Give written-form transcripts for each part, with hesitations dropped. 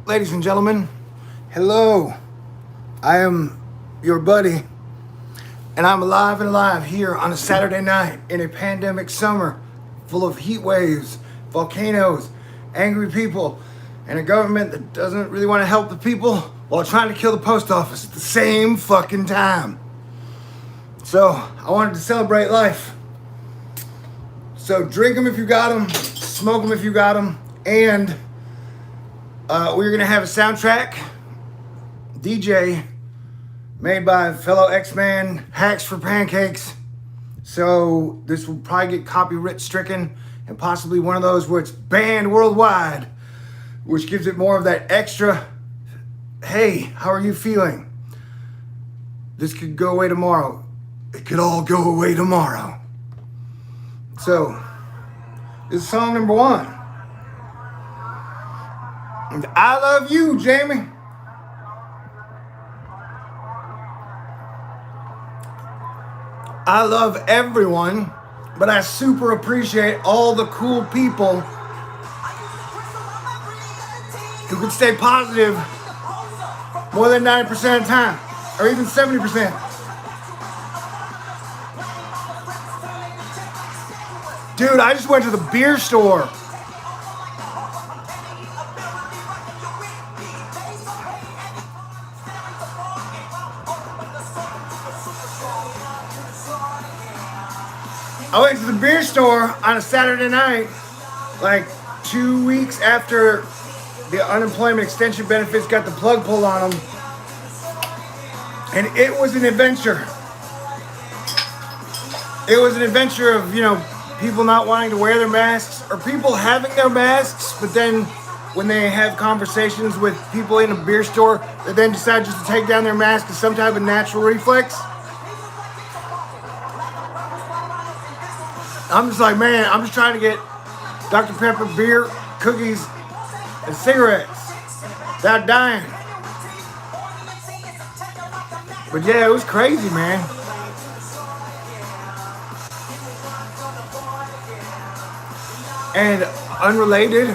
Ladies and gentlemen, hello. I am your buddy, and I'm alive here on a Saturday night in a pandemic summer full of heat waves, volcanoes, angry people, and a government that doesn't really want to help the people while trying to kill the post office at the same fucking time. So, I wanted to celebrate life. So, drink them if you got them, smoke them if you got them, and we're gonna have a soundtrack DJ made by fellow X-Man Hacks for Pancakes. So this will probably get copyright stricken and possibly one of those where it's banned worldwide, which gives it more of that extra, hey, how are you feeling? This could go away tomorrow. It could all go away tomorrow. So this is song number 1. And I love you, Jamie. I love everyone, but I super appreciate all the cool people who can stay positive more than 90% of the time, or even 70%. Dude, I just went to the beer store. I went to the beer store on a Saturday night, like 2 weeks after the unemployment extension benefits got the plug pulled on them. And it was an adventure. It was an adventure of, people not wanting to wear their masks or people having their masks, but then when they have conversations with people in a beer store, they then decide just to take down their mask as some type of natural reflex. I'm just like, man, I'm just trying to get Dr. Pepper, beer, cookies, and cigarettes without dying. But yeah, it was crazy, man. And unrelated,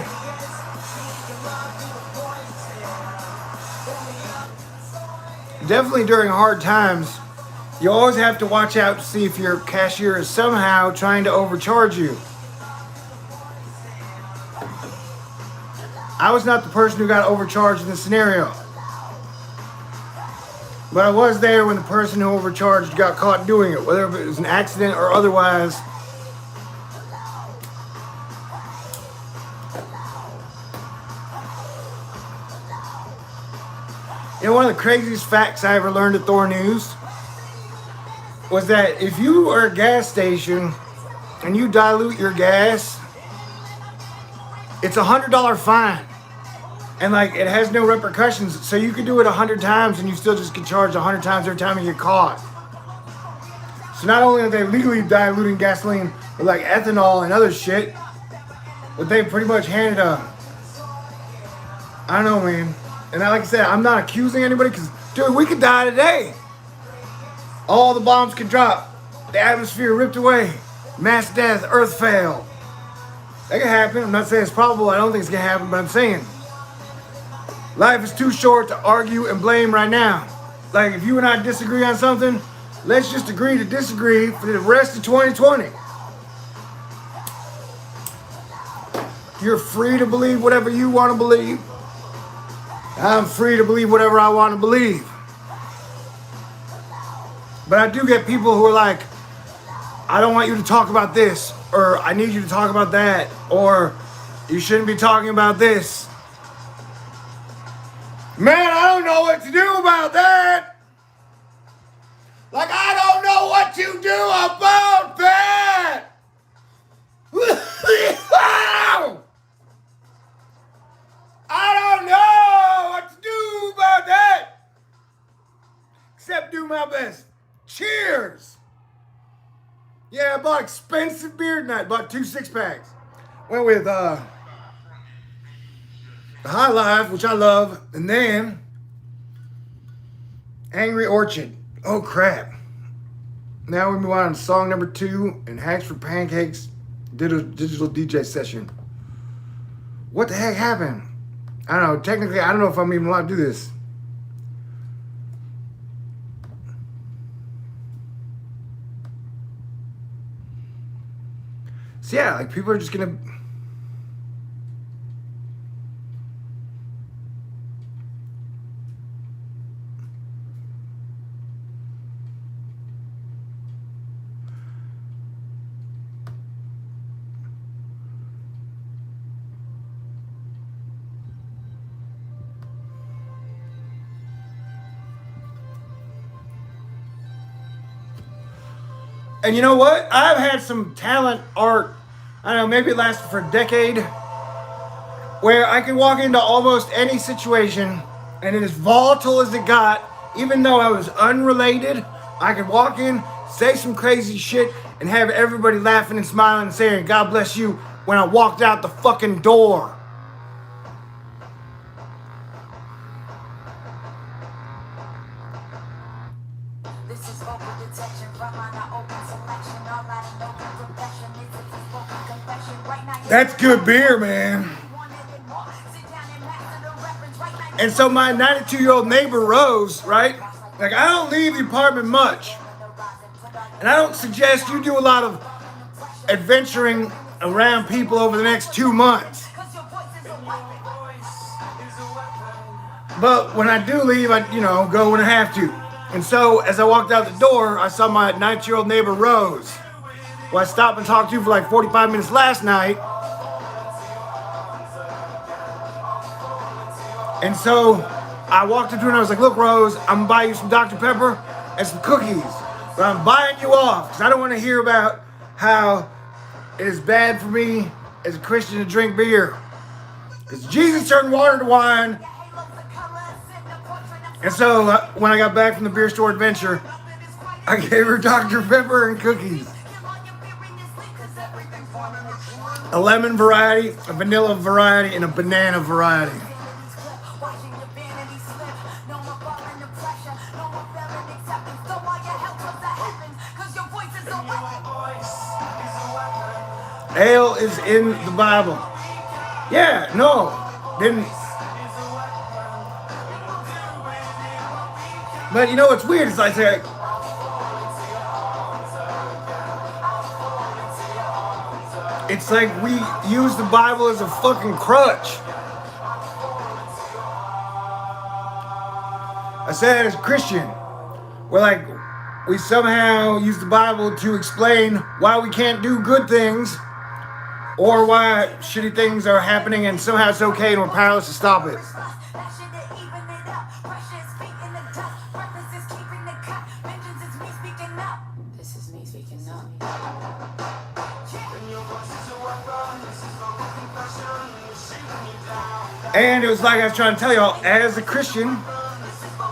definitely during hard times, you always have to watch out to see if your cashier is somehow trying to overcharge you. I was not the person who got overcharged in this scenario. But I was there when the person who overcharged got caught doing it, whether it was an accident or otherwise. One of the craziest facts I ever learned at Thor News was that if you are at a gas station and you dilute your gas, it's $100 fine. And it has no repercussions. So you could do it 100 times and you still just get charged 100 times every time you get caught. So not only are they legally diluting gasoline with ethanol and other shit, but they pretty much handed I don't know, man. And like I said, I'm not accusing anybody because, dude, we could die today. All the bombs could drop. The atmosphere ripped away. Mass death, earth fail. That could happen. I'm not saying it's probable. I don't think it's going to happen, but I'm saying life is too short to argue and blame right now. If you and I disagree on something, let's just agree to disagree for the rest of 2020. You're free to believe whatever you want to believe. I'm free to believe whatever I want to believe. But I do get people who are like, I don't want you to talk about this, or I need you to talk about that, or you shouldn't be talking about this. Man, I don't know what to do about that. I don't know what to do about that. I don't know what to do about that. Except do my best. Cheers. Yeah, I bought expensive beer tonight. Bought 2 6-packs. Went with the High Life, which I love, and then Angry Orchard. Oh crap. Now we move on to song number 2 and Hacks for Pancakes digital DJ session. What the heck happened? I don't know. Technically, I don't know if I'm even allowed to do this. So yeah, like people are just gonna. And you know what? I've had some talent art. I don't know, maybe it lasted for a decade, where I could walk into almost any situation, and as volatile as it got, even though I was unrelated, I could walk in, say some crazy shit, and have everybody laughing and smiling and saying, God bless you, when I walked out the fucking door. That's good beer, man. And so my 92-year-old neighbor, Rose, right? Like, I don't leave the apartment much. And I don't suggest you do a lot of adventuring around people over the next 2 months. But when I do leave, I, go when I have to. And so as I walked out the door, I saw my 92-year-old neighbor, Rose, who I stopped and talked to for like 45 minutes last night. And so I walked into her and I was like, look, Rose, I'm gonna buy you some Dr. Pepper and some cookies. But I'm buying you off because I don't want to hear about how it is bad for me as a Christian to drink beer. Because Jesus turned water to wine. And so when I got back from the beer store adventure, I gave her Dr. Pepper and cookies. A lemon variety, a vanilla variety, and a banana variety. Ale is in the Bible. Yeah, no, didn't. But you know what's weird? It's like we use the Bible as a fucking crutch. I said as a Christian, we somehow use the Bible to explain why we can't do good things or why shitty things are happening and somehow it's okay and we're powerless to stop it. This is me speaking up. And it was like I was trying to tell y'all, as a Christian,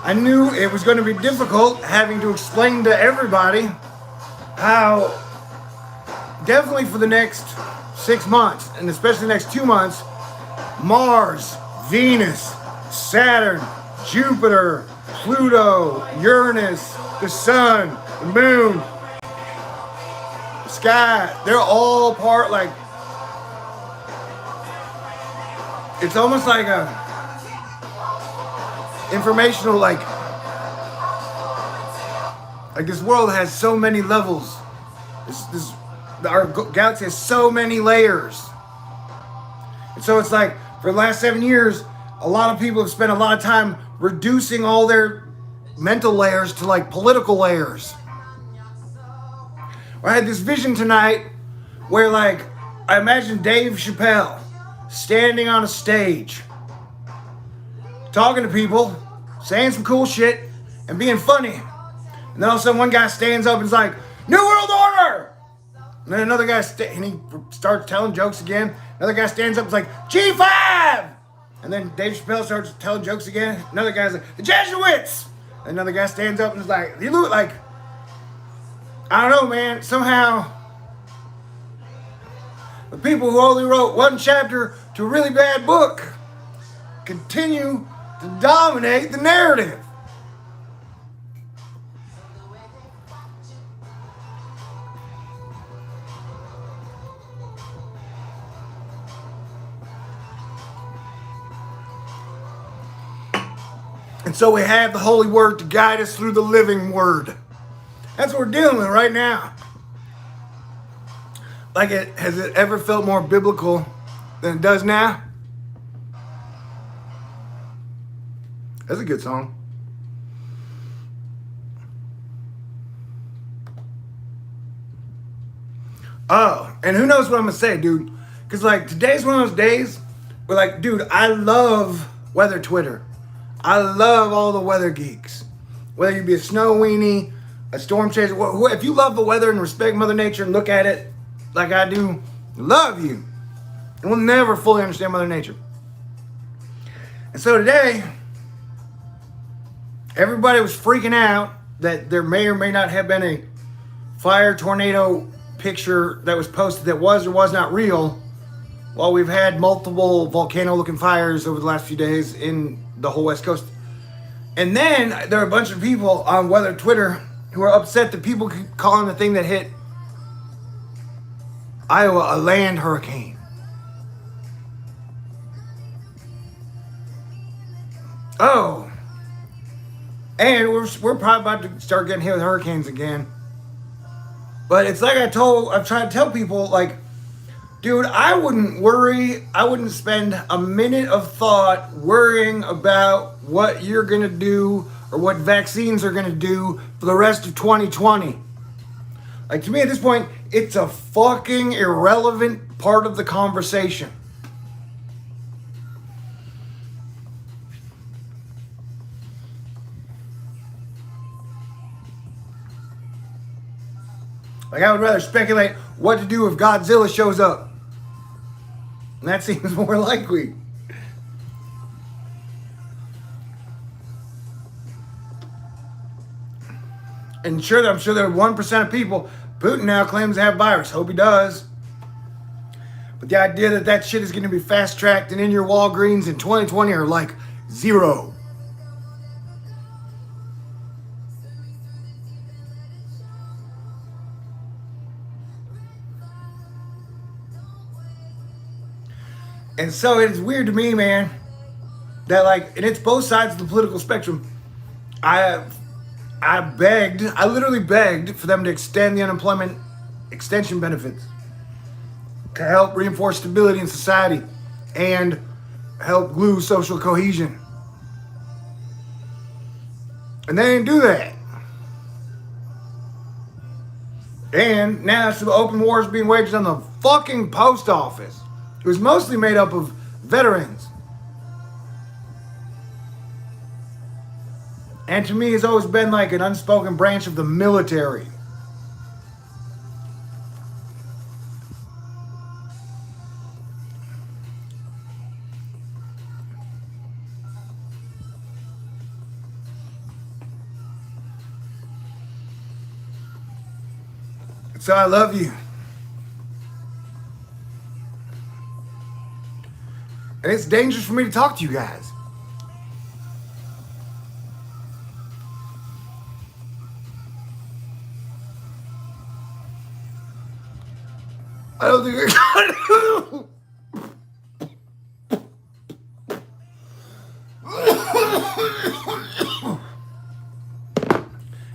I knew it was going to be difficult having to explain to everybody how, definitely for the next 6 months, and especially the next 2 months, Mars, Venus, Saturn, Jupiter, Pluto, Uranus, the Sun, the Moon, the sky, they're all part, it's almost like a informational, like this world has so many levels. Our galaxy has so many layers. And so it's like, for the last 7 years, a lot of people have spent a lot of time reducing all their mental layers to like political layers. I had this vision tonight where I imagined Dave Chappelle standing on a stage, talking to people, saying some cool shit, and being funny. And then all of a sudden one guy stands up and is like, New World Order! And then another guy, and he starts telling jokes again. Another guy stands up and is like, G5! And then Dave Chappelle starts telling jokes again. Another guy's like, the Jesuits! And another guy stands up and is like, you look like, I don't know, man, somehow the people who only wrote one chapter to a really bad book continue to dominate the narrative. And so we have the Holy Word to guide us through the living Word. That's what we're dealing with right now. Like, has it ever felt more biblical than it does now? That's a good song. Oh, and who knows what I'm going to say, dude. Because, like, today's one of those days where, like, dude, I love weather Twitter. I love all the weather geeks. Whether you be a snow weenie, a storm chaser, if you love the weather and respect Mother Nature and look at it like I do, love you. And we'll never fully understand Mother Nature. And so today, everybody was freaking out that there may or may not have been a fire tornado picture that was posted that was or was not real, while we've had multiple volcano-looking fires over the last few days in the whole West Coast. And then there are a bunch of people on weather Twitter who are upset that people keep calling the thing that hit Iowa a land hurricane. Oh. And we're probably about to start getting hit with hurricanes again. But it's like I'm trying to tell people, like, dude, I wouldn't worry. I wouldn't spend a minute of thought worrying about what you're going to do or what vaccines are going to do for the rest of 2020. Like, to me at this point, it's a fucking irrelevant part of the conversation. Like, I would rather speculate what to do if Godzilla shows up. And that seems more likely. And I'm sure there are 1% of people. Putin now claims to have virus. Hope he does. But the idea that shit is going to be fast-tracked and in your Walgreens in 2020 are like zero. And so it's weird to me, man, that, like, and it's both sides of the political spectrum. I literally begged for them to extend the unemployment extension benefits to help reinforce stability in society and help glue social cohesion. And they didn't do that. And now some open wars being waged on the fucking post office. It was mostly made up of veterans. And to me, it's always been like an unspoken branch of the military. So I love you. And it's dangerous for me to talk to you guys. I don't think I got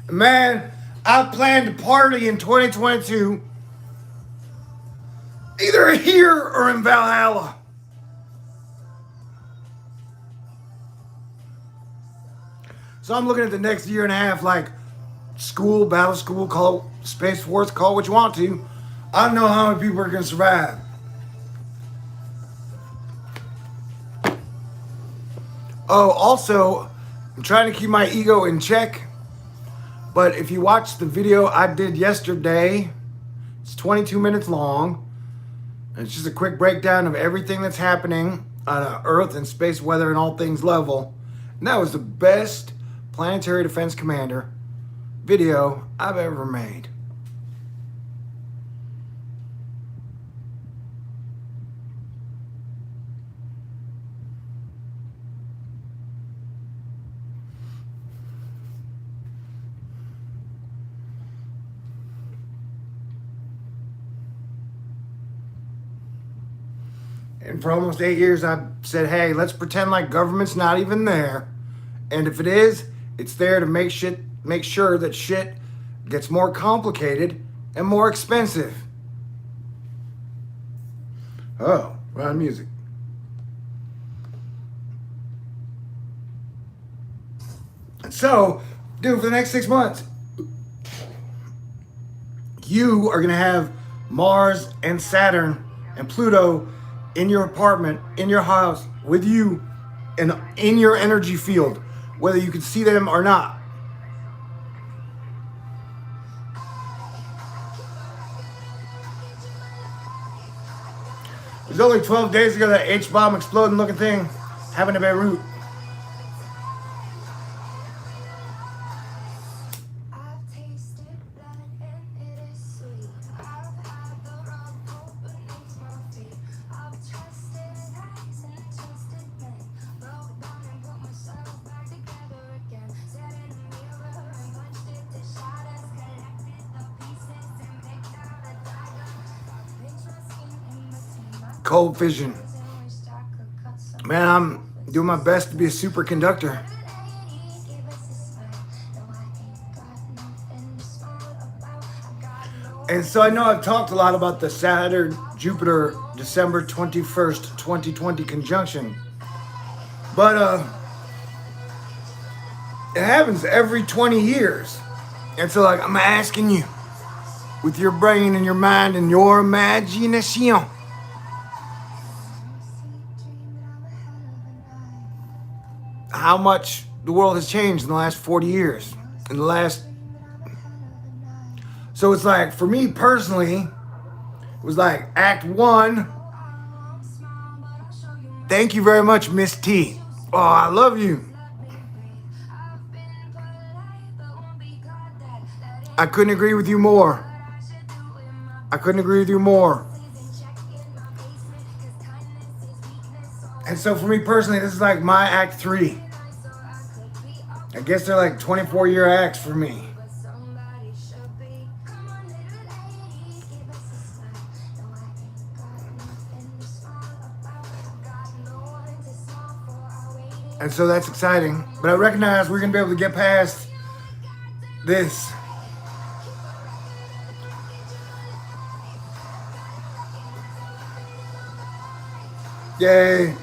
it. Man, I plan to party in 2022 either here or in Valhalla. So I'm looking at the next year and a half like school, battle school, call it Space Force, call it what you want to. I don't know how many people are going to survive. Oh, also, I'm trying to keep my ego in check. But if you watch the video I did yesterday, it's 22 minutes long. And it's just a quick breakdown of everything that's happening on Earth and space weather and all things level. And that was the best Planetary Defense Commander video I've ever made. And for almost 8 years, I've said, hey, let's pretend like government's not even there. And if it is, it's there to make sure that shit gets more complicated and more expensive. Oh, round music. And so, dude, for the next 6 months, you are going to have Mars and Saturn and Pluto in your apartment, in your house, with you, and in your energy field, whether you can see them or not. It was only 12 days ago that H-bomb exploding looking thing happened in Beirut. Cold fission. Man, I'm doing my best to be a superconductor. And so I know I've talked a lot about the Saturn-Jupiter December 21st, 2020 conjunction. But it happens every 20 years. And so like I'm asking you, with your brain and your mind and your imagination, how much the world has changed in the last 40 years. So it's like, for me personally, it was like Act 1. Thank you very much, Miss T. Oh, I love you. I couldn't agree with you more. And so for me personally, this is like my Act 3. I guess they're like 24-year acts for me. And so that's exciting. But I recognize we're going to be able to get past this. Yay.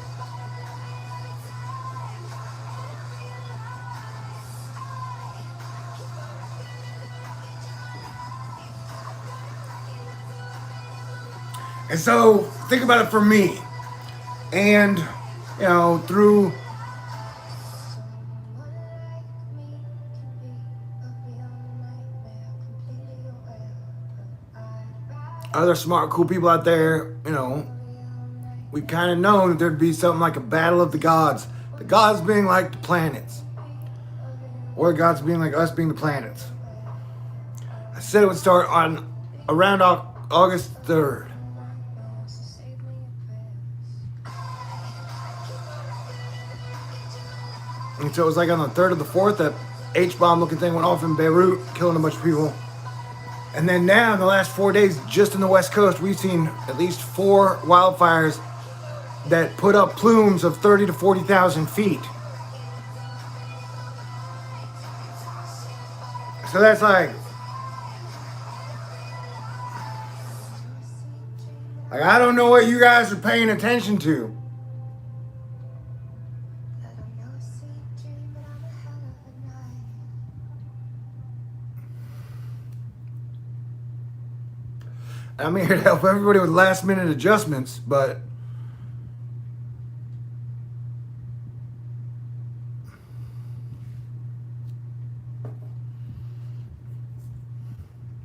And so think about it for me. And, through other smart, cool people out there, we kind of know that there'd be something like a battle of the gods. The gods being like the planets. Or the gods being like us being the planets. I said it would start on around August 3rd. And so it was like on the 3rd or the 4th that H-bomb looking thing went off in Beirut, killing a bunch of people. And then now in the last 4 days, just in the West Coast, we've seen at least 4 wildfires that put up plumes of 30 to 40,000 feet. So that's like I don't know what you guys are paying attention to. I'm here to help everybody with last minute adjustments, but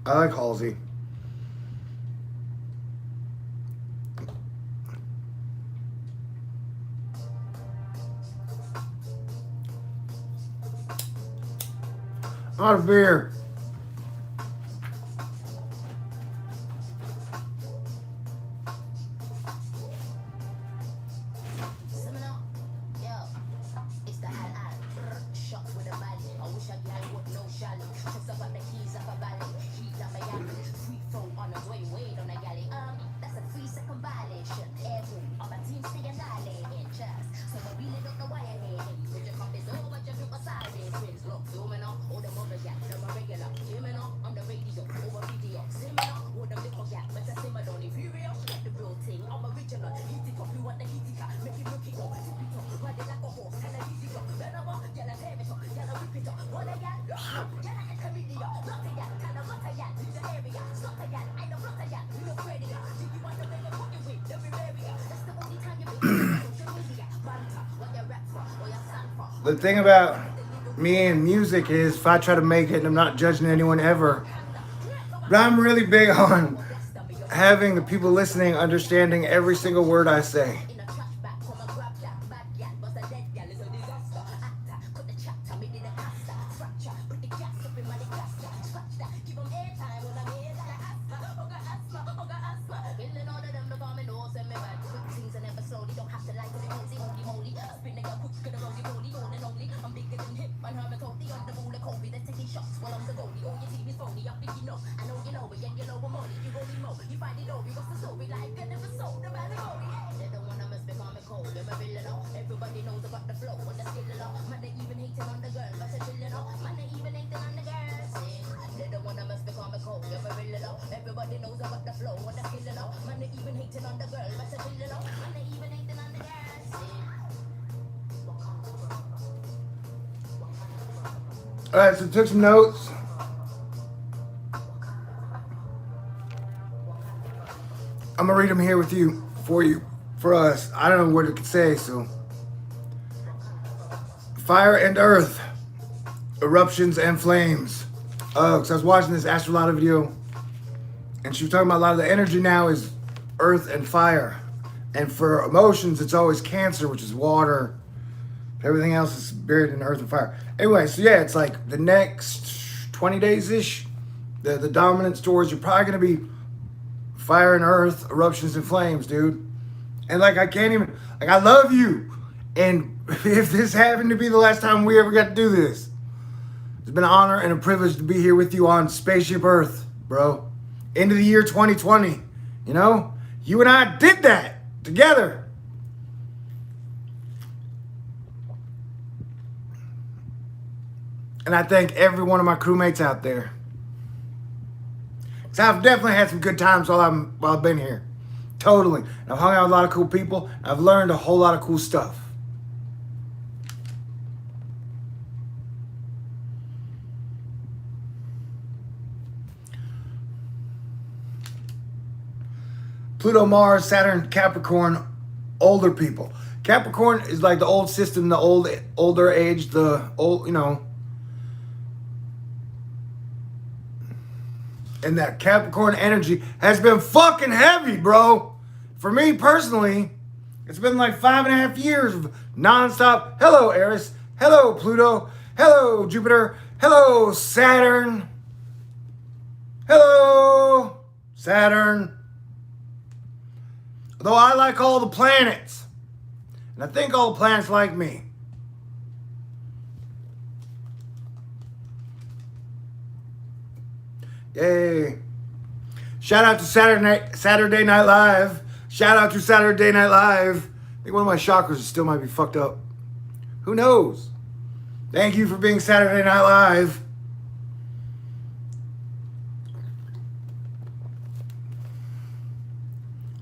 I like Halsey. I'm out of beer. The thing about me and music is if I try to make it, and I'm not judging anyone ever, but I'm really big on having the people listening understanding every single word I say. All right, so took some notes. I'm gonna read them here with you, for us. I don't know what it could say, so. Fire and earth, eruptions and flames. Because I was watching this Astrolata video, and she was talking about a lot of the energy now is earth and fire. And for emotions, it's always Cancer, which is water. Everything else is buried in earth and fire. Anyway, so yeah, it's like the next 20 days-ish, the dominant stores, you're probably going to be fire and earth, eruptions and flames, dude. And like, I can't even, like, I love you. And if this happened to be the last time we ever got to do this, it's been an honor and a privilege to be here with you on Spaceship Earth, bro. Into the year 2020, you know? You and I did that together. And I thank every one of my crewmates out there. Because I've definitely had some good times while I've been here. Totally. And I've hung out with a lot of cool people. I've learned a whole lot of cool stuff. Pluto, Mars, Saturn, Capricorn, older people. Capricorn is like the old system, the older age, the old, you know. And that Capricorn energy has been fucking heavy, bro. For me personally, it's been like 5.5 years of nonstop. Hello, Eris. Hello, Pluto. Hello, Jupiter. Hello, Saturn. Hello, Saturn. Though I like all the planets. And I think all the planets like me. Yay. Shout out to Saturday Night Live. Shout out to Saturday Night Live. I think one of my chakras still might be fucked up. Who knows? Thank you for being Saturday Night Live.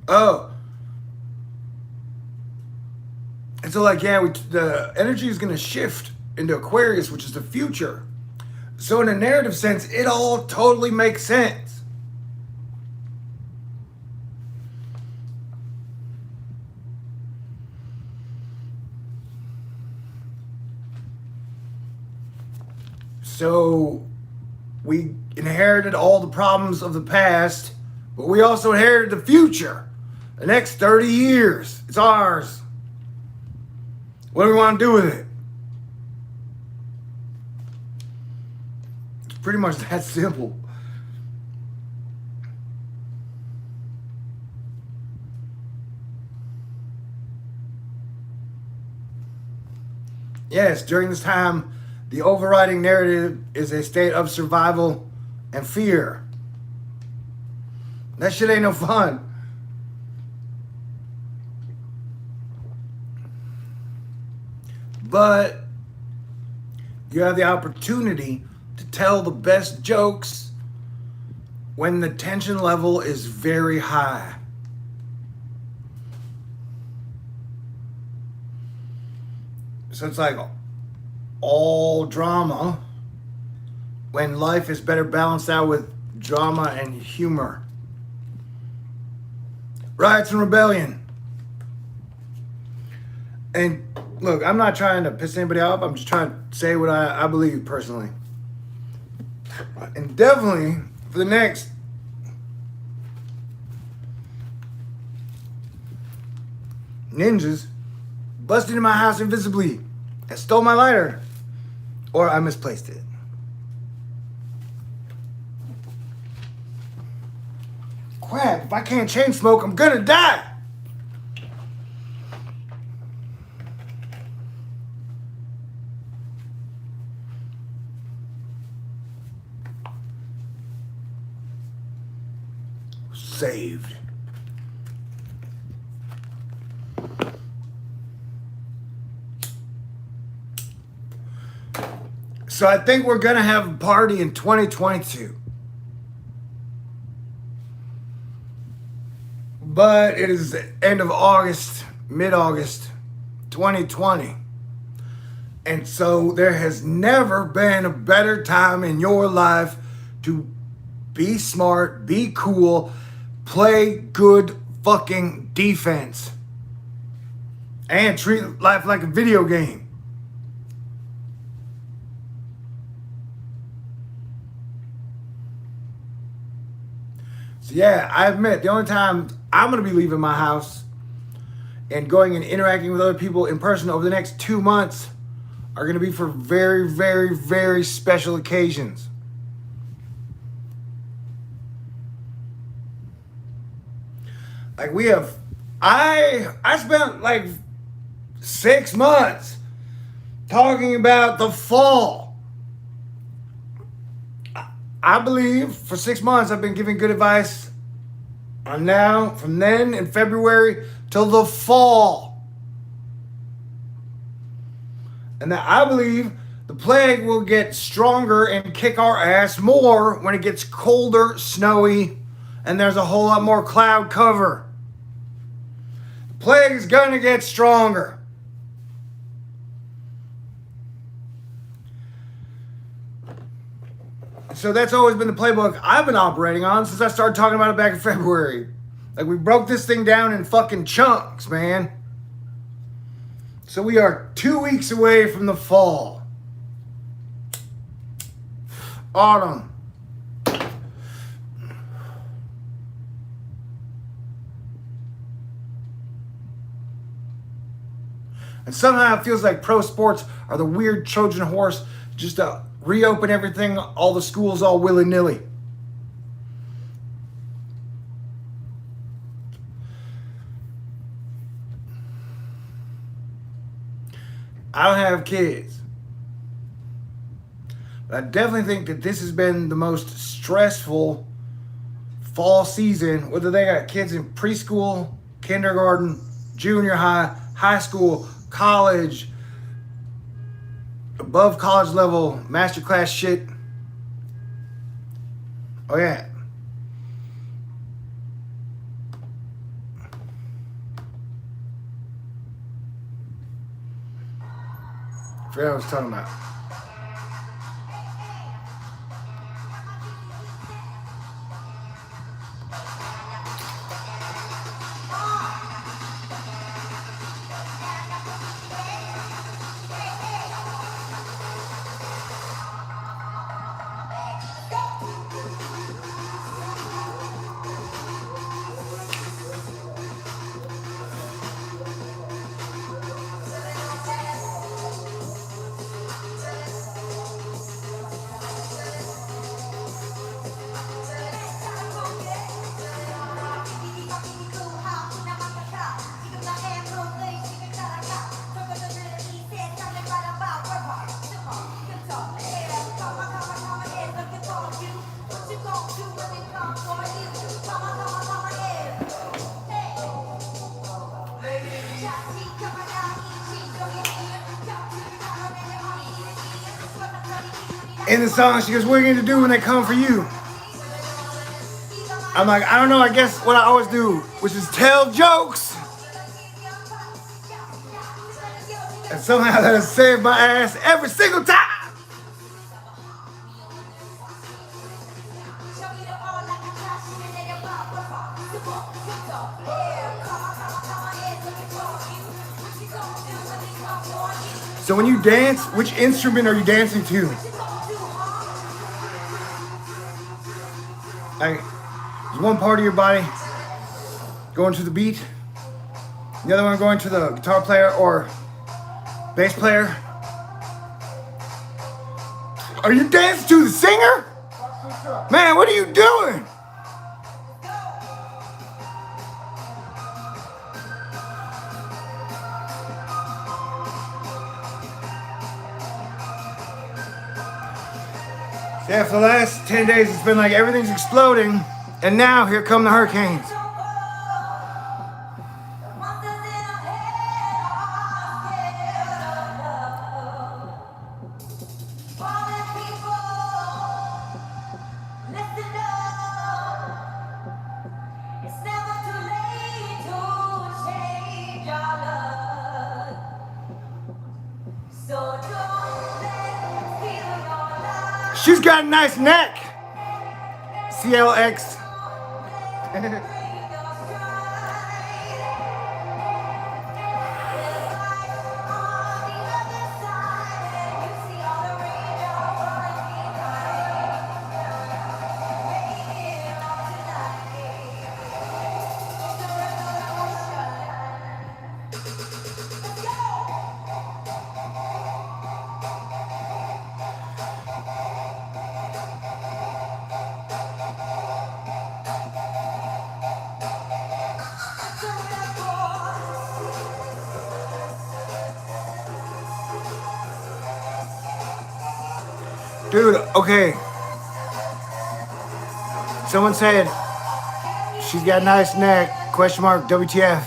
Oh. And so like, yeah, the energy is going to shift into Aquarius, which is the future. So in a narrative sense, it all totally makes sense. So we inherited all the problems of the past, but we also inherited the future. The next 30 years, it's ours. What do we want to do with it? Pretty much that simple. Yes, during this time, the overriding narrative is a state of survival and fear. That shit ain't no fun. But you have the opportunity to tell the best jokes when the tension level is very high. So it's like all drama when life is better balanced out with drama and humor. Riots and rebellion. And Look, I'm not trying to piss anybody off. I'm just trying to say what I believe personally. And definitely for the next ninjas busted into my house invisibly and stole my lighter. Or I misplaced it. Crap, if I can't chain smoke, I'm gonna die. Saved. So I think we're gonna have a party in 2022. But it is the end of August, mid-August 2020. And so there has never been a better time in your life to be smart, be cool, play good fucking defense, and treat life like a video game. So yeah, I admit the only time I'm going to be leaving my house and going and interacting with other people in person over the next 2 months are going to be for very, very, very special occasions. Like I spent like 6 months talking about the fall. I believe for 6 months I've been giving good advice on now, from then in February till the fall. And that I believe the plague will get stronger and kick our ass more when it gets colder, snowy, and there's a whole lot more cloud cover. The plague is going to get stronger. So that's always been the playbook I've been operating on since I started talking about it back in February. Like, we broke this thing down in fucking chunks, man. So we are 2 weeks away from the fall. Autumn. And somehow it feels like pro sports are the weird Trojan horse just to reopen everything, all the schools, all willy-nilly. I don't have kids. But I definitely think that this has been the most stressful fall season, whether they got kids in preschool, kindergarten, junior high, high school, college, above college level, masterclass shit. Oh yeah. I forgot what I was talking about. In the song, she goes, "What are you going to do when they come for you?" I'm like, I don't know, I guess what I always do, which is tell jokes. And somehow that has saved my ass every single time. when you dance, which instrument are you dancing to? Like, is one part of your body going to the beat, the other one going to the guitar player or bass player? Are you dancing to the singer? Man, what are you doing? Yeah, for the last 10 days, it's been like everything's exploding, and now here come the hurricanes. She's got a nice neck. CLX. Dude, okay. Someone said she's got a nice neck, question mark, WTF.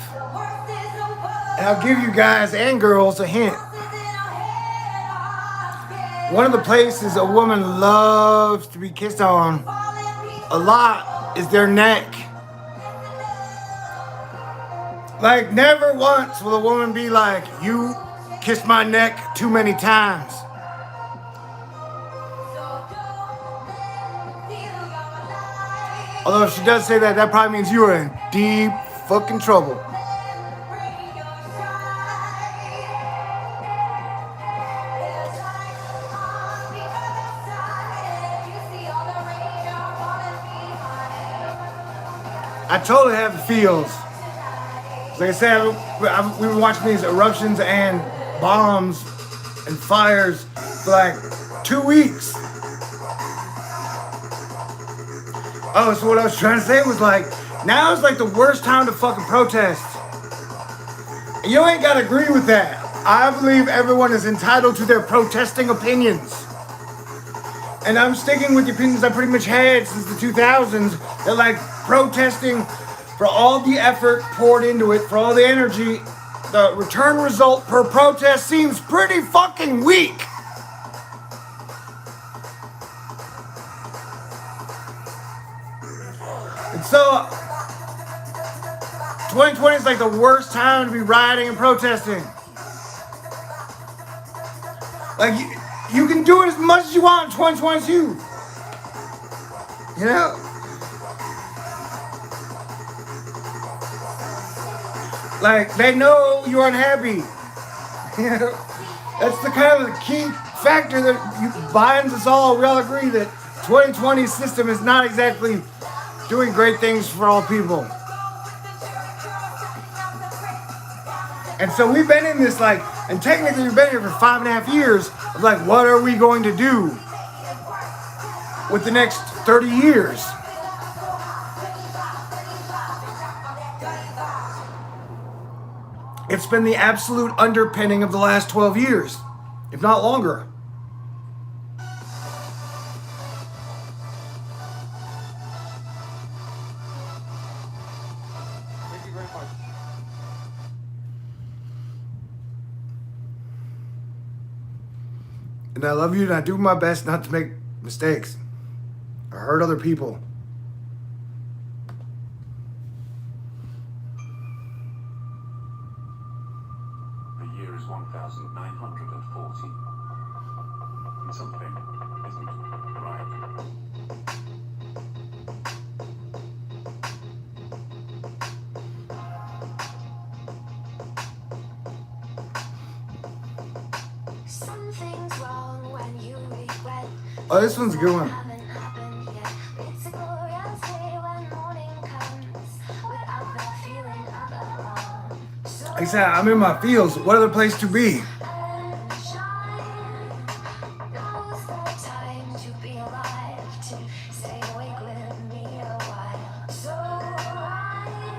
And I'll give you guys and girls a hint. One of the places a woman loves to be kissed on a lot is their neck. Like, never once will a woman be like, you kissed my neck too many times. Although if she does say that, that probably means you are in deep fucking trouble. I totally have the feels. Like I said, we were watching these eruptions and bombs and fires for like 2 weeks. Oh, so what I was trying to say was like, now is like the worst time to fucking protest. And you ain't gotta agree with that. I believe everyone is entitled to their protesting opinions. And I'm sticking with the opinions I pretty much had since the 2000s. That like protesting, for all the effort poured into it, for all the energy, the return result per protest seems pretty fucking weak. And so, 2020 is like the worst time to be rioting and protesting. Like, you can do it as much as you want in 2022. You know? Like, they know you're unhappy. You know? That's the kind of the key factor that binds us all. We all agree that 2020's system is not exactly doing great things for all people. And so we've been in this like, and technically we've been here for 5.5 years of like, what are we going to do with the next 30 years? It's been the absolute underpinning of the last 12 years, if not longer. Thank you very much. And I love you, and I do my best not to make mistakes or hurt other people. The year is 1940. And something isn't right. Something's wrong when you regret. Oh, this one's a good one. Haven't happened yet. It's a glorious day when morning comes without the feeling of alarm. So Like I said, I'm in my fields. What other place to be? shine. Now's the time to be alive, to stay awake with me a while. So rise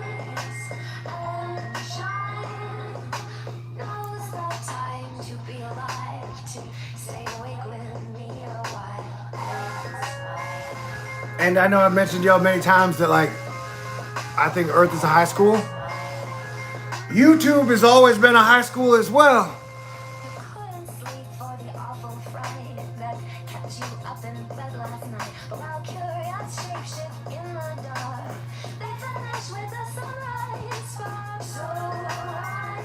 and shine. Now's the time to be alive, to stay awake with me a while. And smile. And I know I've mentioned y'all many times that, like, I think Earth is a high school. YouTube has always been a high school as well. Couldn't sleep for the awful fright that kept you up in bed last night. But while curious shapeshift in the dark, they vanish with the sunrise spark. So rise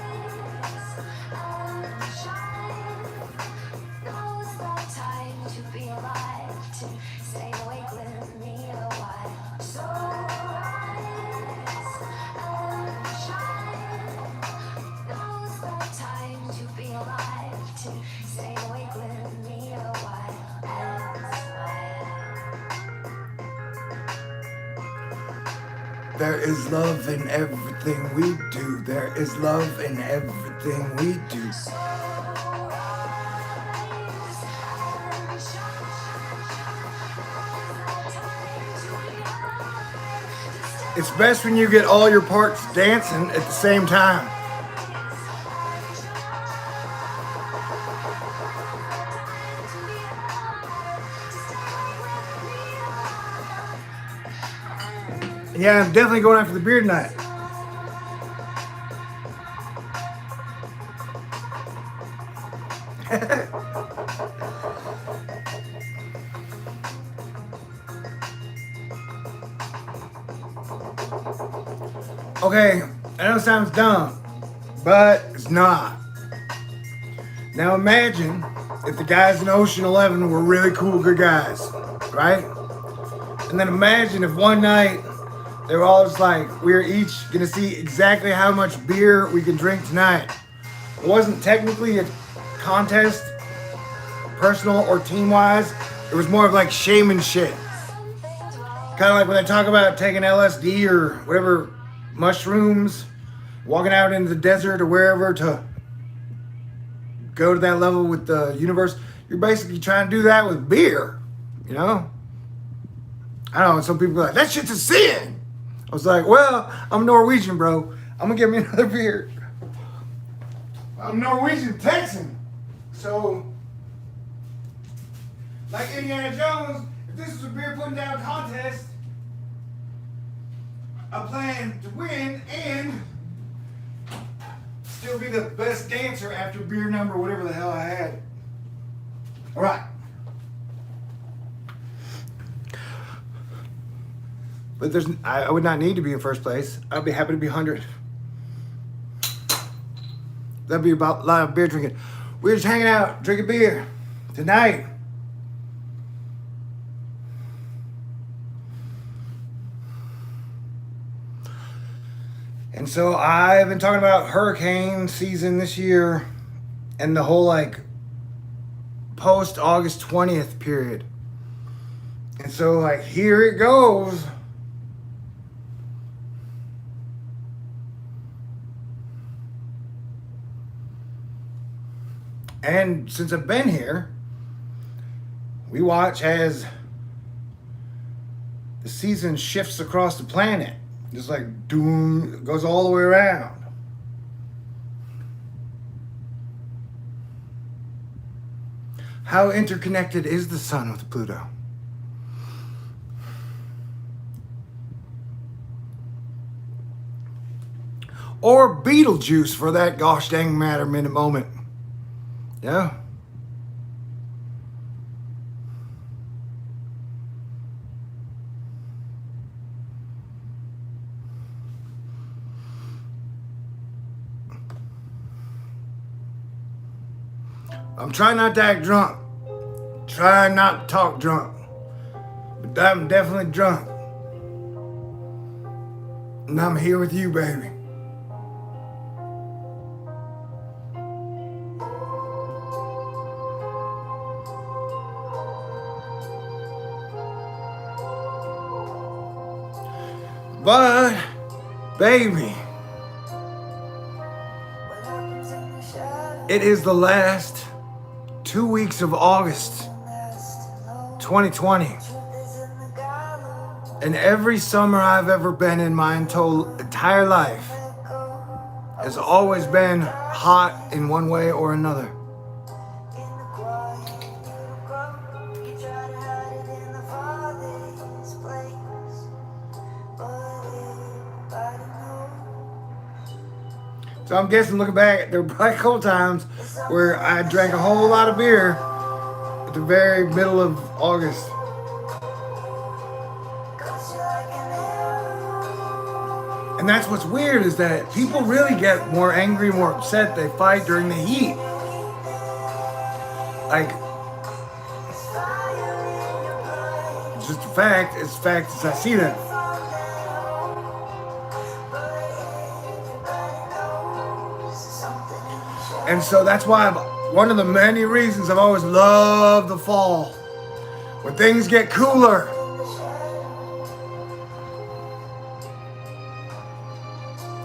and shine. Now's the time to be alive, to stay awake with me a while. So rise and shine. Now's the time to be alive, to stay awake with me a while and smile. There is love in everything we do. There is love in everything we do. So rise and shine. Now's the time to be alive, to stay It's best when you get all your parts dancing at the same time. Yeah, I'm definitely going after the beer tonight. Okay, I know it sounds dumb, but it's not. Now imagine if the guys in Ocean 11 were really cool, good guys, right? And then imagine if one night they were all just like, we're each gonna see exactly how much beer we can drink tonight. It wasn't technically a contest, personal or team-wise. It was more of like shaman shit. Kind of like when they talk about taking LSD or whatever, mushrooms, walking out into the desert or wherever to go to that level with the universe. You're basically trying to do that with beer, you know? I don't know, some people are like, that shit's a sin. I was like, well, I'm Norwegian, bro. I'm gonna get me another beer. I'm Norwegian Texan. So, like Indiana Jones, if this is a beer putting down contest, I plan to win and still be the best dancer after beer number whatever the hell I had. All right. But I would not need to be in first place. I'd be happy to be 100. That'd be about a lot of beer drinking. We're just hanging out, drinking beer tonight. And so I've been talking about hurricane season this year and the whole like post August 20th period. And so like here it goes. And since I've been here, we watch as the season shifts across the planet. Just like doom, it goes all the way around. How interconnected is the sun with Pluto? Or Beetlejuice for that gosh dang matter minute moment. Yeah. I'm trying not to act drunk. Trying not to talk drunk. But I'm definitely drunk. And I'm here with you, baby. But, baby, it is the last 2 weeks of August 2020. And every summer I've ever been in my entire life has always been hot in one way or another. So I'm guessing, looking back, there were probably a couple times where I drank a whole lot of beer at the very middle of August. And that's what's weird, is that people really get more angry, more upset. They fight during the heat. Like, it's just a fact. It's a fact as I see that. And so that's why one of the many reasons I've always loved the fall, when things get cooler.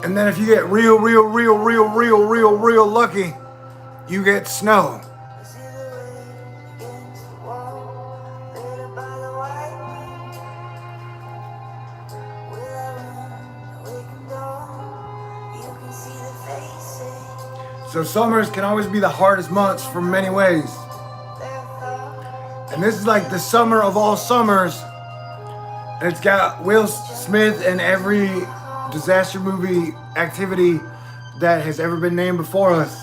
And then if you get real lucky, you get snow. So summers can always be the hardest months for many ways. And this is like the summer of all summers. And it's got Will Smith in every disaster movie activity that has ever been named before us.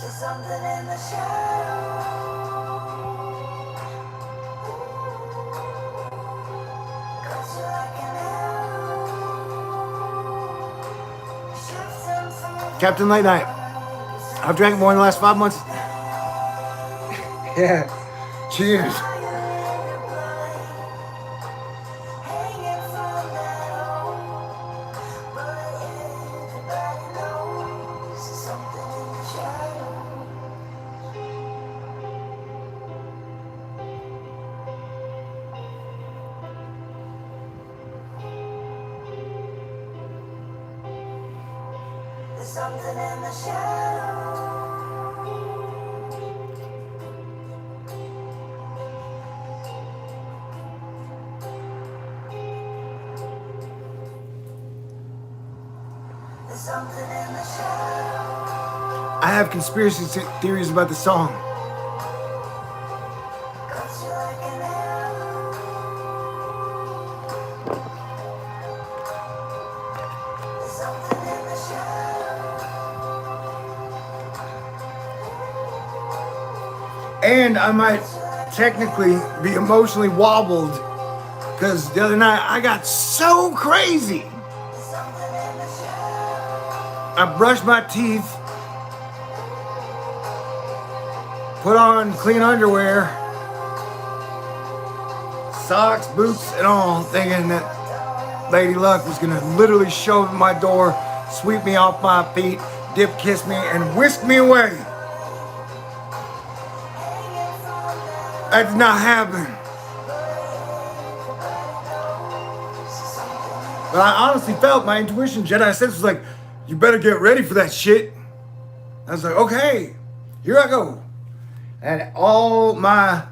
Captain Late Night. I've drank more in the last 5 months. Yeah. Cheers. Something in the shadow. There's something in the shadow. I have conspiracy theories about the song. Got you like an arrow. There's something in the shadow. And I might technically be emotionally wobbled because the other night I got so crazy. I brushed my teeth, put on clean underwear, socks, boots, and all, thinking that Lady Luck was gonna literally show up at my door, sweep me off my feet, dip kiss me, and whisk me away. That did not happen. But I honestly felt my intuition, Jedi sense was like, you better get ready for that shit. I was like, okay, here I go. And all my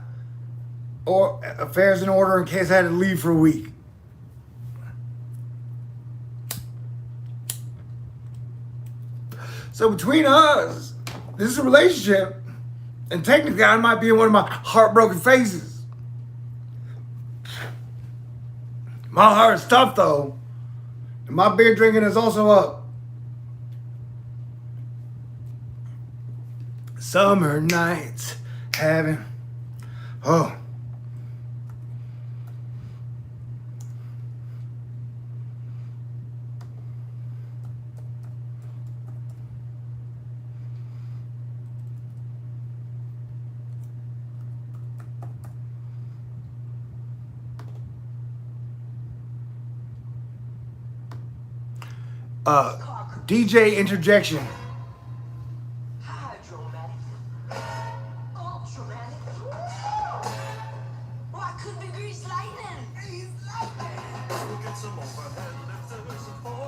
affairs in order in case I had to leave for a week. So between us, this is a relationship. And technically, I might be in one of my heartbroken phases. My heart is tough, though. And my beer drinking is also up. Summer nights having... Oh. DJ interjection. Hydromatic. Ultramatic. Oh, I could be greased lightning. Get some overhead lifters for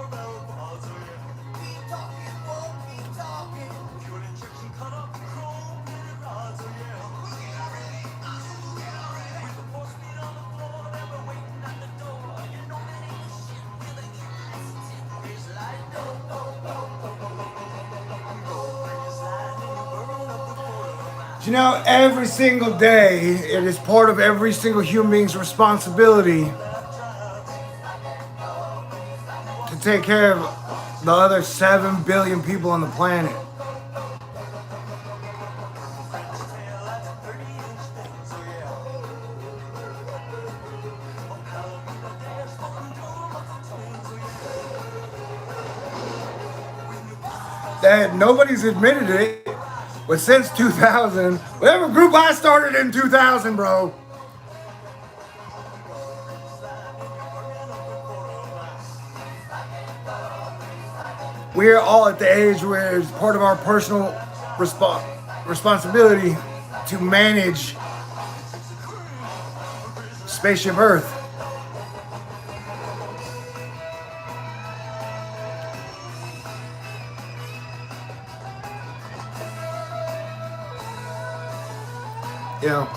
You know, every single day, it is part of every single human being's responsibility to take care of the other 7 billion people on the planet. That nobody's admitted it, but since 2000, whatever group I started in 2000, bro, we're all at the age where it's part of our personal responsibility to manage Spaceship Earth. You know,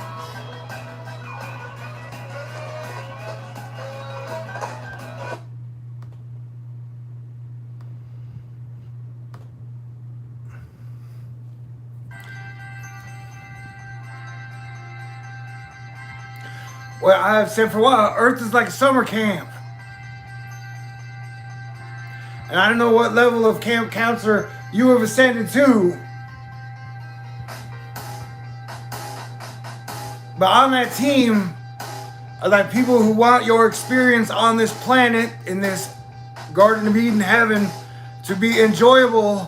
well, I've said for a while, Earth is like a summer camp. And I don't know what level of camp counselor you have ascended to, but on that team are like people who want your experience on this planet, in this Garden of Eden heaven, to be enjoyable,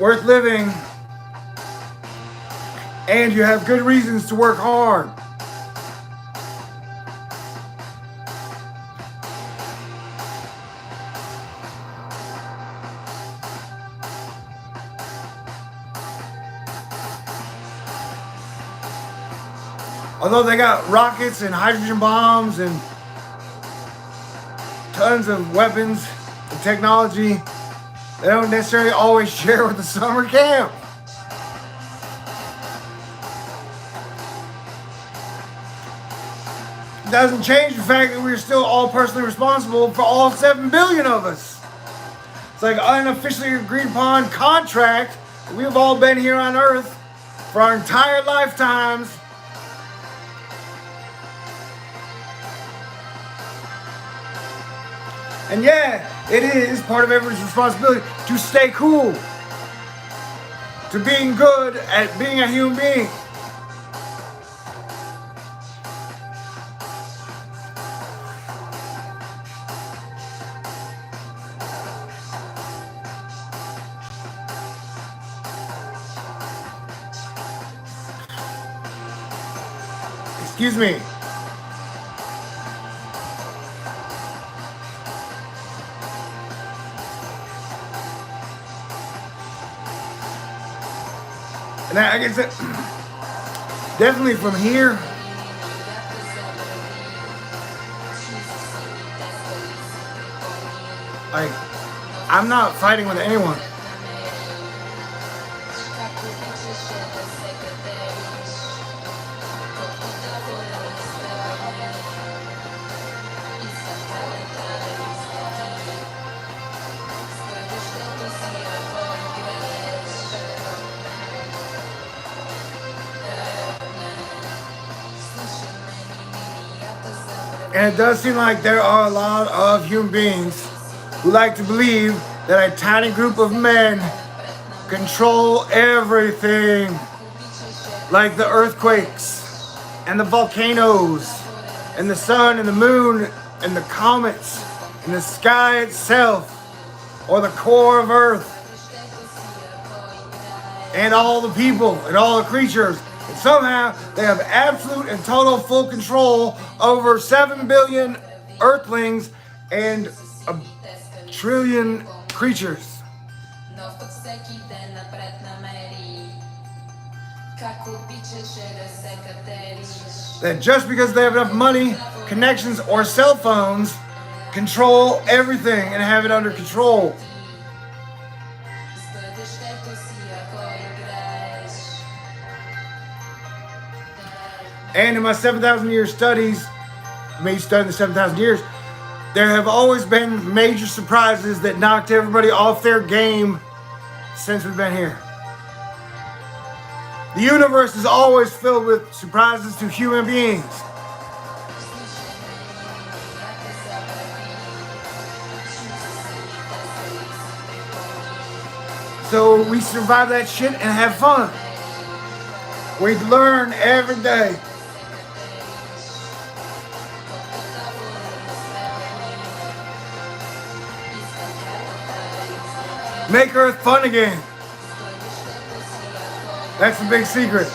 worth living, and you have good reasons to work hard. Although they got rockets and hydrogen bombs and tons of weapons and technology, they don't necessarily always share with the summer camp. It doesn't change the fact that we're still all personally responsible for all 7 billion of us. It's like an unofficially agreed upon contract. We've all been here on Earth for our entire lifetimes. And yeah, it is part of everyone's responsibility to stay cool, to being good at being a human being. Excuse me. And I guess that definitely from here, like, I'm not fighting with anyone. And it does seem like there are a lot of human beings who like to believe that a tiny group of men control everything, like the earthquakes and the volcanoes and the sun and the moon and the comets and the sky itself, or the core of Earth and all the people and all the creatures. And somehow they have absolute and total full control over 7 billion Earthlings and a trillion creatures. That just because they have enough money, connections, or cell phones, control everything and have it under control. And in my 7,000 year studies, me studying the 7,000 years, there have always been major surprises that knocked everybody off their game since we've been here. The universe is always filled with surprises to human beings. So we survive that shit and have fun. We learn every day. Make Earth fun again. That's the big secret.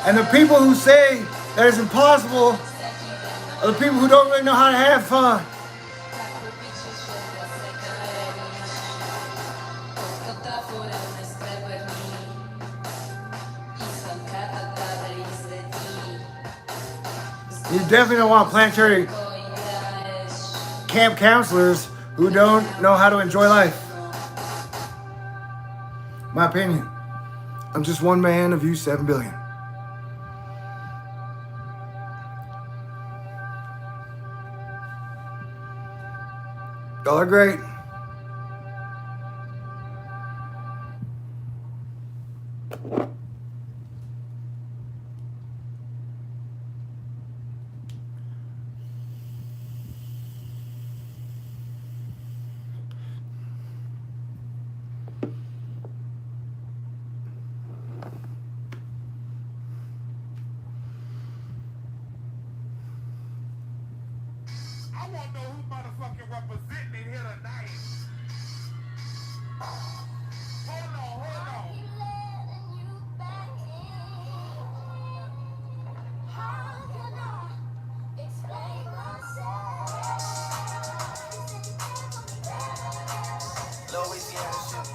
And the people who say that it's impossible are the people who don't really know how to have fun. You definitely don't want planetary camp counselors who don't know how to enjoy life. My opinion. I'm just one man of you 7 billion. Y'all are great. I want to know who motherfucking representing in here tonight. Hold on. Louisiana shit.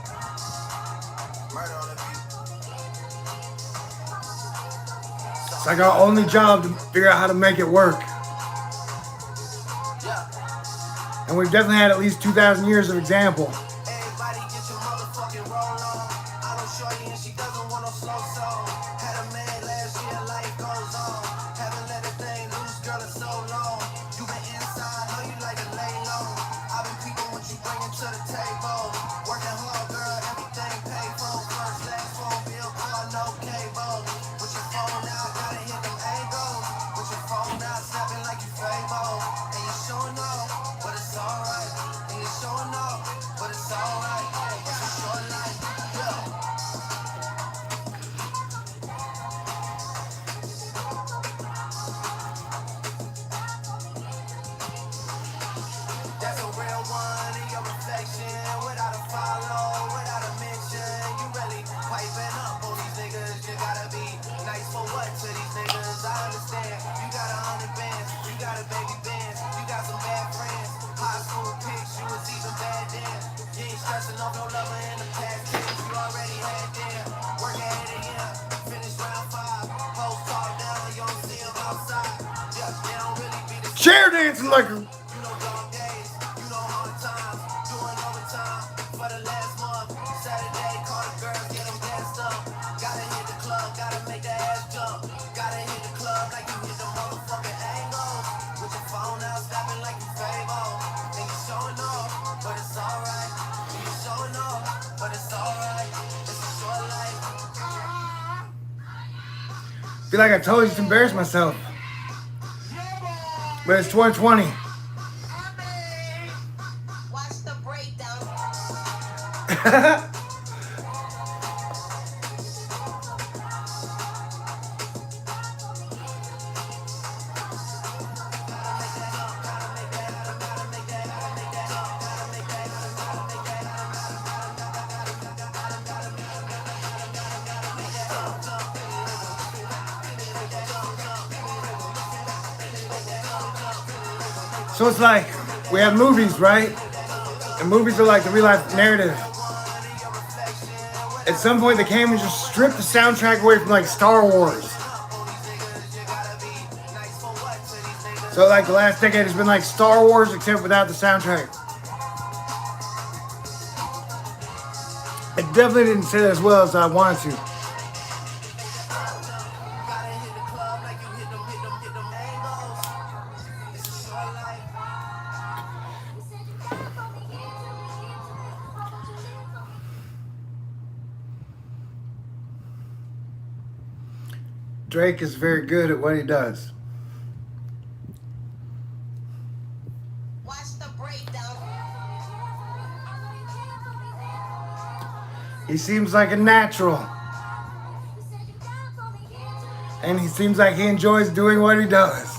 Murder on the beat. It's like our only job to figure out how to make it work. And we've definitely had at least 2,000 years of example. Everybody get your motherfucking roll on. I don't show you and she doesn't want no slow song. Had a man last year, life goes on. Haven't let a thing loose, girl, in so long. You been inside, know you like to lay low. I've been peeping what you bringing to the table. Working hard, girl, everything paid for. First, last phone bill, car, no cable. With your phone out, gotta hit them angles. With your phone out, snapping like you Fable. And you showing off, but it's alright. And you showing off, but it's alright. It's a short life, yeah. That's a real one in your reflection. Without a follow, without a mention. You really piping up on these niggas. You gotta be nice for what to these niggas? I understand. You got 100 bands, you got a baby band, you got some bad friends. High school pics, you was even bad then. You ain't stressing off no lover in the past tense. You already had them. Work at 8 a.m. Finish round 5. Post talk down, you don't see them outside. Yeah, they don't really be the Chair dancing like a... you know dog days, you know hard times, doing overtime for the last month. Saturday, call the girls, get them danced up. Gotta hit the club, gotta make the ass jump. Gotta hit the club like you hit the motherfucking angles. With your phone out, snapping like you Fable. And you showing off, but it's alright. And you showing off, but it's alright. It's a short life. feel like I told you to embarrass myself. But it's 2020. Watch the breakdown. So it's like, we have movies, right? And movies are like the real life narrative. At some point they came and just stripped the soundtrack away from like Star Wars. So like the last decade has been like Star Wars except without the soundtrack. I definitely didn't say that as well as I wanted to. Drake is very good at what he does. Watch the breakdown. He seems like a natural. And he seems like he enjoys doing what he does.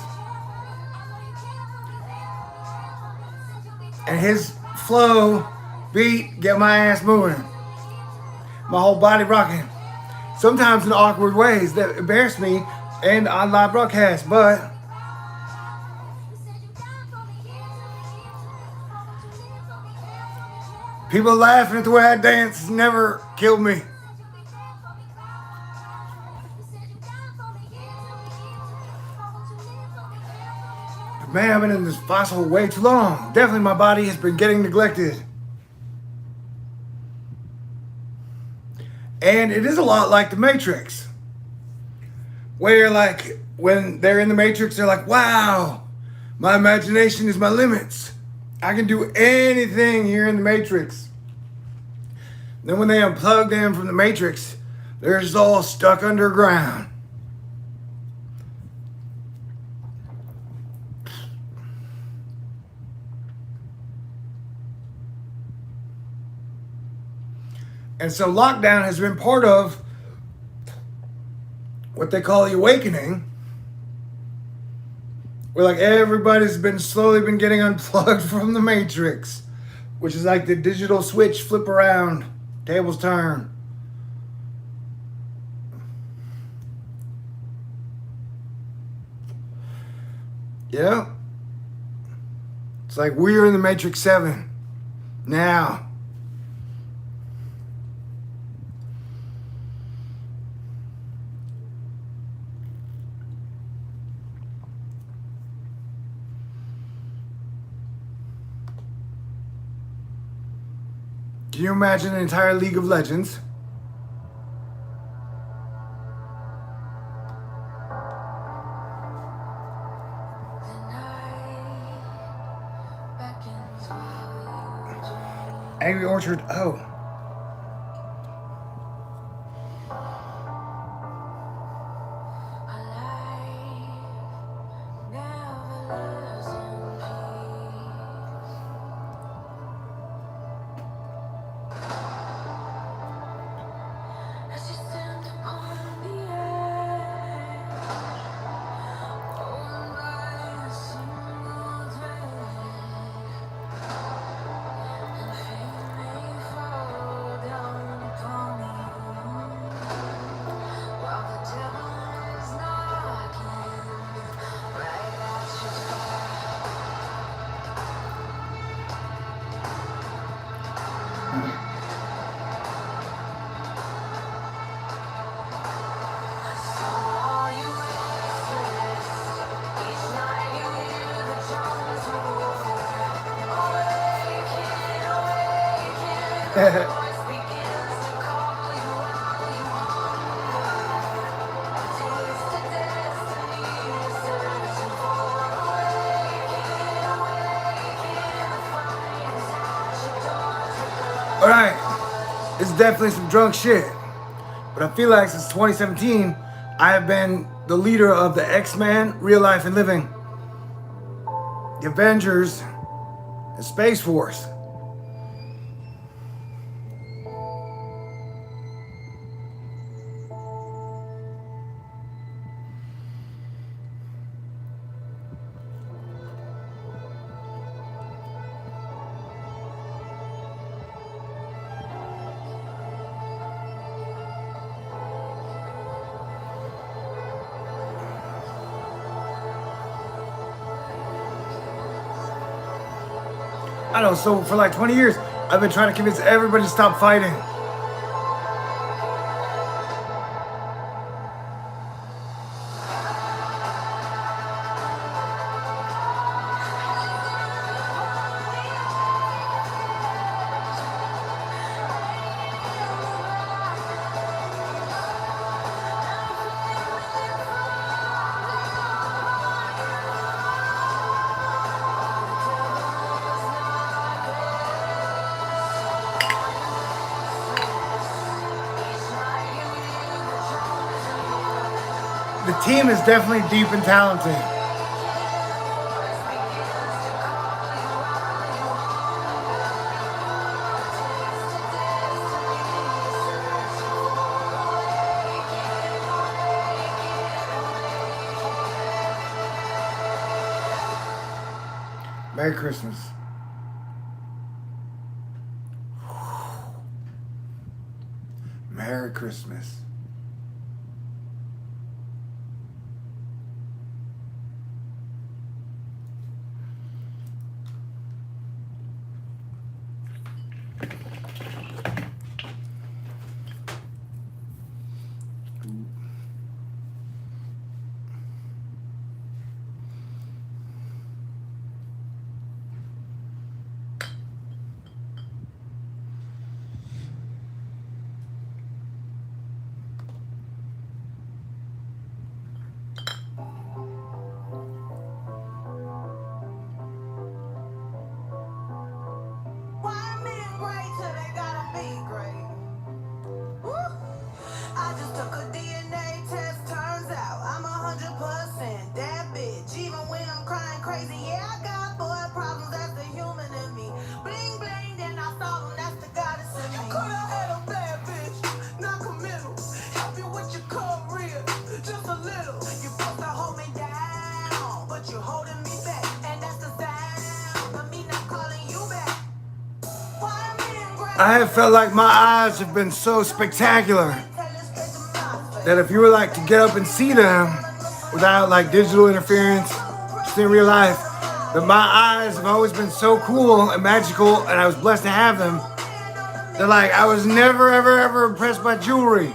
And his flow, beat, get my ass moving. My whole body rocking. Sometimes in awkward ways that embarrass me and on live broadcast, but people laughing at the way I dance never killed me. Man, I've been in this fossil way too long. Definitely my body has been getting neglected. And it is a lot like the Matrix. Where like when they're in the Matrix, they're like, wow, my imagination is my limits. I can do anything here in the Matrix. Then when they unplug them from the Matrix, they're just all stuck underground. And so lockdown has been part of what they call the awakening, where like everybody's been slowly been getting unplugged from the Matrix, which is like the digital switch flip around, tables turn. Yeah. It's like we're in the Matrix 7 now. Can you imagine an entire League of Legends? Angry Orchard, oh. Alright, it's definitely some drunk shit. But I feel like since 2017, I have been the leader of the X-Men, Real Life and Living, the Avengers, and Space Force. I don't know, so for like 20 years, I've been trying to convince everybody to stop fighting. team is definitely deep and talented. Merry Christmas. Merry Christmas. Why men great till they gotta be great? Woo! I just took a DNA test, turns out I'm 100% that bitch. Even when I'm crying crazy, yeah, I got boy problems, that's the human in me. Bling bling, then I saw them, that's the goddess in me. You coulda had a bad bitch, not committal. Help you with your career, just a little. You supposed to hold me down, but you're holding me back, and that's the sound of me not calling you back. Why men great? I have felt like my eyes have been so spectacular that if you were like to get up and see them without like digital interference, just in real life, that my eyes have always been so cool and magical, and I was blessed to have them. They're like, I was never, ever, ever impressed by jewelry.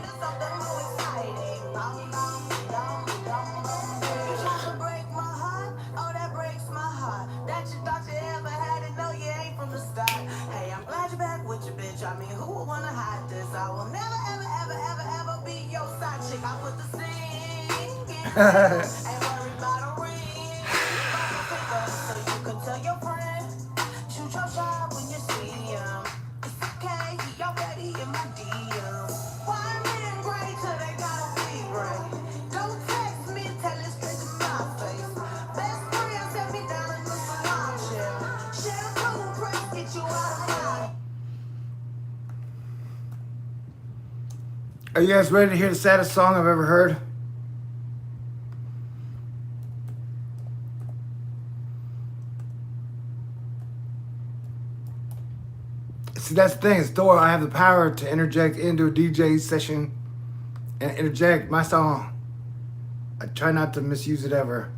Are you guys ready to hear the saddest song I've ever heard? See, that's the thing. It's door. I have the power to interject into a DJ session and interject my song. I try not to misuse it ever.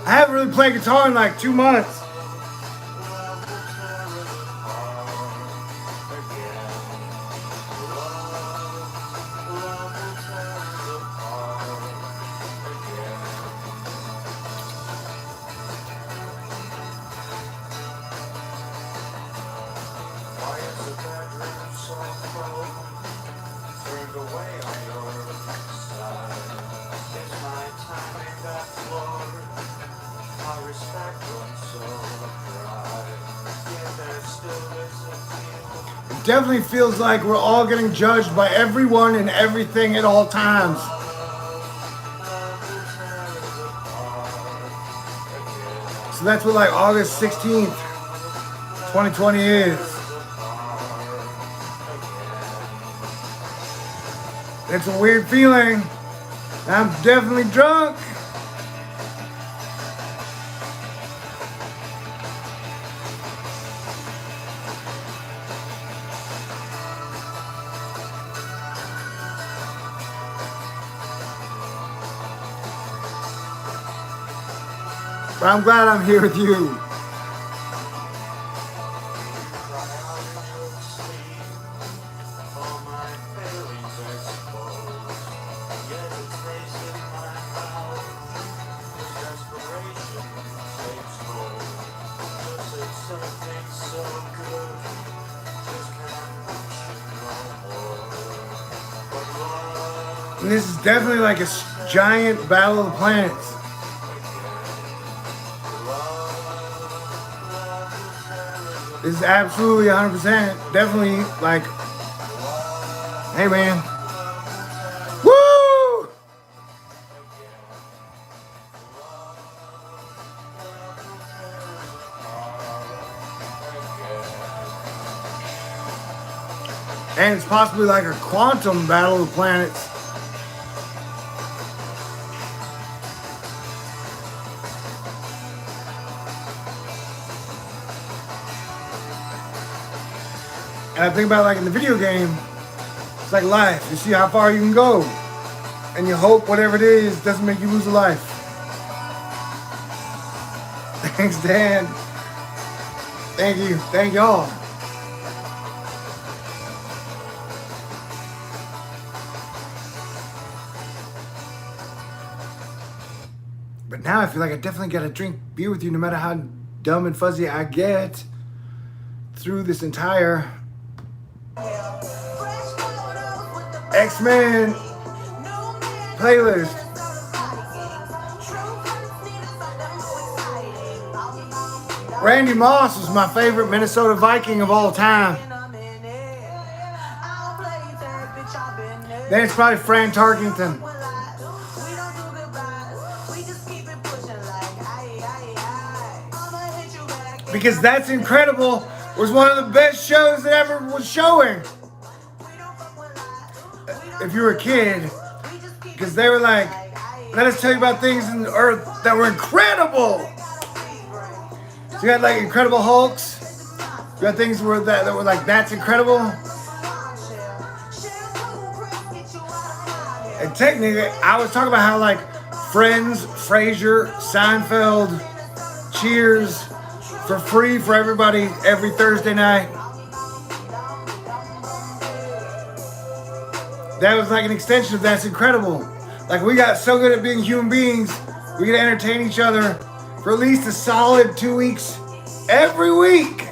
I haven't really played guitar in like 2 months. It definitely feels like we're all getting judged by everyone and everything at all times. So that's what like August 16th, 2020 is. It's a weird feeling. I'm definitely drunk. But I'm glad I'm here with you. And this is definitely like a giant battle of the planets. This is absolutely 100%. Definitely like, hey man. Woo! And it's possibly like a quantum battle of the planets. And I think about like in the video game, it's like life. You see how far you can go. And you hope whatever it is doesn't make you lose a life. Thanks, Dan. Thank you. Thank y'all. But now I feel like I definitely got to drink beer with you no matter how dumb and fuzzy I get through this entire X-Men playlist. Randy Moss was my favorite Minnesota Viking of all time. Then it's probably Fran Tarkenton. Because That's Incredible was one of the best shows that ever was showing. If you were a kid, because they were like, let us tell you about things in the earth that were incredible. So you had like Incredible Hulks. You had things that were like, that's incredible. And technically, I was talking about how like Friends, Frasier, Seinfeld, Cheers, for free for everybody every Thursday night. That was like an extension of That's Incredible. Like we got so good at being human beings, we could entertain each other for at least a solid 2 weeks every week.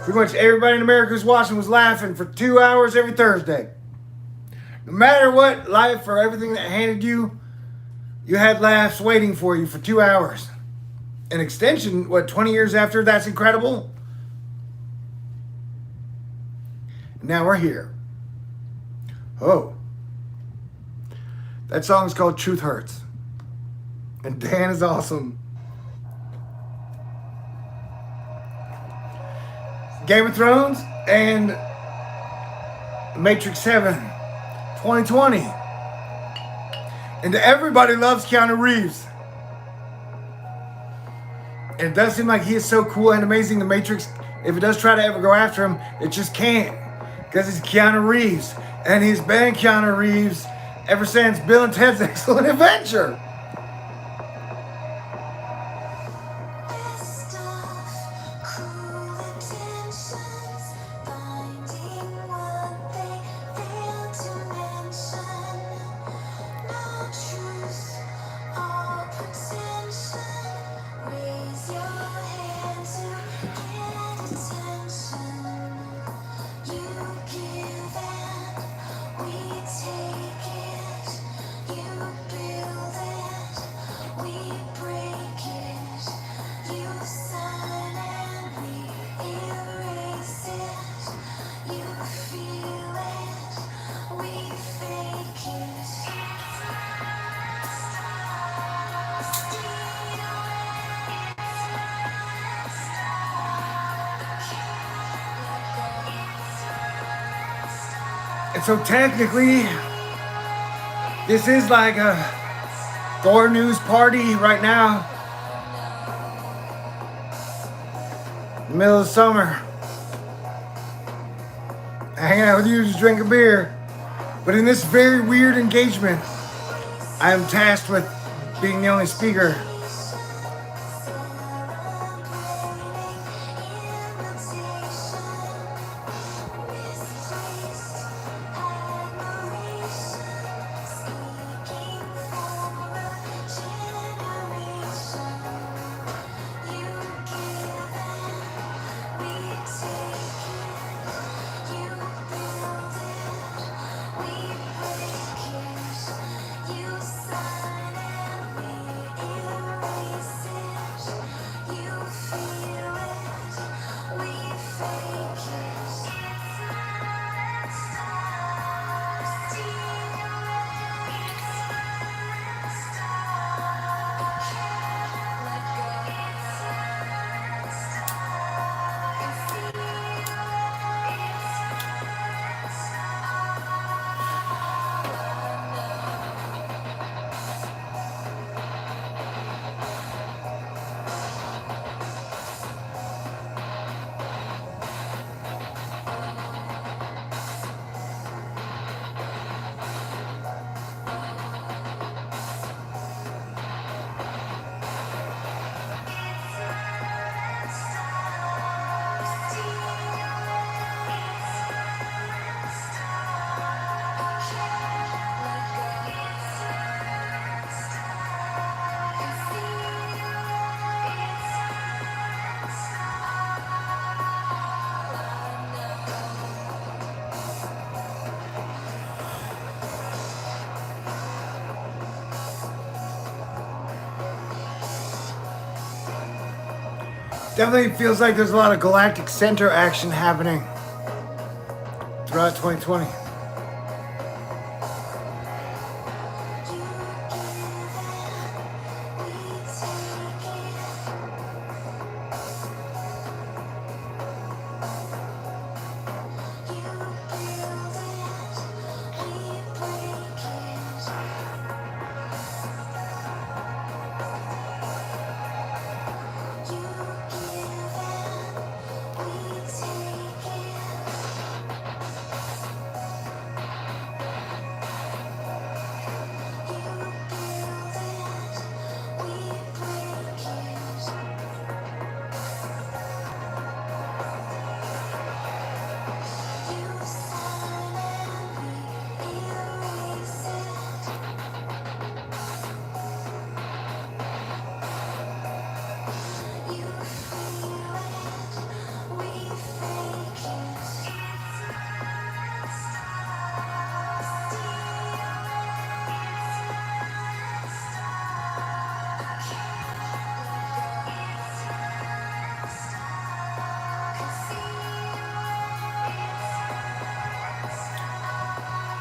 Pretty much everybody in America who's watching was laughing for 2 hours every Thursday. No matter what life or everything that handed you, you had laughs waiting for you for 2 hours. An extension, 20 years after That's Incredible? Now we're here. Oh. That song is called Truth Hurts. And Dan is awesome. Game of Thrones and Matrix 7, 2020. And everybody loves Keanu Reeves. And it does seem like he is so cool and amazing. The Matrix, if it does try to ever go after him, it just can't. Because he's Keanu Reeves. And he's been Keanu Reeves ever since Bill and Ted's Excellent Adventure. And so technically, this is like a Thor news party right now. In the middle of summer. Hanging out with you, just drink a beer. But in this very weird engagement, I am tasked with being the only speaker. Definitely feels like there's a lot of galactic center action happening throughout 2020.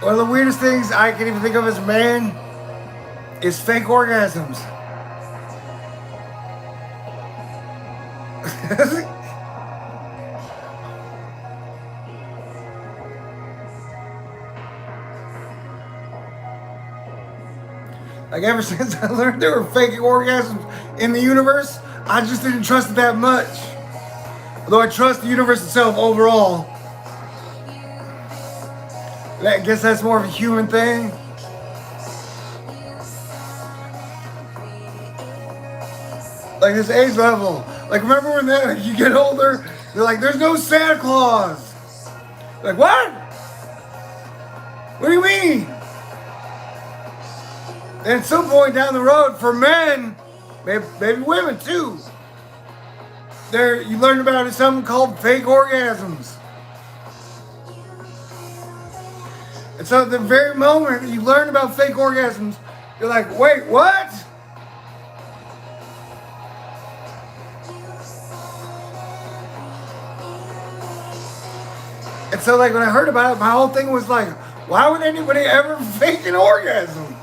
One of the weirdest things I can even think of as a man is fake orgasms. Like ever since I learned there were fake orgasms in the universe, I just didn't trust it that much. Although I trust the universe itself overall. I guess that's more of a human thing. Like this age level. Like remember when you get older, they're like, there's no Santa Claus. Like what? What do you mean? And at some point down the road, for men, maybe women too, you learn about something called fake orgasms. And so at the very moment you learn about fake orgasms, you're like, wait, what? And so like when I heard about it, my whole thing was like, why would anybody ever fake an orgasm?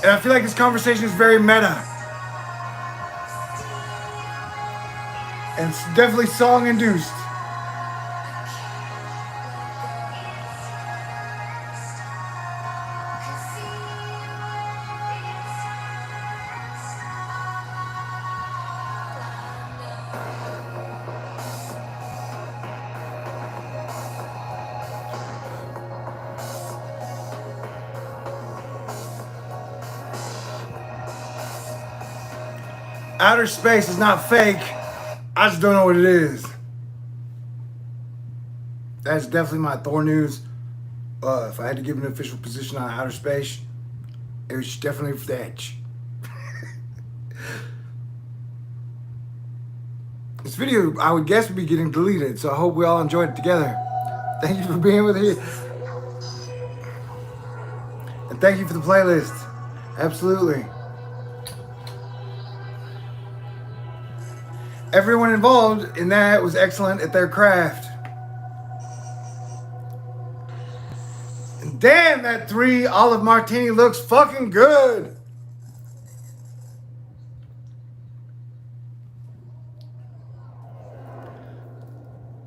And I feel like this conversation is very meta. And it's definitely song-induced. Outer space is not fake. I just don't know what it is. That's definitely my Thor news. If I had to give an official position on outer space, it was definitely Thatch. This video, I would guess, would be getting deleted, so I hope we all enjoyed it together. Thank you for being with me. And thank you for the playlist. Absolutely. Everyone involved in that was excellent at their craft. And damn, that 3 olive martini looks fucking good.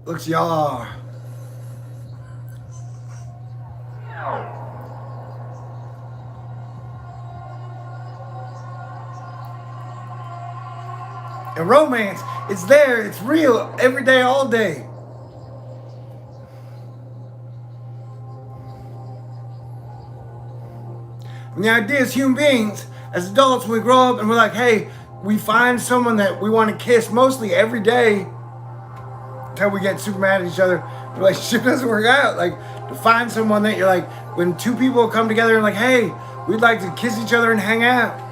Looks y'all. And romance, it's there, it's real, every day, all day. And the idea is human beings, as adults, we grow up and we're like, hey, we find someone that we want to kiss mostly every day until we get super mad at each other. The relationship doesn't work out. Like, to find someone that you're like, when 2 people come together and like, hey, we'd like to kiss each other and hang out.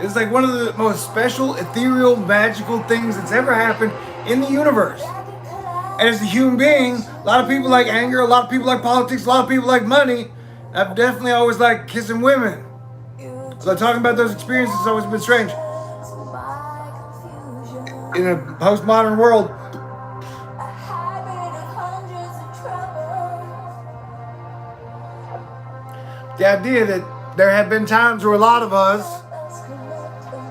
It's like one of the most special, ethereal, magical things that's ever happened in the universe. And as a human being, a lot of people like anger, a lot of people like politics, a lot of people like money. I've definitely always liked kissing women. So talking about those experiences has always been strange. In a postmodern world, the idea that there have been times where a lot of us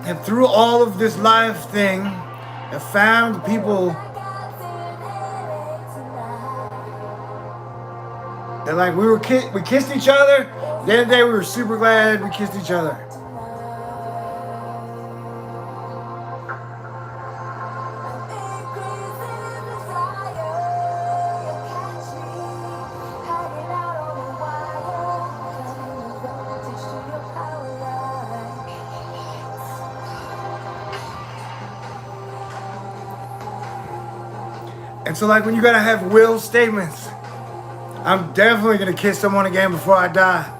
have, through all of this life thing, have found people that, like, we kissed each other. The other day we were super glad we kissed each other. And so, like, when you gotta have will statements, I'm definitely gonna kiss someone again before I die.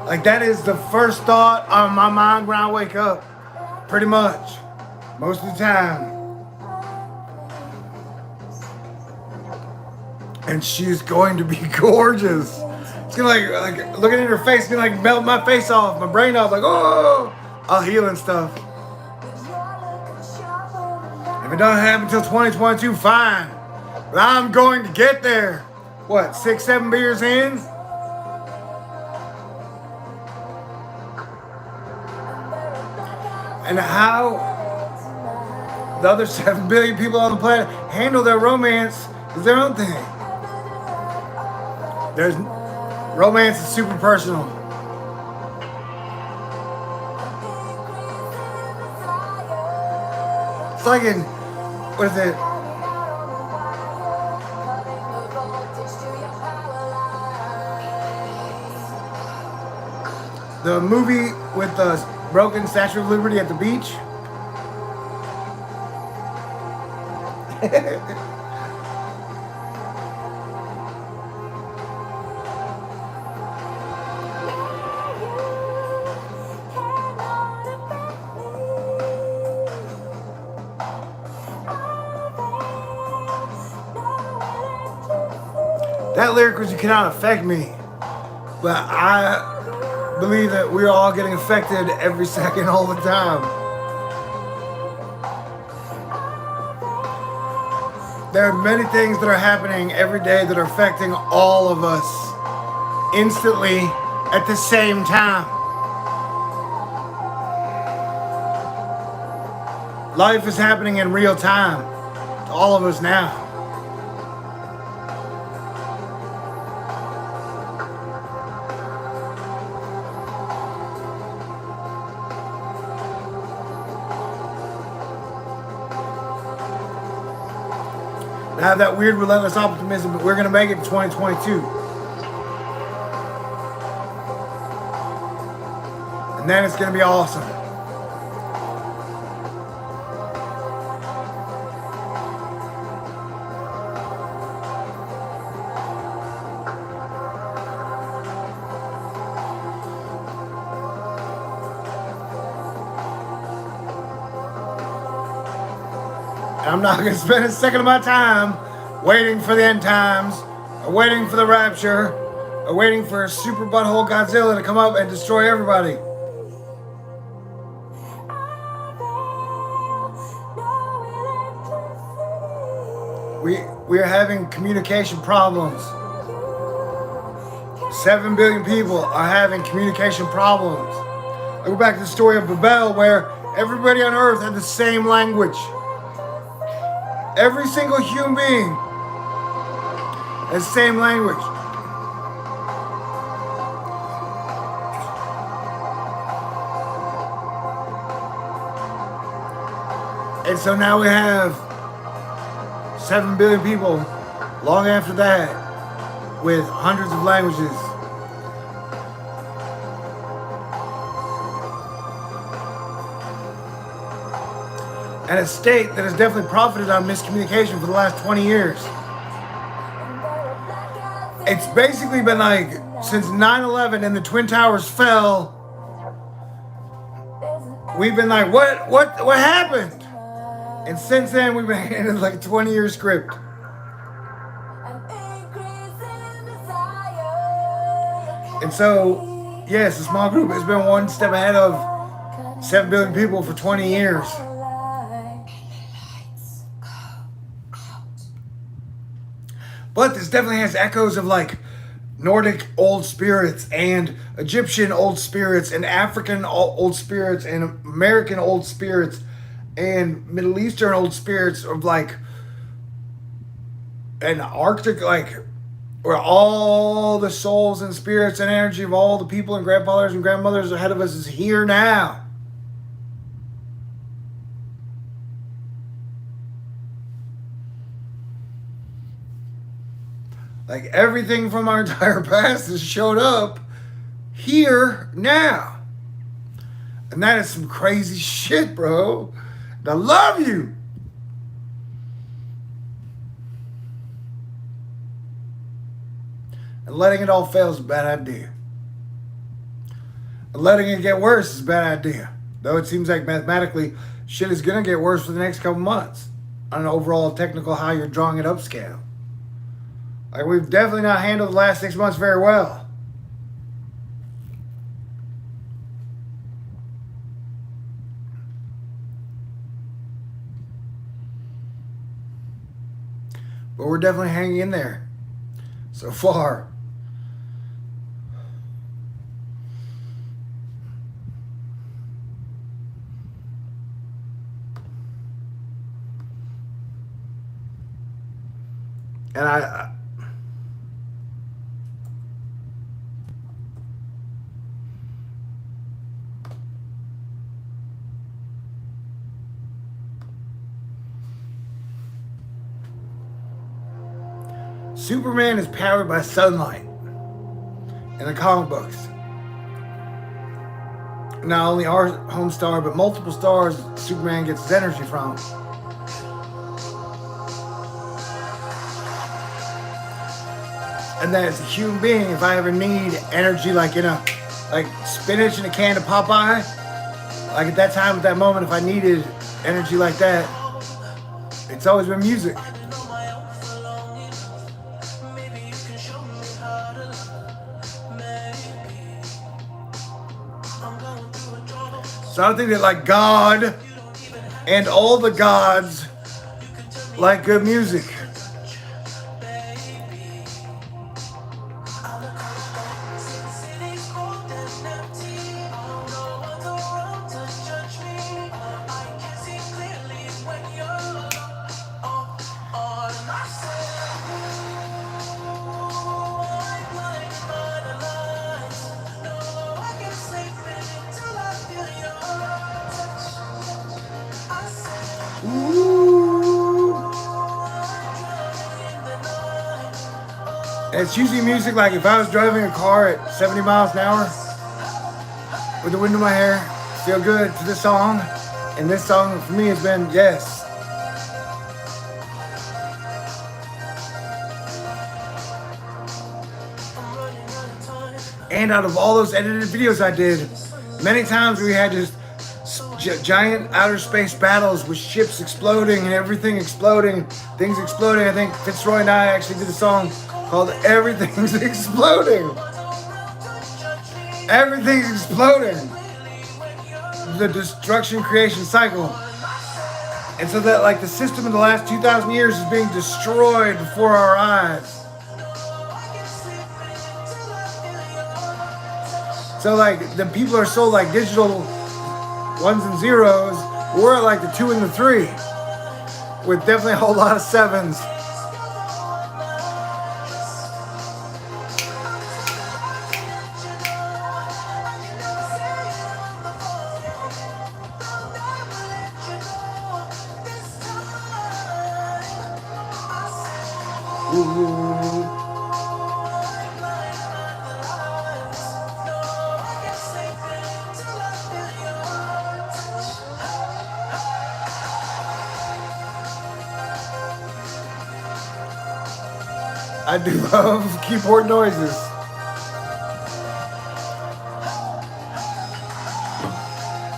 Like, that is the first thought on my mind when I wake up. Pretty much. Most of the time. And she's going to be gorgeous. It's gonna like looking at her face, it's gonna like melt my face off, my brain off, like, oh, I'll heal and stuff. If it doesn't happen until 2022, fine. But I'm going to get there. What, 6, 7 beers in? And how the other 7 billion people on the planet handle their romance is their own thing. Romance is super personal. It's like in, what is it? The movie with the broken Statue of Liberty at the beach. That lyric was, "You cannot affect me," but I believe that we're all getting affected every second, all the time. There are many things that are happening every day that are affecting all of us instantly at the same time. Life is happening in real time to all of us now. I have that weird relentless optimism, but we're going to make it to 2022. And then it's going to be awesome. I'm not going to spend a second of my time waiting for the end times, or waiting for the rapture, or waiting for super butthole Godzilla to come up and destroy everybody. We are having communication problems. 7 billion people are having communication problems. I go back to the story of Babel, where everybody on Earth had the same language. Every single human being has the same language. And so now we have 7 billion people long after that with hundreds of languages. And a state that has definitely profited on miscommunication for the last 20 years. It's basically been like, since 9/11 and the Twin Towers fell, we've been like, what happened? And since then, we've been handed like a 20-year script. And so, Yes, a small group has been one step ahead of 7 billion people for 20 years. But this definitely has echoes of like Nordic old spirits and Egyptian old spirits and African old spirits and American old spirits and Middle Eastern old spirits of like an Arctic, like where all the souls and spirits and energy of all the people and grandfathers and grandmothers ahead of us is here now. Like everything from our entire past has showed up here now. And that is some crazy shit, bro. And I love you. And letting it all fail is a bad idea. And letting it get worse is a bad idea. Though it seems like mathematically shit is going to get worse for the next couple months on an overall technical how you're drawing it up scale. Like, we've definitely not handled the last 6 months very well. But we're definitely hanging in there so far. And Superman is powered by sunlight in the comic books. Not only our home star, but multiple stars Superman gets his energy from. And that as a human being, if I ever need energy, like like spinach in a can of Popeye, like at that time, at that moment, if I needed energy like that, it's always been music. So I think that like God and all the gods like good music. It's usually music like if I was driving a car at 70 miles an hour with the wind in my hair, feel good to this song. And this song for me has been yes. And out of all those edited videos I did, many times we had just giant outer space battles with ships exploding and everything exploding, things exploding. I think Fitzroy and I actually did a song called Everything's Exploding. Everything's exploding. The destruction creation cycle. And so that like the system in the last 2,000 years is being destroyed before our eyes. So like the people are so like digital ones and zeros. We're at like the 2 and the 3 with definitely a whole lot of 7s. I do love keyboard noises.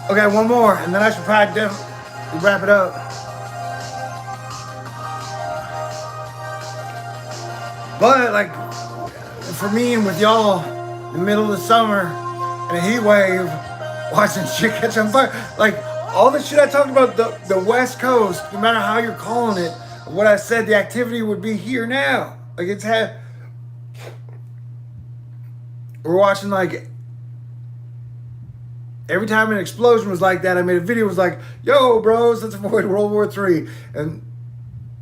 Okay, one more, and then I should probably wrap it up. But like, for me and with y'all, in the middle of the summer, in a heat wave, watching shit catch on fire. Like all the shit I talked about, the West Coast, no matter how you're calling it, what I said, the activity would be here now. Like it's had. We're watching like every time an explosion was like that, I made a video. It was like, "Yo, bros, let's avoid World War III." And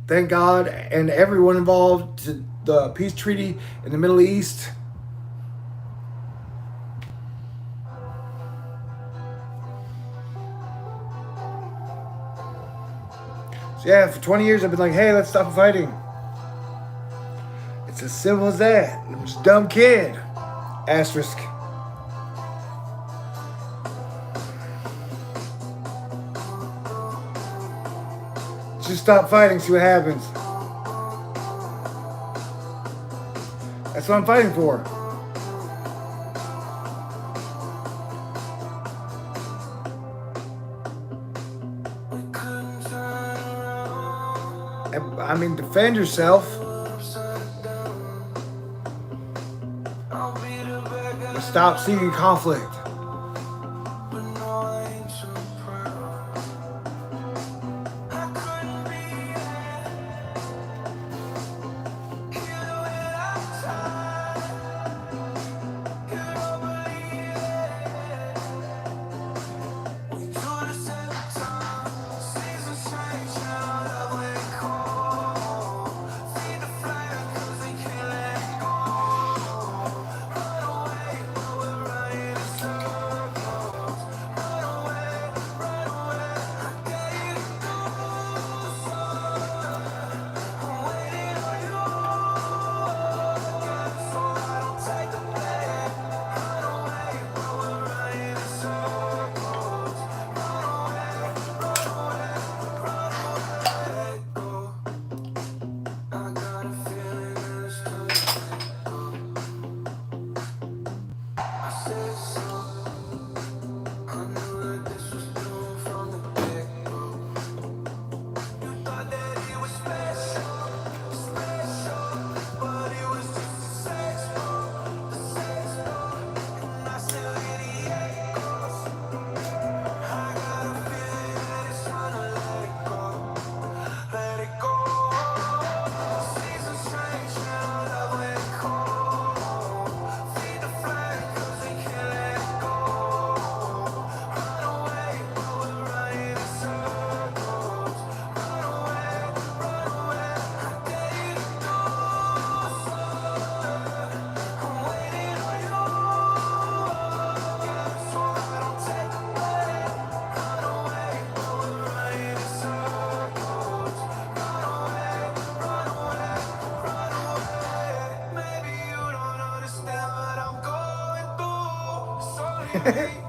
thank God and everyone involved to the peace treaty in the Middle East. So yeah, for 20 years I've been like, "Hey, let's stop fighting." It's as simple as that. I'm just a dumb kid. Asterisk. Just stop fighting, see what happens. That's what I'm fighting for. I mean, defend yourself. But stop seeking conflict.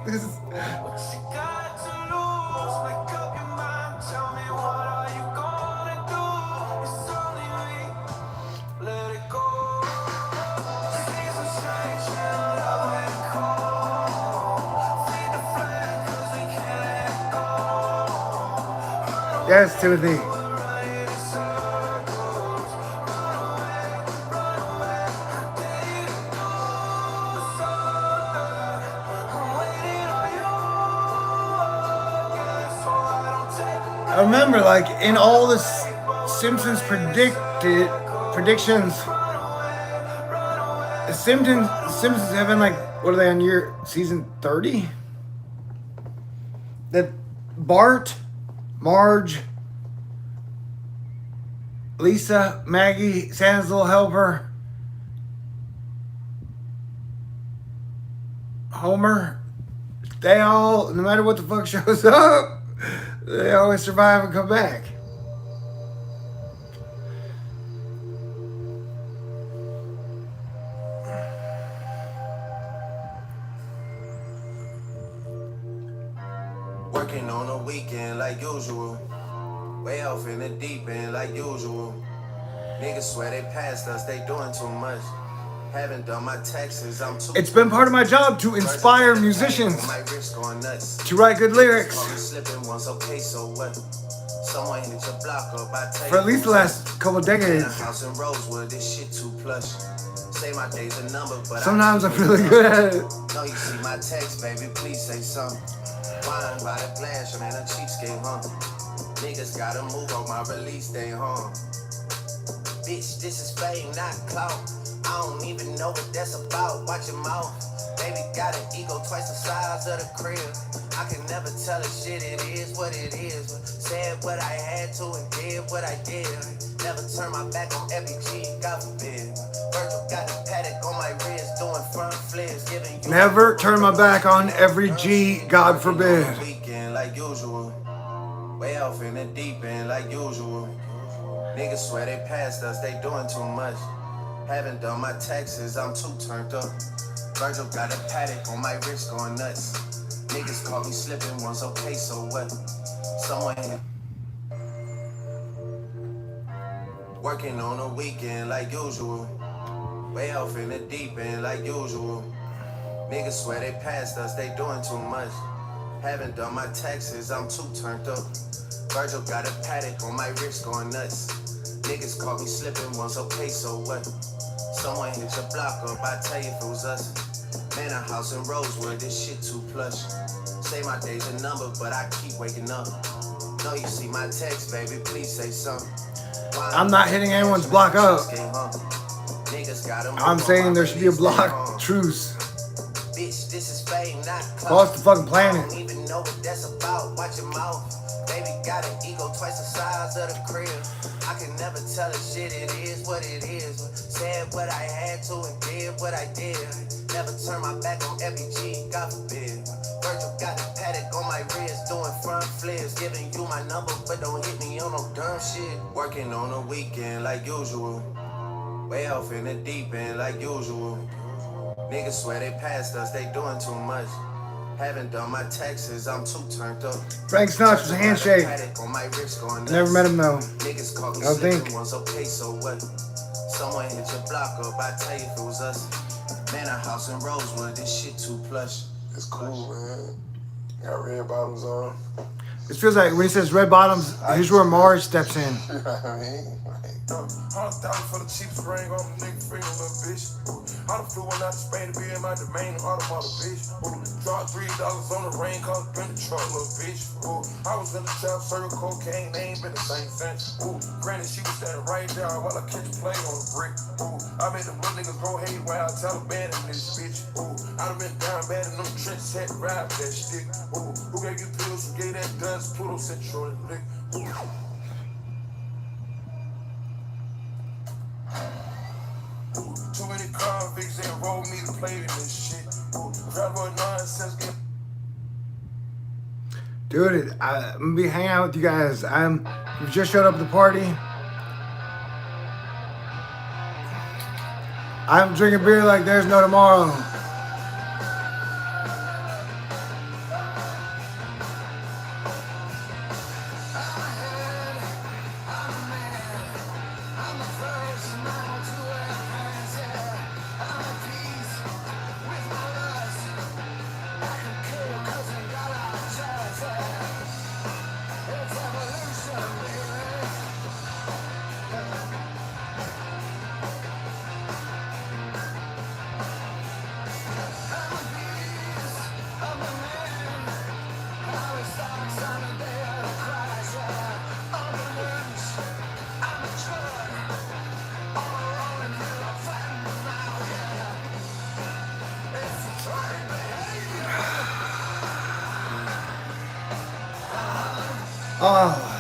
This is... Yes, Timothy. I remember, like, in all the Simpsons predictions, the Simpsons have been like, what are they on season 30? That Bart, Marge, Lisa, Maggie, Santa's little helper, Homer, they all, no matter what the fuck shows up, they always survive and come back. Working on a weekend like usual. Way off in the deep end like usual. Niggas swear they passed us, they doing too much. Haven't done my taxes, I'm too. It's been part of my job to inspire musicians to write good lyrics. For at least the last couple of decades. Say my days a number, but Sometimes I'm really good at it. No, you see my text, baby, please say something. Wine by the glass, man, a cheapskate, huh? Niggas gotta move on my release day, huh? Bitch, this is fame, not clout. I don't even know what that's about. Watch your mouth. Baby got an ego twice the size of the crib. I can never tell a shit, it is what it is. Said what I had to and did what I did. Never turn my back on every G, God forbid. Virgil got the paddock on my wrist, doing front flips, giving you. Never turn my back on every G, God forbid. Weekend like usual. Way off in the deep end like usual. Niggas swear they passed us, they doing too much. Haven't done my taxes, I'm too turned up. Virgil got a paddock on my wrist going nuts. Niggas caught me slipping once, okay, so what? Someone hit. Working on a weekend like usual. Way off in the deep end like usual. Niggas swear they passed us, they doing too much. Haven't done my taxes, I'm too turned up. Virgil got a paddock on my wrist going nuts. Niggas caught me slipping once, okay, so what? Someone hit your block up, I tell you if it was us. Man, a house in Rosewood, this shit too plush. Say my days a number, but I keep waking up. No, you see my text, baby, please say something. I'm not hitting anyone's block up. I'm saying there should be a block truce. Bitch, this is fame, not Across the fucking planet. I don't even know what that's about. Watch your mouth. Baby got an ego twice the size of the crib. I can never tell a shit, it is what it is. Said what I had to and did what I did. Never turn my back on every G, God forbid. Virgil got a paddock on my wrist, doing front flips. Giving you my number, but don't hit me on no dumb shit. Working on a weekend like usual. Way off in the deep end like usual. Niggas swear they passed us, they doing too much. Haven't done my taxes, I'm too turned up. Frank Sinatra's a handshake. Never met him though. Niggas caught me I don't think. slipping once, okay, so what? Someone hit your block up, I tell you if it was us. Man, a house in Rosewood, this shit too plush. It's cool, man. Got red bottoms on. It feels like when he says red bottoms, here's where Mars steps in. You know what I mean? $100,000 for the cheapest ring on the nigga finger, little bitch. I done flew one out to Spain to be in my domain, automata, bitch. Dropped $3 on the ring, cause been the truck, little bitch. I was in the trap, circle cocaine, they ain't been the same since. Granted, she was standing right there while I catch a play on the brick. I made them little niggas go hate while I Taliban in this bitch. I done been down bad in them trenches, had to ride with that stick. Who gave you pills, who gave that guns, Pluto sent you on the lick. Too many convicts enrolled me to play in this shit. Grab a nonsense game. Dude, I'm gonna be hanging out with you guys. We just showed up at the party. I'm drinking beer like there's no tomorrow. Oh.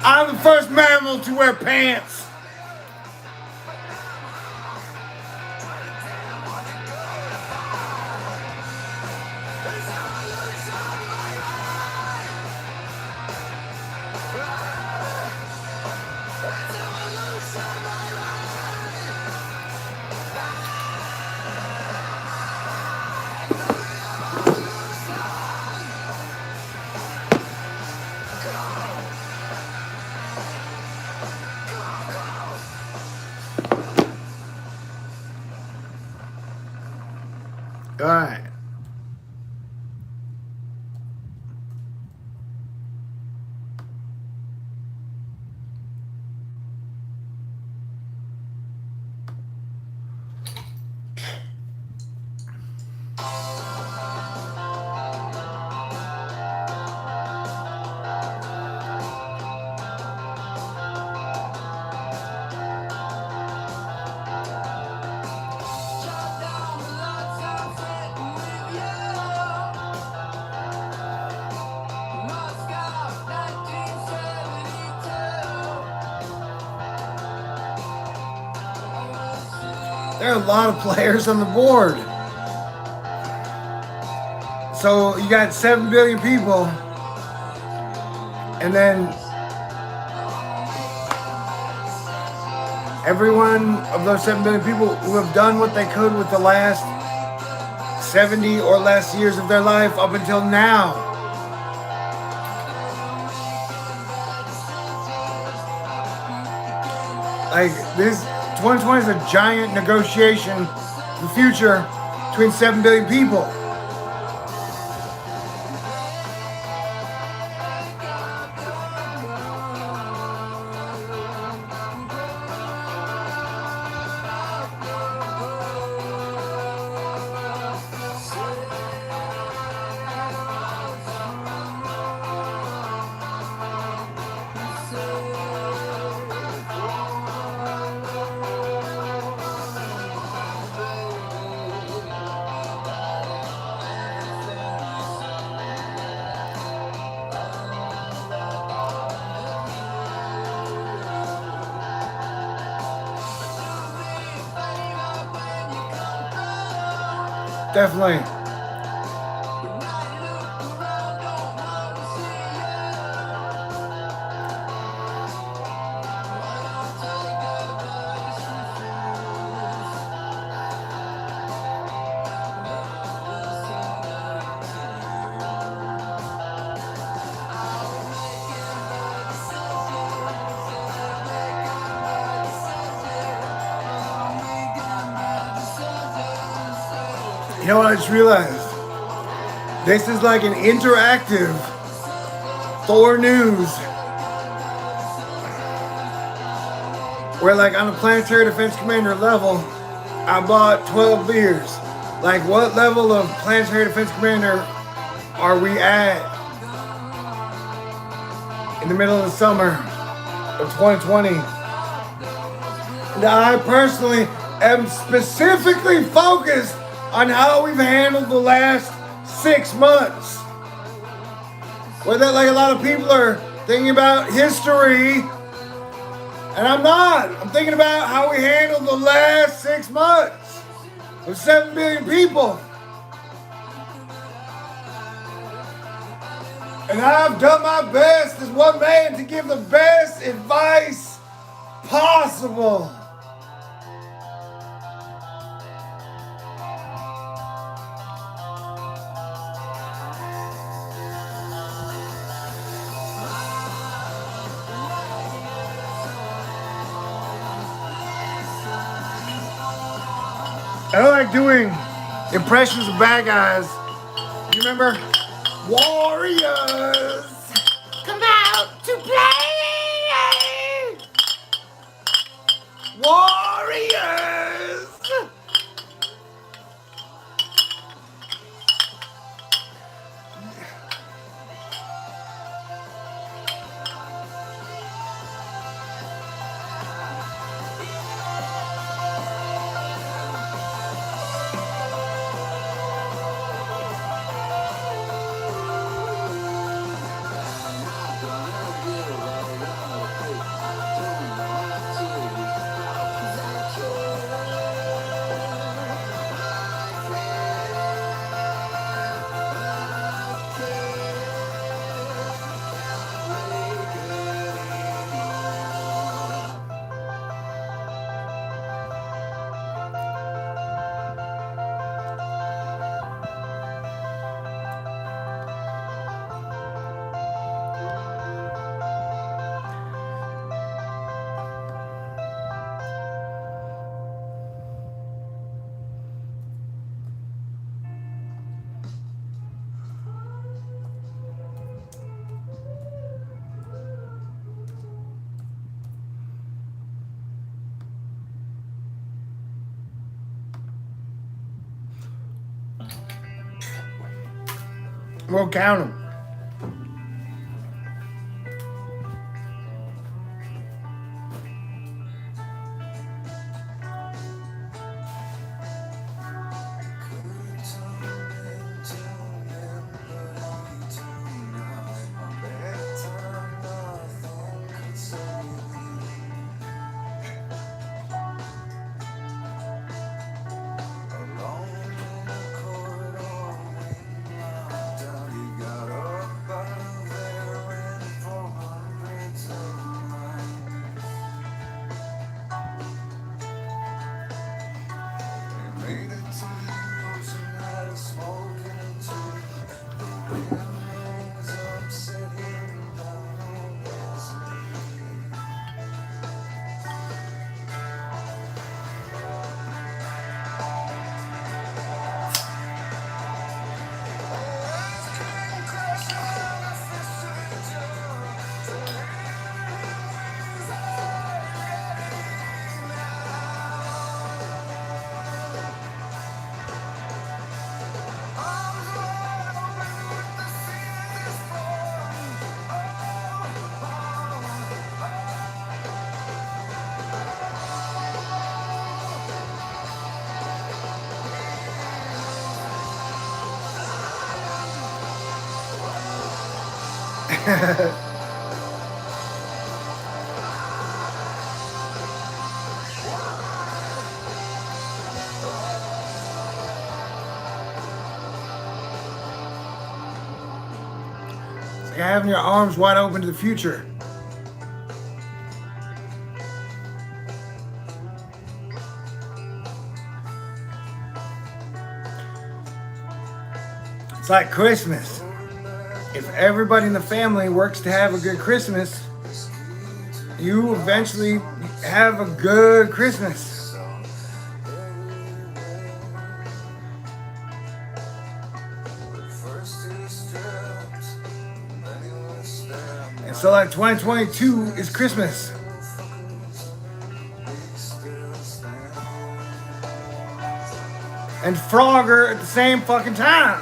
I'm the first mammal to wear pants. All right. There are a lot of players on the board. So you got 7 billion people, and then every one of those 7 billion people who have done what they could with the last 70 or less years of their life up until now. Like this 2020 is a giant negotiation for the future between 7 billion people. Definitely. You know what I just realized? This is like an interactive Thor News. Where like on a Planetary Defense Commander level, I bought 12 beers. Like what level of Planetary Defense Commander are we at in the middle of the summer of 2020? Now I personally am specifically focused on how we've handled the last 6 months. Where that like a lot of people are thinking about history, and I'm not. I'm thinking about how we handled the last 6 months of 7 billion people. And I've done my best as one man to give the best advice possible. I don't like doing impressions of bad guys. You remember? Warriors, come out to play. Warriors. We'll count them. It's like having your arms wide open to the future. It's like Christmas. If everybody in the family works to have a good Christmas, you eventually have a good Christmas. And so like 2022 is Christmas. And Frogger at the same fucking time.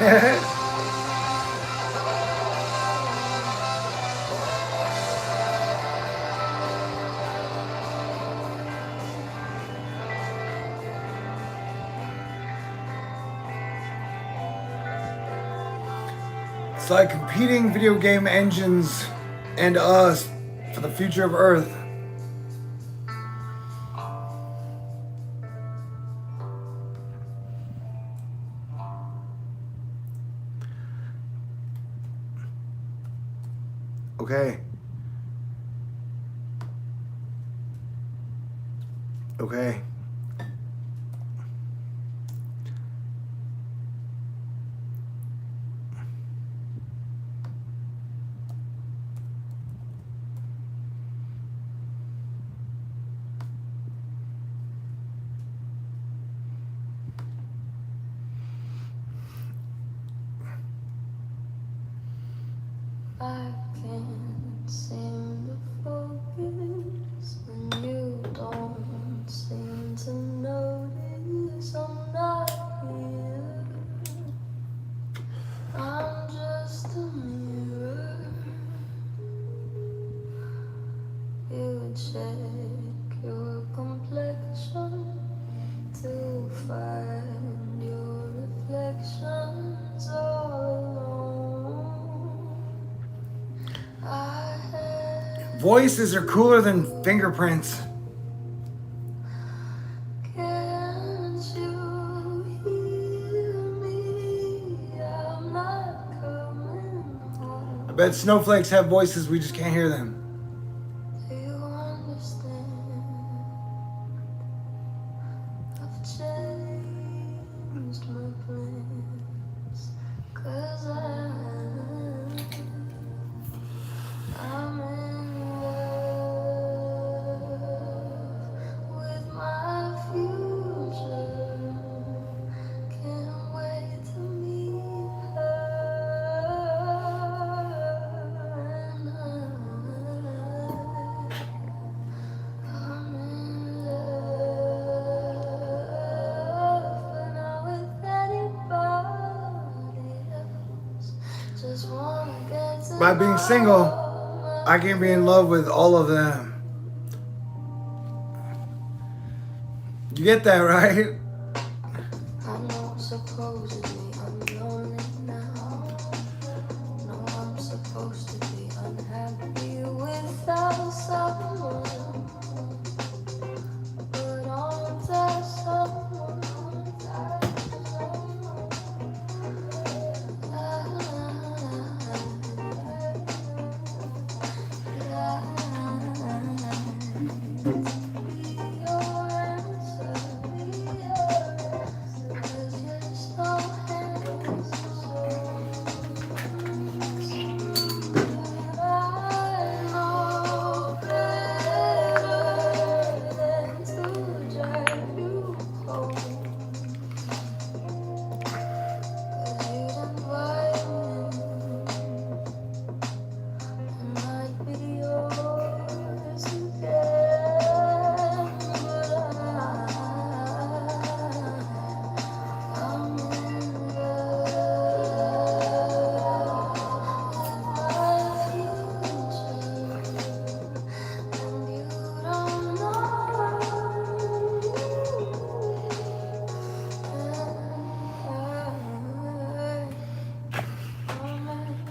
It's like competing video game engines and us for the future of Earth. Okay. Okay. I can't seem to focus when you don't seem to notice I'm not here. I'm just a mirror. You check your complexion to find your reflections all alone. I had Voices are cooler than fingerprints. Can't you hear me? I'm not coming home. I bet snowflakes have voices, we just can't hear them. Do you understand? I've changed my plans, 'cause I'm in love with my future. Can't wait to meet her. And I'm in love, but not with anybody else. Just wanna get to By being single, know I can be in love with all of them. You get that, right? I know supposedly I'm lonely now. No, I'm supposed to be unhappy without someone. But on that someone,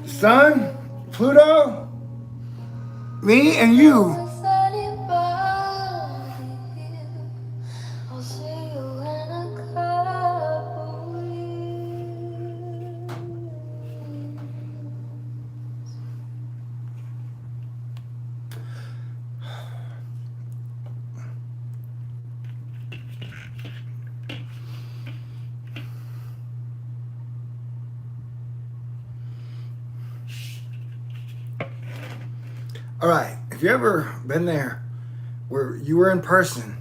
Sun, Pluto, me and you. I'll see you in a couple weeks. All right, have you ever been there where you were in person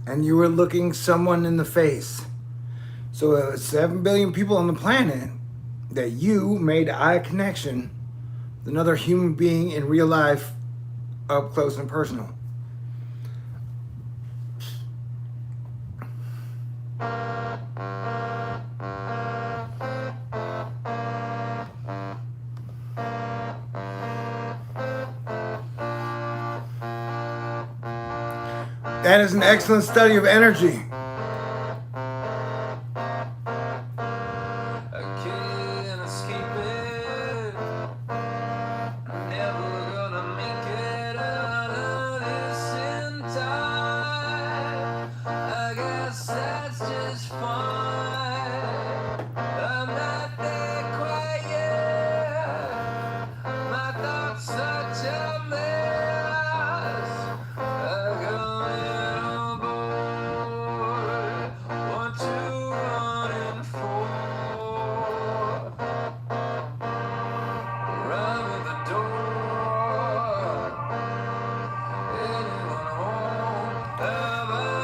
and you were looking someone in the face? So 7 billion people on the planet, that you made eye connection with another human being in real life, up close and personal. That is an excellent study of energy.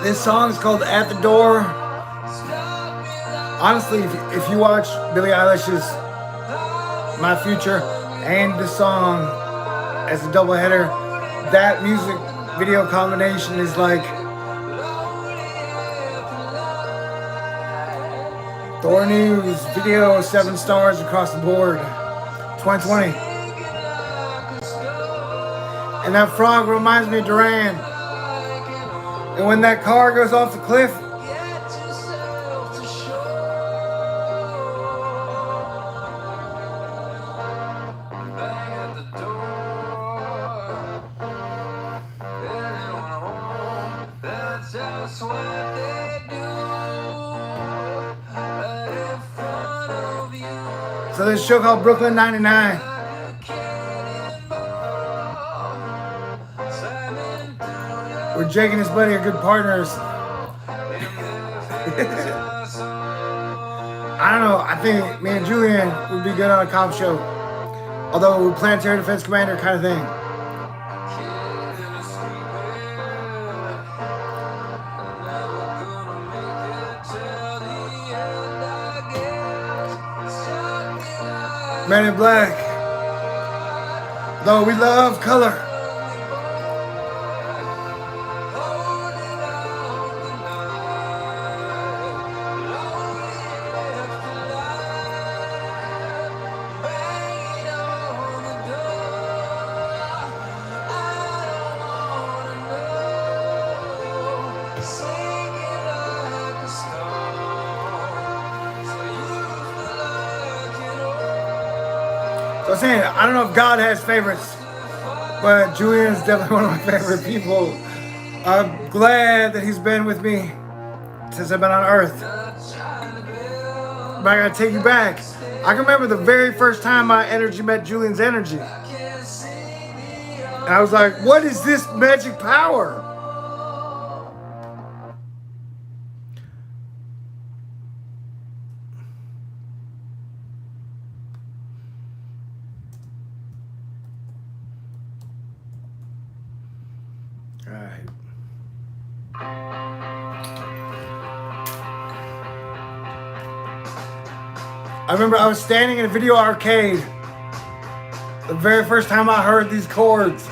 This song is called At the Door. Honestly, if you watch Billie Eilish's My Future and the song as a double header, that music video combination is like Thor News video 7 stars across the board 2020. And that frog reminds me of Duran. And when that car goes off the cliff, so there's a show called Brooklyn 99. Where Jake and his buddy are good partners. I don't know. I think me and Julian would be good on a cop show. Although Planetary Defense Commander kind of thing. Men in Black. Though we love color. So I'm saying, I don't know if God has favorites, but Julian is definitely one of my favorite people. I'm glad that he's been with me since I've been on Earth. But I gotta take you back. I can remember the very first time my energy met Julian's energy. And I was like, what is this magic power? All right. I remember I was standing in a video arcade the very first time I heard these chords.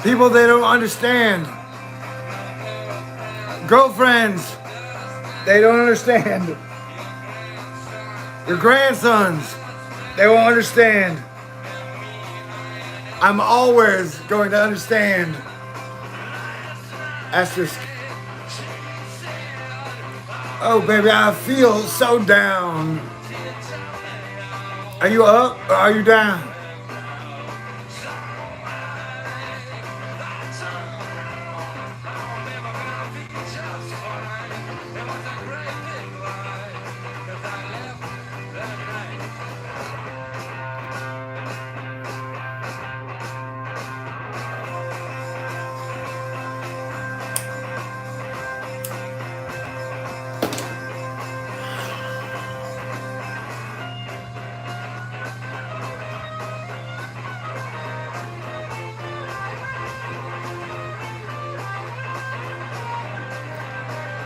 People they don't understand. Girlfriends, they don't understand. Your grandsons, they won't understand. I'm always going to understand. Asterisk. Oh, baby, I feel so down. Are you up or are you down?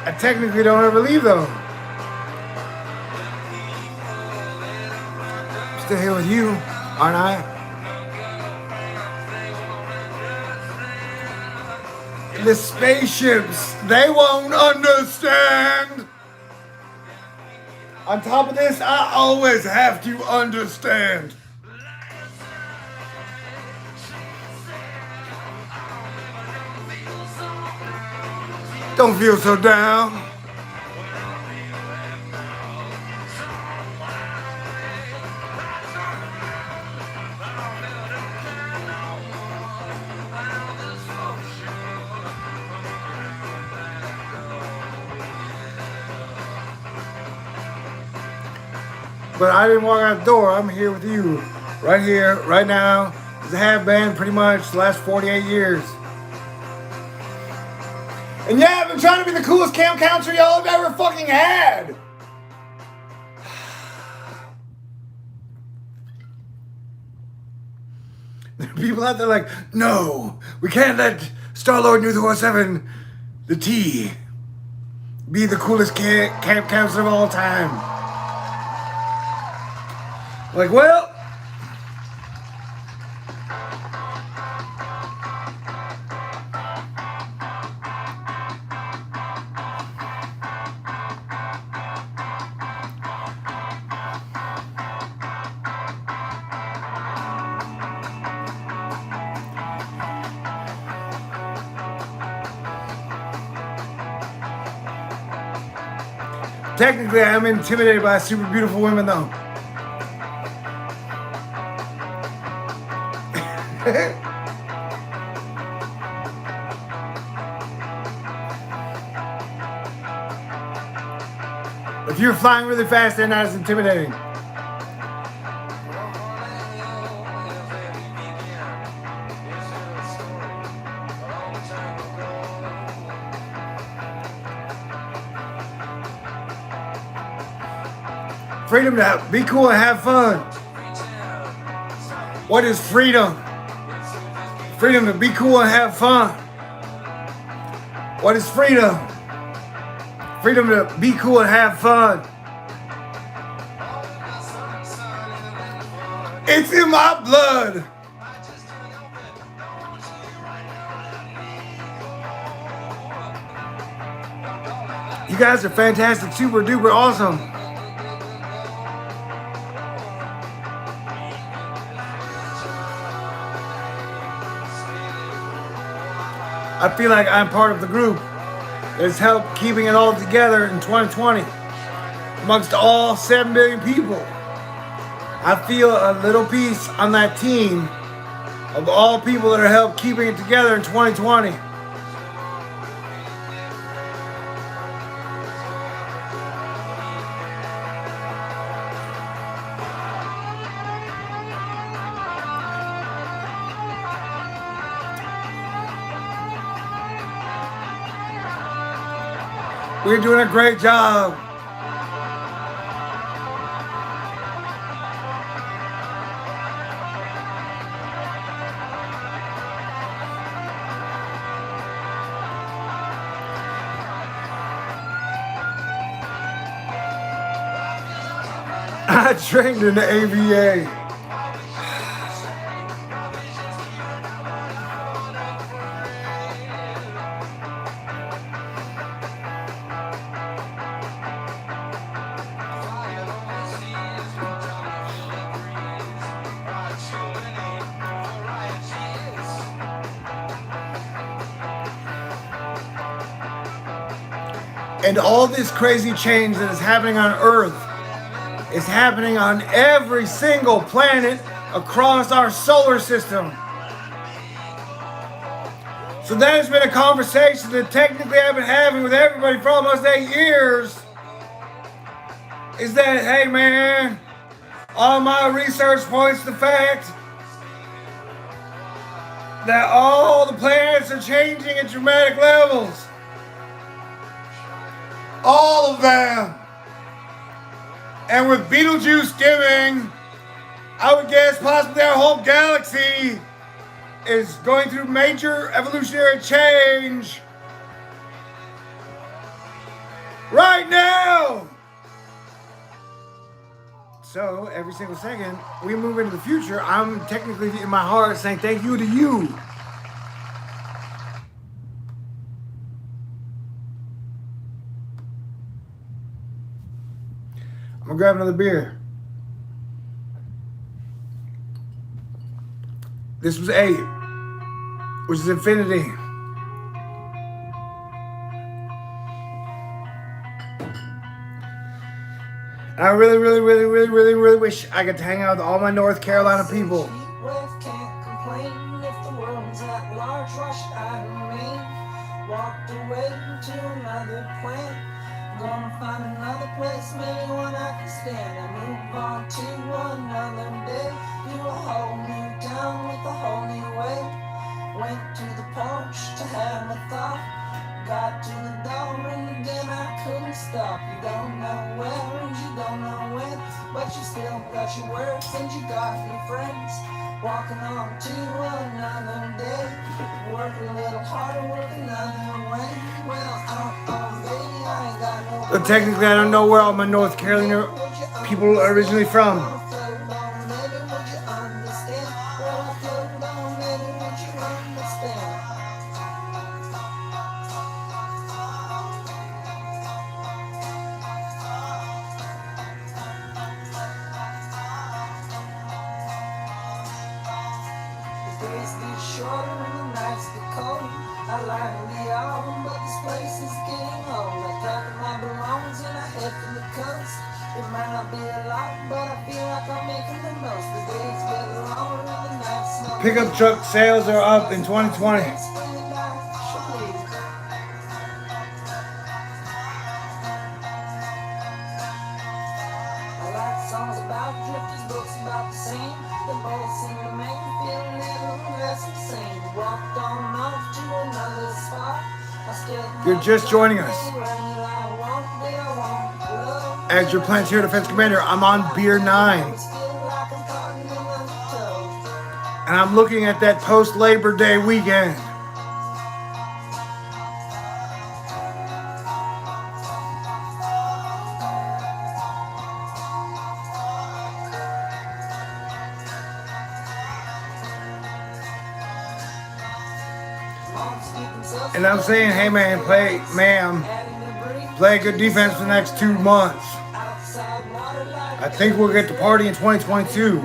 I technically don't ever leave though. I'm still here with you, aren't I? The spaceships, they won't understand. On top of this, I always have to understand. Don't feel so down. But I didn't walk out the door. I'm here with you. Right here, right now. As I have been pretty much the last 48 years. And yeah, I've been trying to be the coolest camp counselor y'all have ever fucking had. There are people out there like, no, we can't let Star-Lord New 407, the T, be the coolest camp counselor of all time. Like, well, technically I'm intimidated by super beautiful women though. If you're flying really fast, they're not as intimidating. Freedom to be cool and have fun. What is freedom? Freedom to be cool and have fun. What is freedom? Freedom to be cool and have fun. It's in my blood. You guys are fantastic, super duper awesome. I feel like I'm part of the group that has helped keeping it all together in 2020 amongst all 7 billion people. I feel a little piece on that team of all people that are helped keeping it together in 2020. We're doing a great job. I trained in the AVA. And all this crazy change that is happening on Earth is happening on every single planet across our solar system. So that has been a conversation that technically I've been having with everybody for almost 8 years. Is that, hey man, all my research points to the fact that all the planets are changing at dramatic levels. All of them. And with Betelgeuse dimming, I would guess possibly our whole galaxy is going through major evolutionary change. right now. So every single second we move into the future, I'm technically in my heart saying thank you to you. I'm gonna grab another beer. This was 8, which is infinity. And I really wish I could hang out with all my North Carolina people. Can't complain if the world's at large, why should I remain? Walked away to another planet, gonna find another place, maybe one I can stand. I move on to another day, to a whole new town with a whole new way. Went to the porch to have my thought, got to the door and again I couldn't stop. You don't know where and you don't know when, but you still got your words and you got your friends. Walking on to another day, work a little harder, work another way. Well, baby, I ain't got no. But technically, I don't know where all my North Carolina people are originally from. Days get shorter and the nights get colder. I like the album, but this place is getting old. I pack up my belongings and I head for the coast. It might not be a lot, but I feel like I'm making the most. The days get longer and the nights slow. Pickup truck sales are up in 2020. I like songs about drifters, books about the same. The both seem to make me feel a little less insane. Walked on off to another spot. You're just joining us. As your Planetary Defense Commander, I'm on Beer 9. And I'm looking at that post-Labor Day weekend. And I'm saying, hey man, play good defense for the next 2 months. I think we'll get the party in 2022.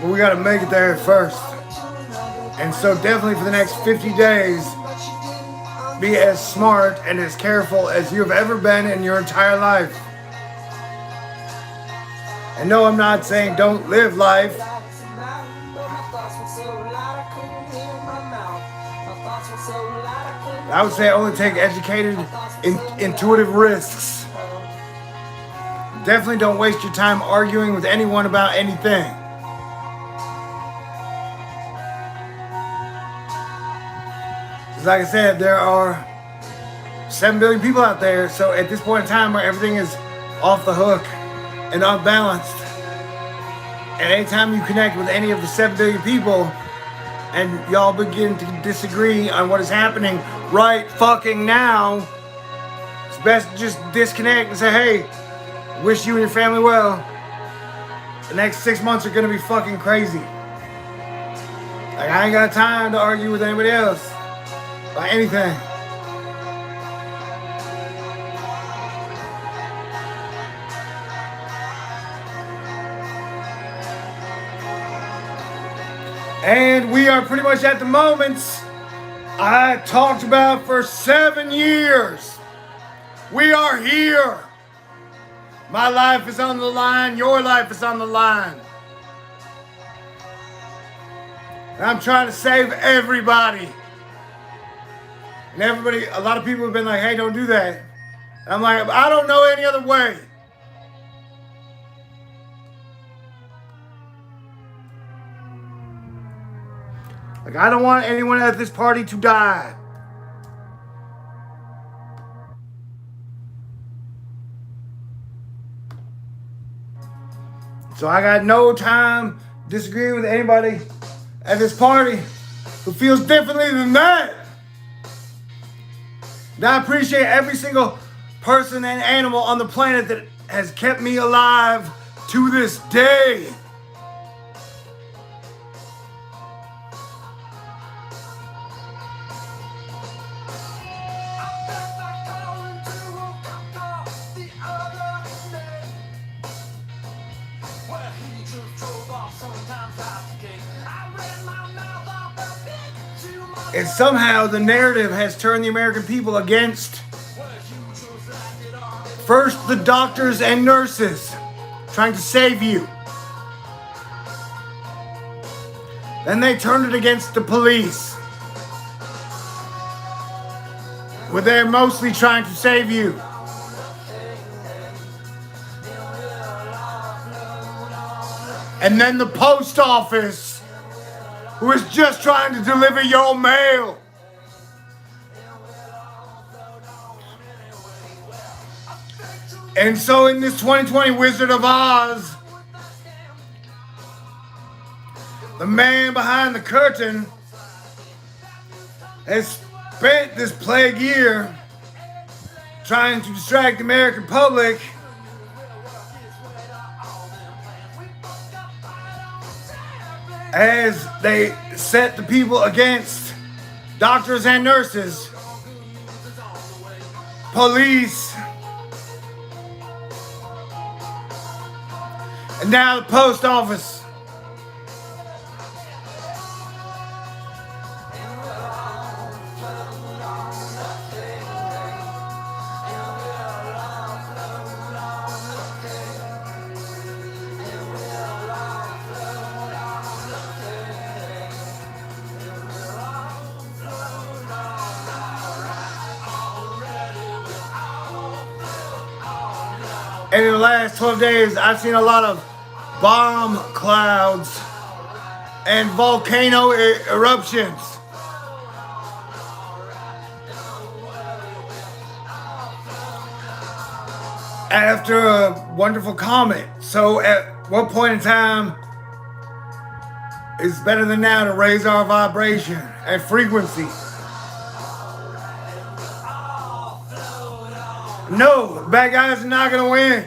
But we gotta make it there first. And so definitely for the next 50 days, be as smart and as careful as you've ever been in your entire life. And no, I'm not saying don't live life. I would say only take educated, intuitive risks. Definitely don't waste your time arguing with anyone about anything. Because like I said, there are 7 billion people out there, so at this point in time where everything is off the hook and unbalanced, and anytime you connect with any of the 7 billion people, and y'all begin to disagree on what is happening right fucking now, it's best to just disconnect and say, hey, wish you and your family well. The next 6 months are gonna be fucking crazy. Like, I ain't got time to argue with anybody else about anything. And we are pretty much at the moments I talked about for 7 years. We are here. My life is on the line. Your life is on the line. And I'm trying to save everybody. And everybody, a lot of people have been like, hey, don't do that. And I'm like, I don't know any other way. Like, I don't want anyone at this party to die. So I got no time disagreeing with anybody at this party who feels differently than that. And I appreciate every single person and animal on the planet that has kept me alive to this day. And somehow the narrative has turned the American people against first the doctors and nurses trying to save you. Then they turned it against the police, where they're mostly trying to save you. And then the post office, who is just trying to deliver your mail. And so in this 2020 Wizard of Oz, the man behind the curtain has spent this plague year trying to distract the American public as they set the people against doctors and nurses, police, and now the post office. And in the last 12 days, I've seen a lot of bomb clouds and volcano eruptions. After a wonderful comet. So at what point in time is better than now to raise our vibration and frequency? No, the bad guys are not going to win.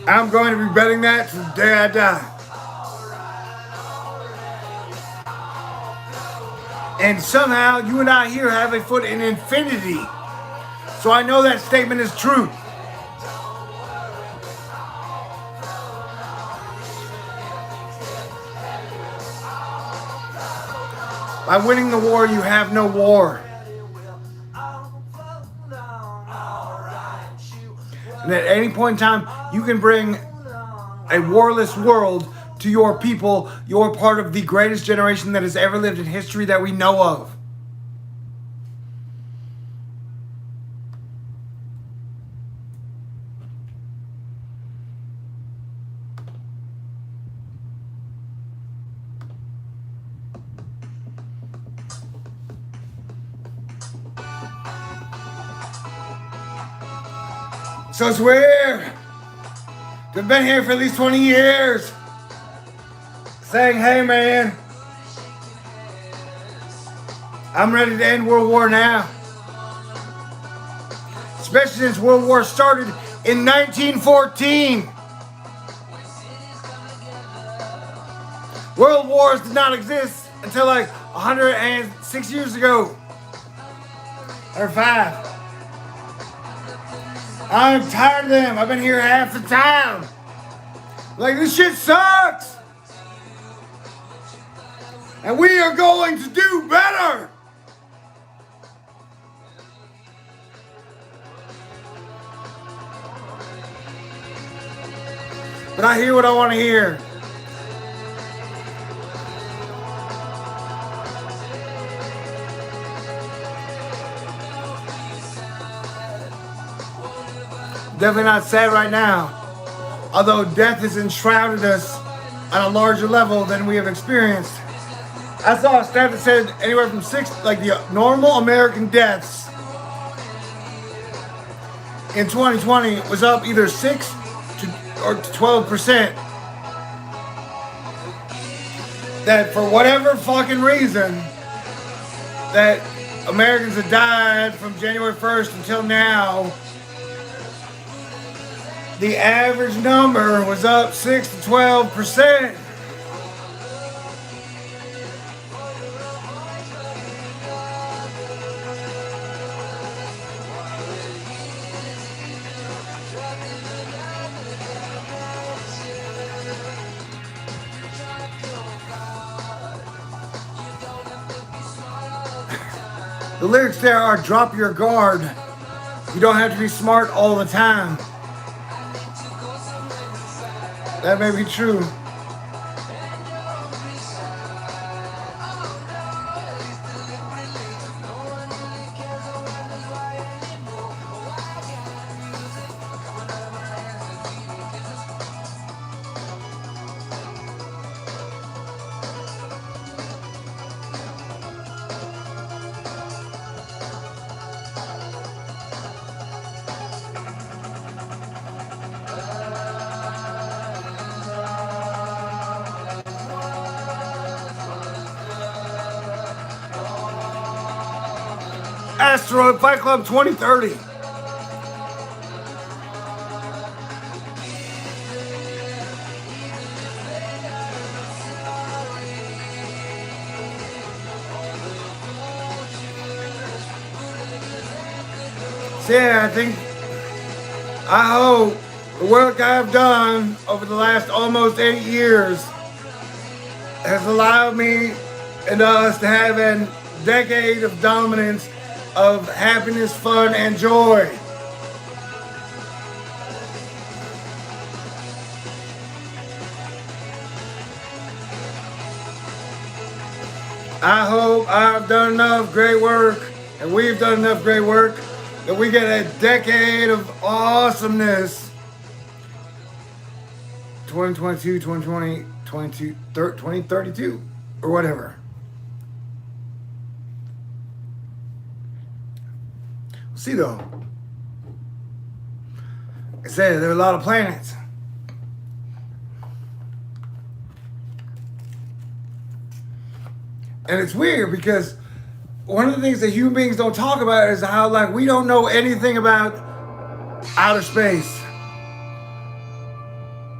I'm going to be betting that to the day I die. And somehow you and I here have a foot in infinity. So I know that statement is true. By winning the war, you have no war. And at any point in time, you can bring a warless world to your people. You're part of the greatest generation that has ever lived in history that we know of. So it's weird. They've been here for at least 20 years. Saying, hey man, I'm ready to end World War now. Especially since World War started in 1914. World Wars did not exist until like 106 years ago. Or 5. I'm tired of them. I've been here half the time. Like, this shit sucks. And we are going to do better. But I hear what I want to hear. Definitely not sad right now. Although death has enshrouded us on a larger level than we have experienced. I saw a stat that said anywhere from 6, like the normal American deaths in 2020 was up either 6 to 12%. that for whatever fucking reason that Americans have died from January 1st until now, the average number was up 6 to 12%. The lyrics there are drop your guard. You don't have to be smart all the time. That may be true. Asteroid Fight Club 2030. So yeah, I hope the work I've done over the last almost 8 years has allowed me and us to have a decade of dominance of happiness, fun, and joy. I hope I've done enough great work, and we've done enough great work, that we get a decade of awesomeness. 2022, 2020, 2032, or whatever. See though, I said there are a lot of planets. And it's weird because one of the things that human beings don't talk about is how, like, we don't know anything about outer space.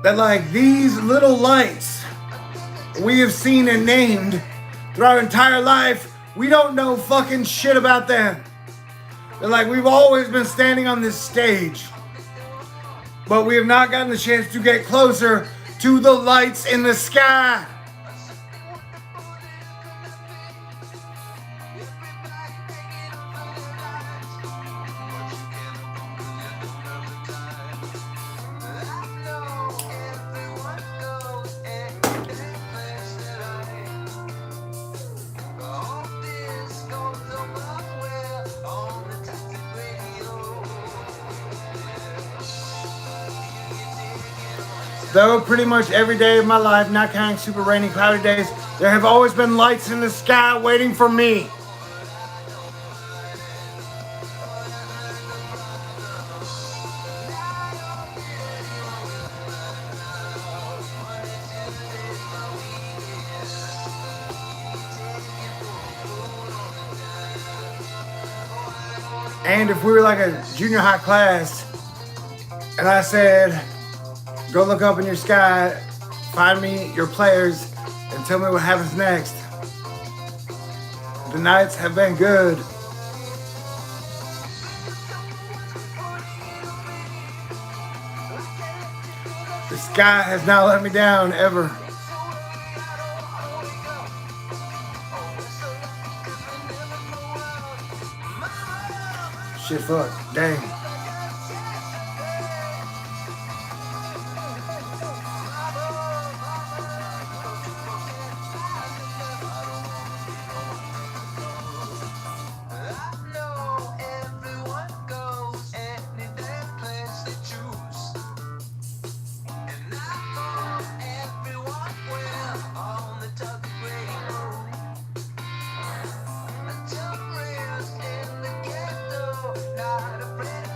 That, like, these little lights we have seen and named through our entire life, we don't know fucking shit about them. They're like, we've always been standing on this stage, but we have not gotten the chance to get closer to the lights in the sky. Though pretty much every day of my life, not counting super rainy, cloudy days, there have always been lights in the sky waiting for me. And if we were like a junior high class, and I said, go look up in your sky, find me your players, and tell me what happens next. The nights have been good. The sky has not let me down ever. Shit, fuck, dang. Not afraid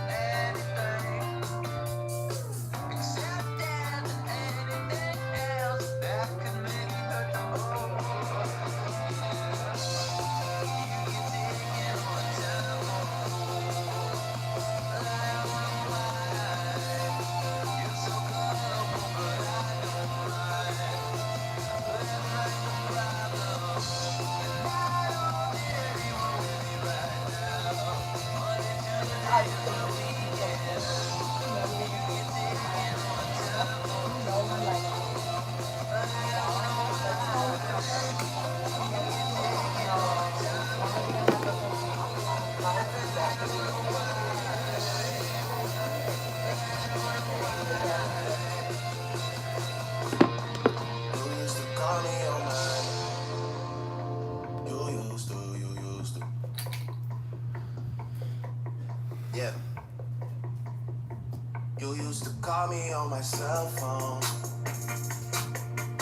my cell phone.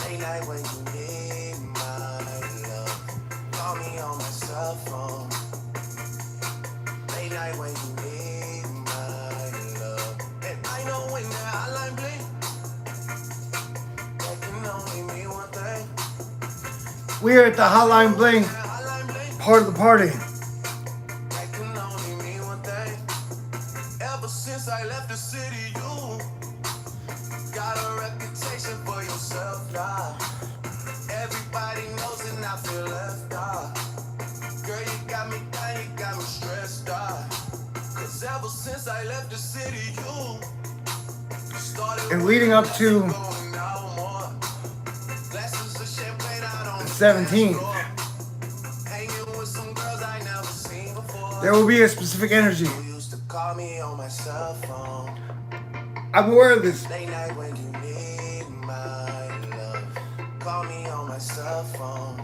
Late night when you need my love. Call me on my cell phone. Late night when you need my love. And I know when that hotline blink, that can only mean one thing. We're at the Hotline Bling part of the party. That can only mean one thing. Ever since I left the city, you got a reputation for yourself now. Everybody knows and I feel left out. Girl, you got me down, you got me stressed out. Cause ever since I left the city, you started And leading up to going out more. Glasses of champagne out on the 17th, hanging with some girls I never seen before. there will be a specific energy. You used to call me on my cell phone. I'm aware of this. Late night when you need my love. Call me on my cell phone.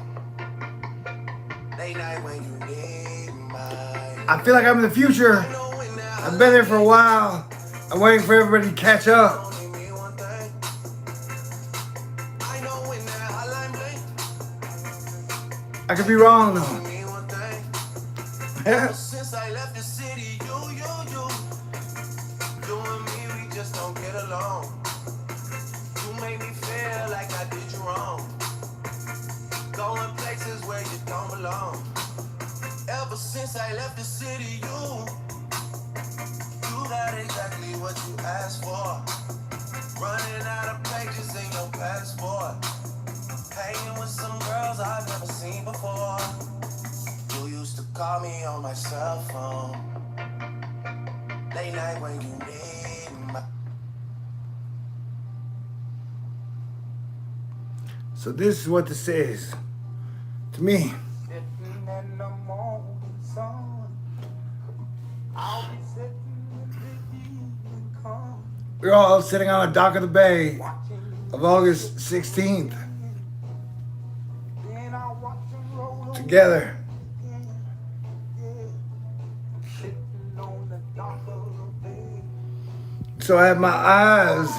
Late night when you need my I feel like I'm in the future. I've been there for a while. I'm waiting for everybody to catch up. only mean one thing. I know when that hotline blink, I could be wrong though. only mean one thing. Ever since I left the city, you and me, we just don't get along. You made me feel like I did you wrong. Going places where you don't belong. Ever since I left the city, you got exactly what you asked for. Running out of pages in your passport. Hanging with some girls I've never seen before. You used to call me on my cell phone. Late night when you need my... So this is what this is to me. Sitting in the morning sun, I'll be sitting when the evening comes, We're all sitting on a dock of the bay watching of August 16th then I'll watch them roll together. again. Yeah. Sitting on the dock of the bay. So I have my eyes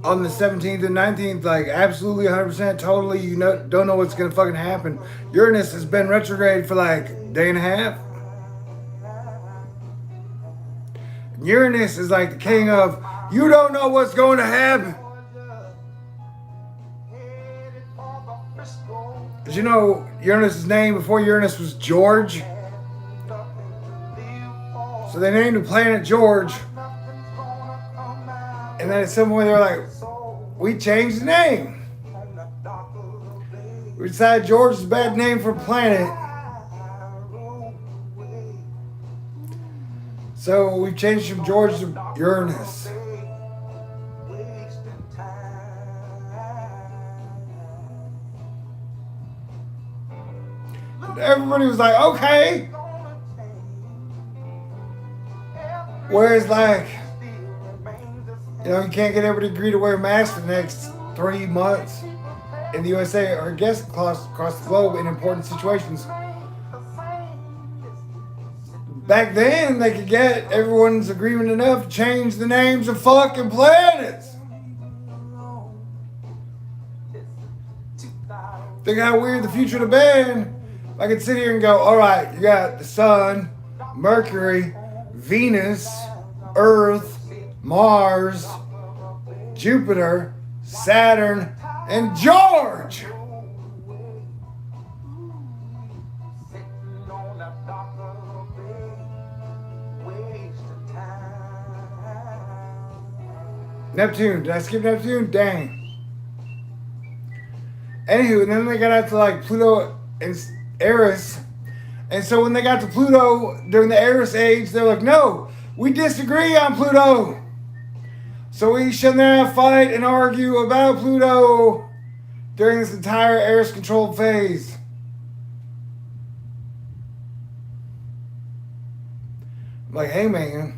on the 17th and 19th, like absolutely 100% totally. You know, don't know what's gonna fucking happen. Uranus has been retrograde for like a day and a half. Uranus is like the king of you don't know what's going to happen. Headed for the Frisco. Did you know Uranus' name before Uranus was George? Nothing to live for. So they named the planet George, Nothing's gonna come out. and then at some point they were like, So we changed the name. on the dock of the bay, We decided George is a bad name for a planet. I roll away. So we changed from George to Uranus. Wasting time. Everybody was like, okay. Whereas like, you know, you can't get everybody to agree to wear masks for the next 3 months in the USA or I guess across the globe in important situations. Back then, they could get everyone's agreement enough to change the names of fucking planets. Think how weird the future would have been. I could sit here and go, all right, you got the Sun, Mercury, Venus, Earth, Mars, Jupiter, Saturn, and George. Neptune. Did I skip Neptune? Dang. Anywho, and then they got out to like Pluto and Eris. And so when they got to Pluto during the Eris age, they're like, no, we disagree on Pluto. So we shouldn't have fight and argue about Pluto during this entire Eris controlled phase. I'm like, hey man.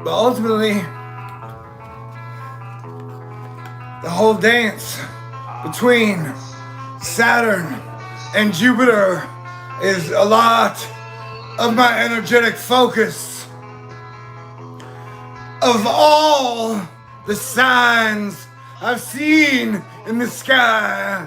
But ultimately, the whole dance between Saturn and Jupiter is a lot of my energetic focus of all the signs I've seen in the sky.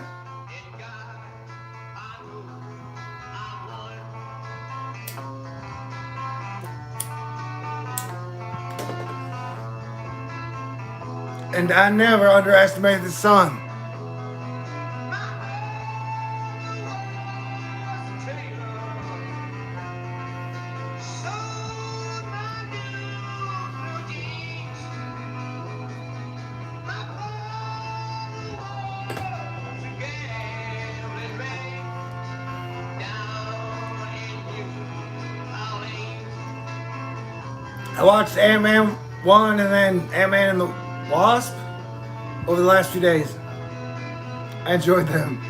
And I never underestimated the sun. I watched Ant-Man 1 and then Ant-Man and the Wasp over the last few days. I enjoyed them.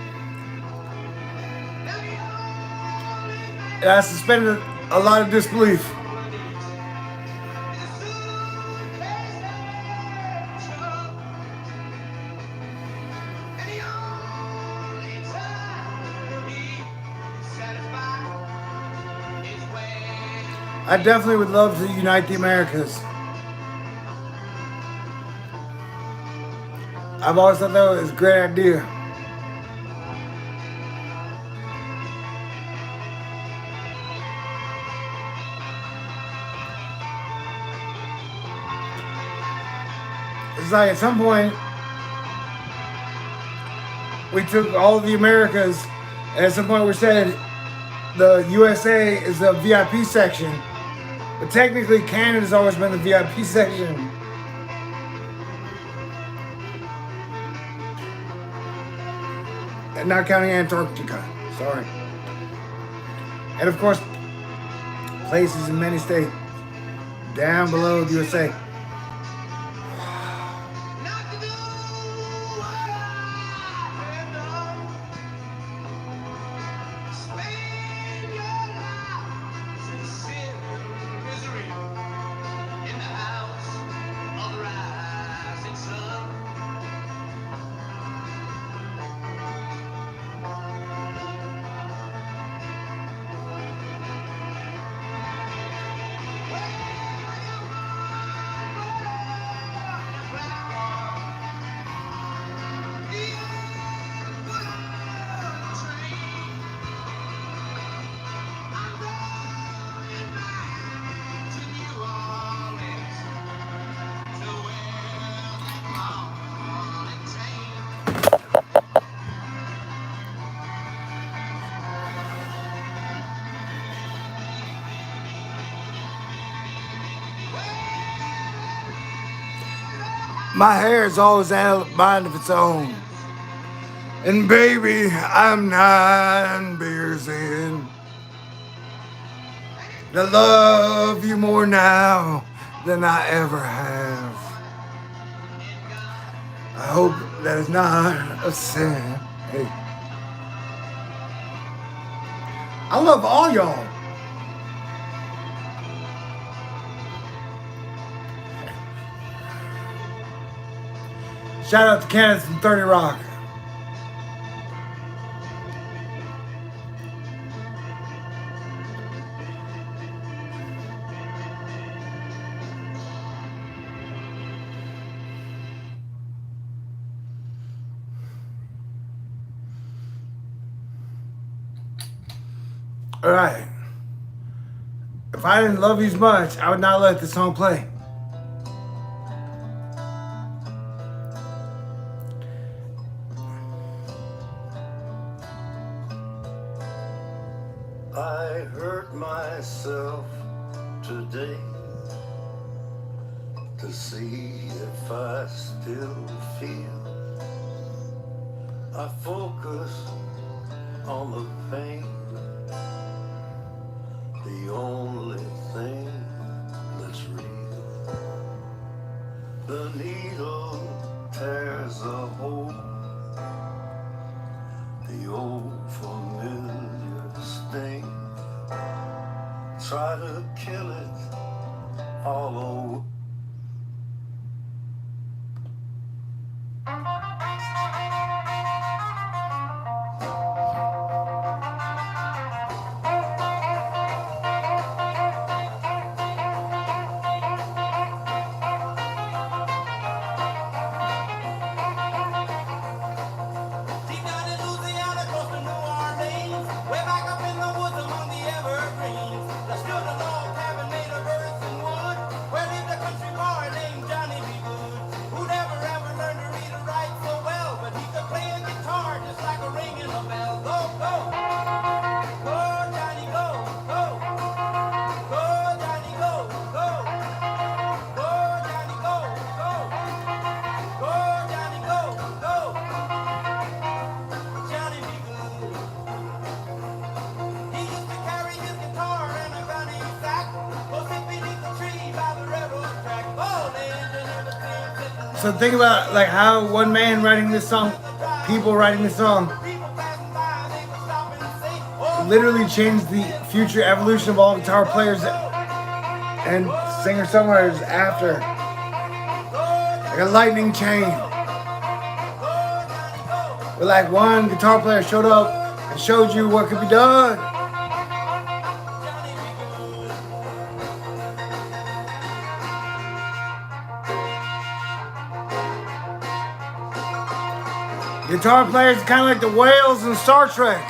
And I suspended a lot of disbelief. I definitely would love to unite the Americas. I've always thought that was a great idea. It's like at some point, we took all the Americas, and at some point we said the USA is the VIP section. But technically, Canada's always been the VIP section. And not counting Antarctica. Sorry. And of course, places in many states down below the USA. My hair is always had a mind of its own. And baby, I'm 9 beers in. To love you more now than I ever have. I hope that is not a sin. Hey. I love all y'all. Shout out to Kenneth from 30 Rock. All right. If I didn't love you as much, I would not let this song play. I hurt myself today to see if I still feel. I focus on the pain, the only thing that's real. The needle tears a hole, the old familiar sting. Try to kill it all over. So think about like how one man writing this song, people writing this song, literally changed the future evolution of all guitar players and singer-songwriters after. Like a lightning chain. Where like one guitar player showed up and showed you what could be done. Guitar players are kind of like the whales in Star Trek.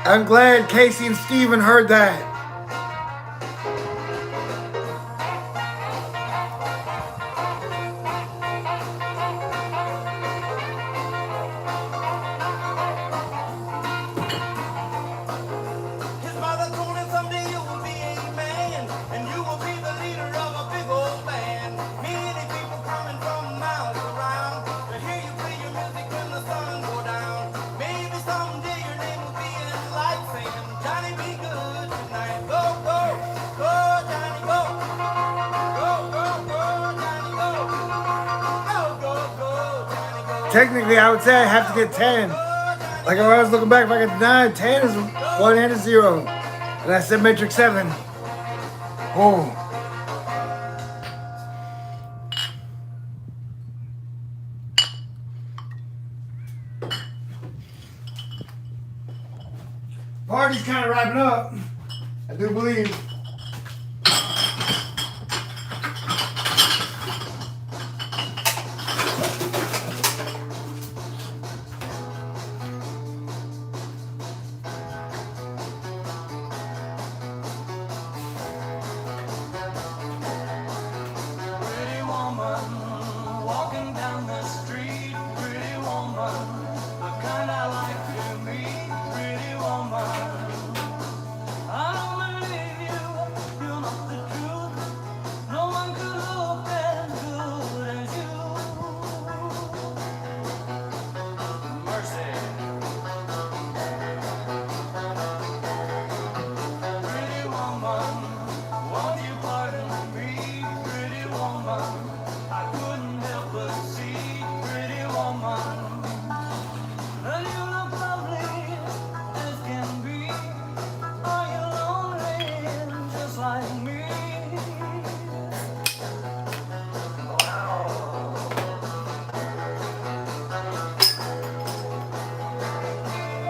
I'm glad Casey and Steven heard that. His mother told him someday you will be a man, and you will be the leader of a big old band. Many people coming from miles around to hear you play your music when the sun go down. Maybe someday your name will be in lights saying, Johnny, be good tonight. Go, go, go, Johnny, go. Go, go, go, Johnny, go. Go, go, go, Johnny, go. Technically, I would say I have to get 10. Like if I was looking back, if I get 9, 10 is 1 and a 0. And I said metric 7. Oh. Party's kind of wrapping up. I do believe. Pretty woman, walking down the street. Pretty woman, the kind I like to meet. Pretty woman, I don't believe you. You're not the truth. No one could look as good as you. Mercy. Pretty woman, won't you pardon me? Pretty woman, I couldn't help but see. Pretty woman, that you look lovely as can be. Are you lonely just like me?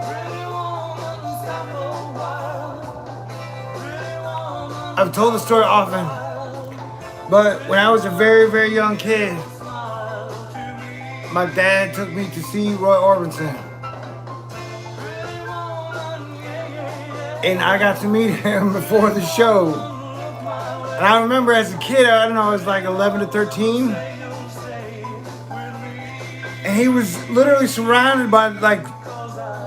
Pretty woman, stop a while. Pretty woman, I've told the story often, but when I was a very, very young kid, smile to me. my dad took me to see Roy Orbison. Pretty woman, yeah, yeah, yeah. And I got to meet him before the show. And I remember as a kid, I don't know, I was like 11 to 13. And he was literally surrounded by, like,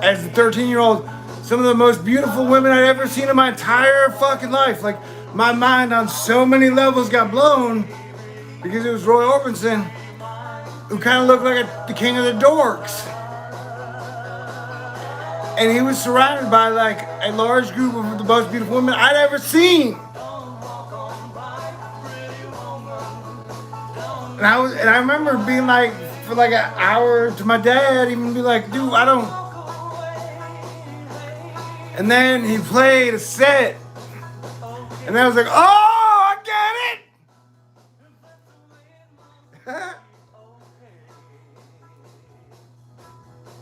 as a 13-year-old, some of the most beautiful women I'd ever seen in my entire fucking life. Like, my mind on so many levels got blown because it was Roy Orbison, who kind of looked like the king of the dorks. And he was surrounded by, like, a large group of the most beautiful women I'd ever seen. And I remember being like, for like an hour to my dad, even be like, dude, I don't. And then he played a set. And then I was like, oh, I get it.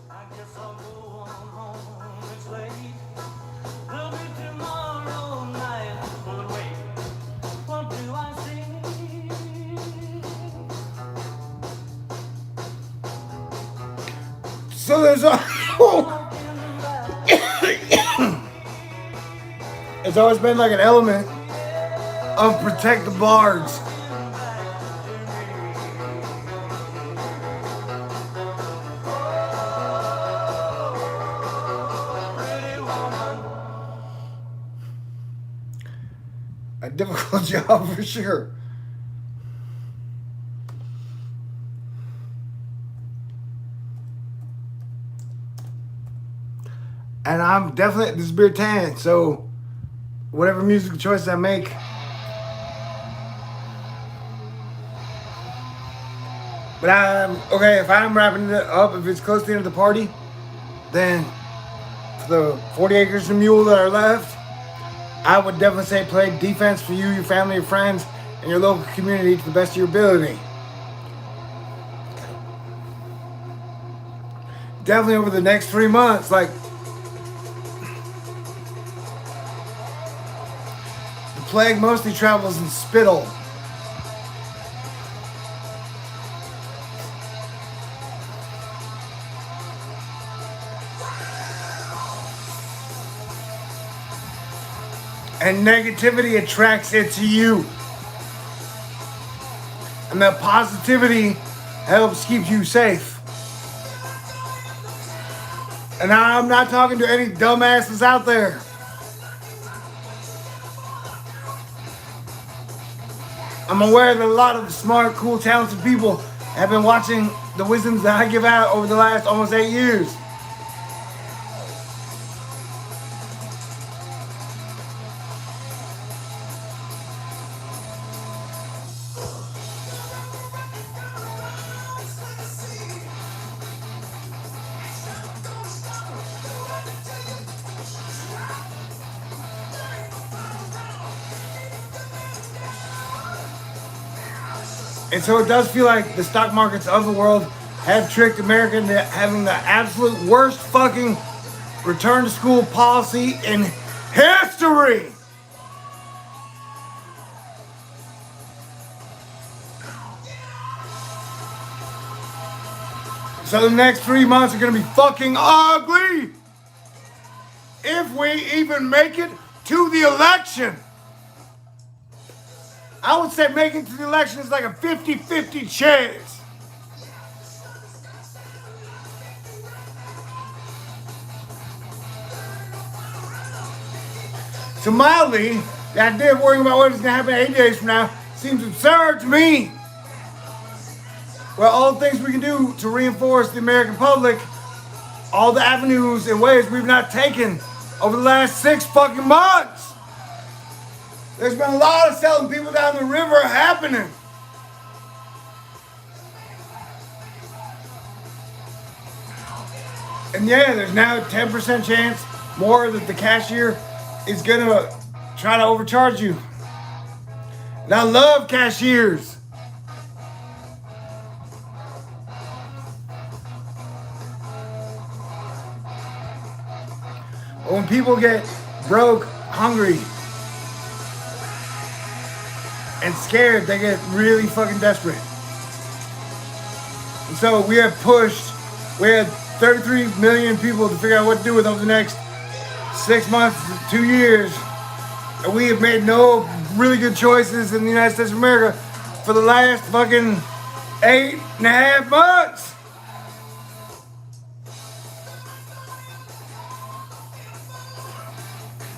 I guess I'll go on home. It's late. There'll be tomorrow night. But wait, what do I see? So there's it's always been like an element of protect the bards. A difficult job for sure. And I'm definitely, this is Beer 10, so whatever musical choices I make, but okay, if I'm wrapping it up, if it's close to the end of the party, then for the 40 acres and mule that are left, I would definitely say play defense for you, your family, your friends, and your local community to the best of your ability. Definitely over the next 3 months, like, the plague mostly travels in spittle. And negativity attracts it to you. And that positivity helps keep you safe. And I'm not talking to any dumbasses out there. I'm aware that a lot of smart, cool, talented people have been watching the wisdoms that I give out over the last almost 8 years. And so it does feel like the stock markets of the world have tricked America into having the absolute worst fucking return to school policy in history. So the next 3 months are going to be fucking ugly. If we even make it to the election. I would say making it to the election is like a 50-50 chance. So mildly, the idea of worrying about what is going to happen 8 days from now seems absurd to me. Well, all the things we can do to reinforce the American public, all the avenues and ways we've not taken over the last 6 fucking months. There's been a lot of selling people down the river happening. And yeah, there's now a 10% chance more that the cashier is going to try to overcharge you. And I love cashiers. But when people get broke, hungry, and scared, they get really fucking desperate. And so we had 33 million people to figure out what to do with over the next 6 months, 2 years. And we have made no really good choices in the United States of America for the last fucking 8.5 months.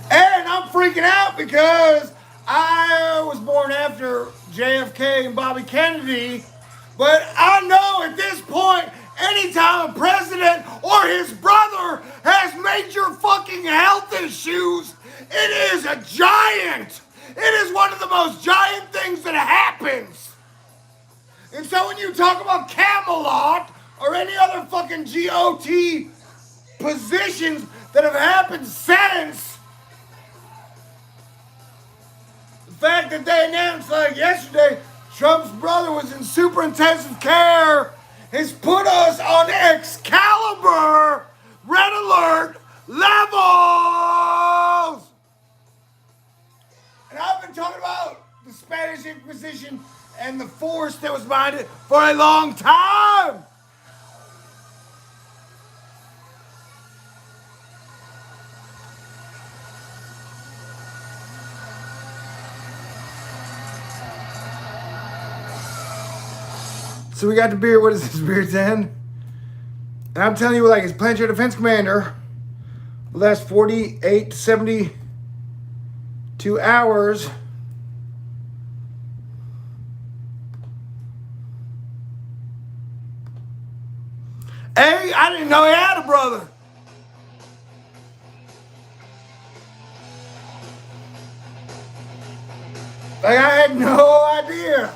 And I'm freaking out because I was born after JFK and Bobby Kennedy, but I know at this point, anytime a president or his brother has major fucking health issues, it is a giant. It is one of the most giant things that happens. And so when you talk about Camelot or any other fucking GOT positions that have happened since, the fact that they announced like yesterday Trump's brother was in super intensive care has put us on Excalibur red alert levels. And I've been talking about the Spanish Inquisition and the force that was behind it for a long time. So we got the beer, what is this, beer 10? And I'm telling you, like, as Planetary Defense Commander, the last 48 to 72 hours, I didn't know he had a brother. Like, I had no idea.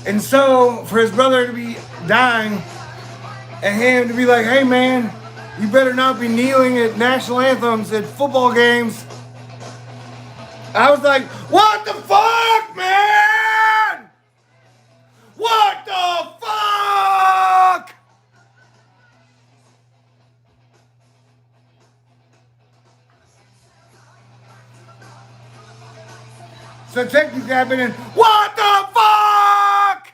And so, for his brother to be dying, and him to be like, hey man, you better not be kneeling at national anthems at football games. I was like, what the fuck, man? What the fuck? So technically I've been in, what the fuck?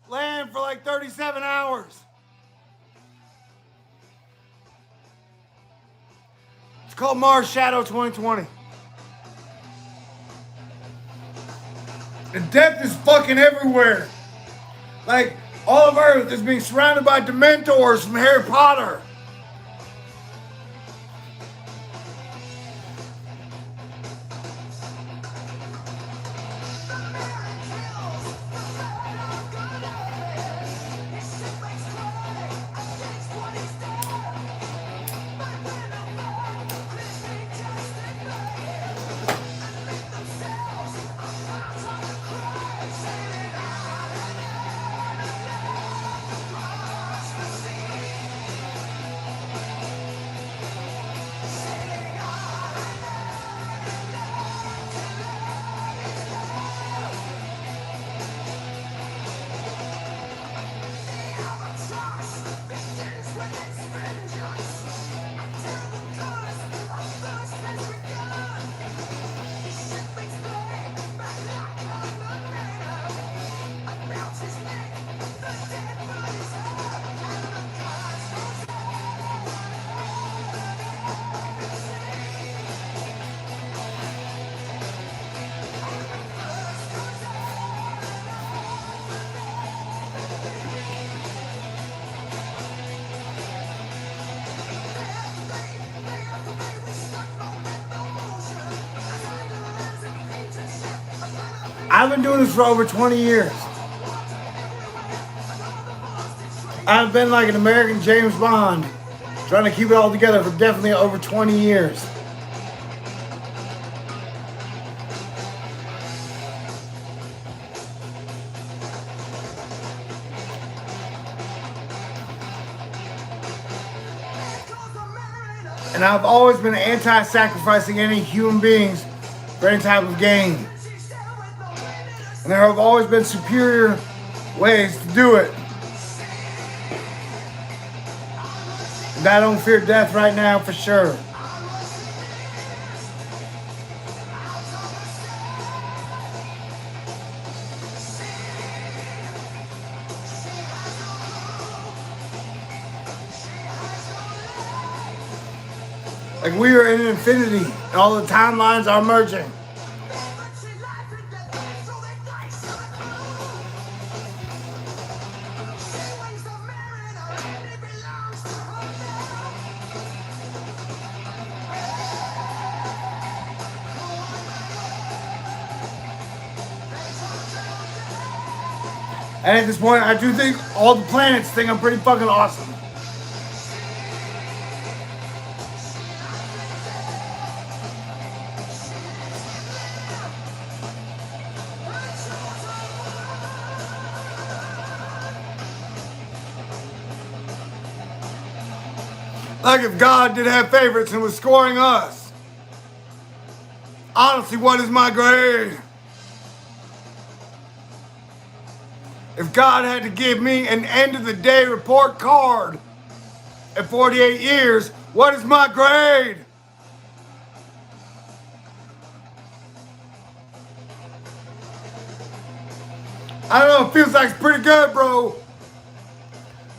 Land for like 37 hours. It's called Mars Shadow 2020. And death is fucking everywhere. Like, all of Earth is being surrounded by Dementors from Harry Potter. I've been doing this for over 20 years. I've been like an American James Bond, trying to keep it all together for definitely over 20 years. And I've always been anti-sacrificing any human beings for any type of gain. And there have always been superior ways to do it. And I don't fear death right now for sure. Like, we are in infinity, and all the timelines are merging. And at this point, I do think all the planets think I'm pretty fucking awesome. Like if God did have favorites and was scoring us. Honestly, what is my grade? If God had to give me an end of the day report card at 48 years, what is my grade? I don't know, it feels like it's pretty good, bro.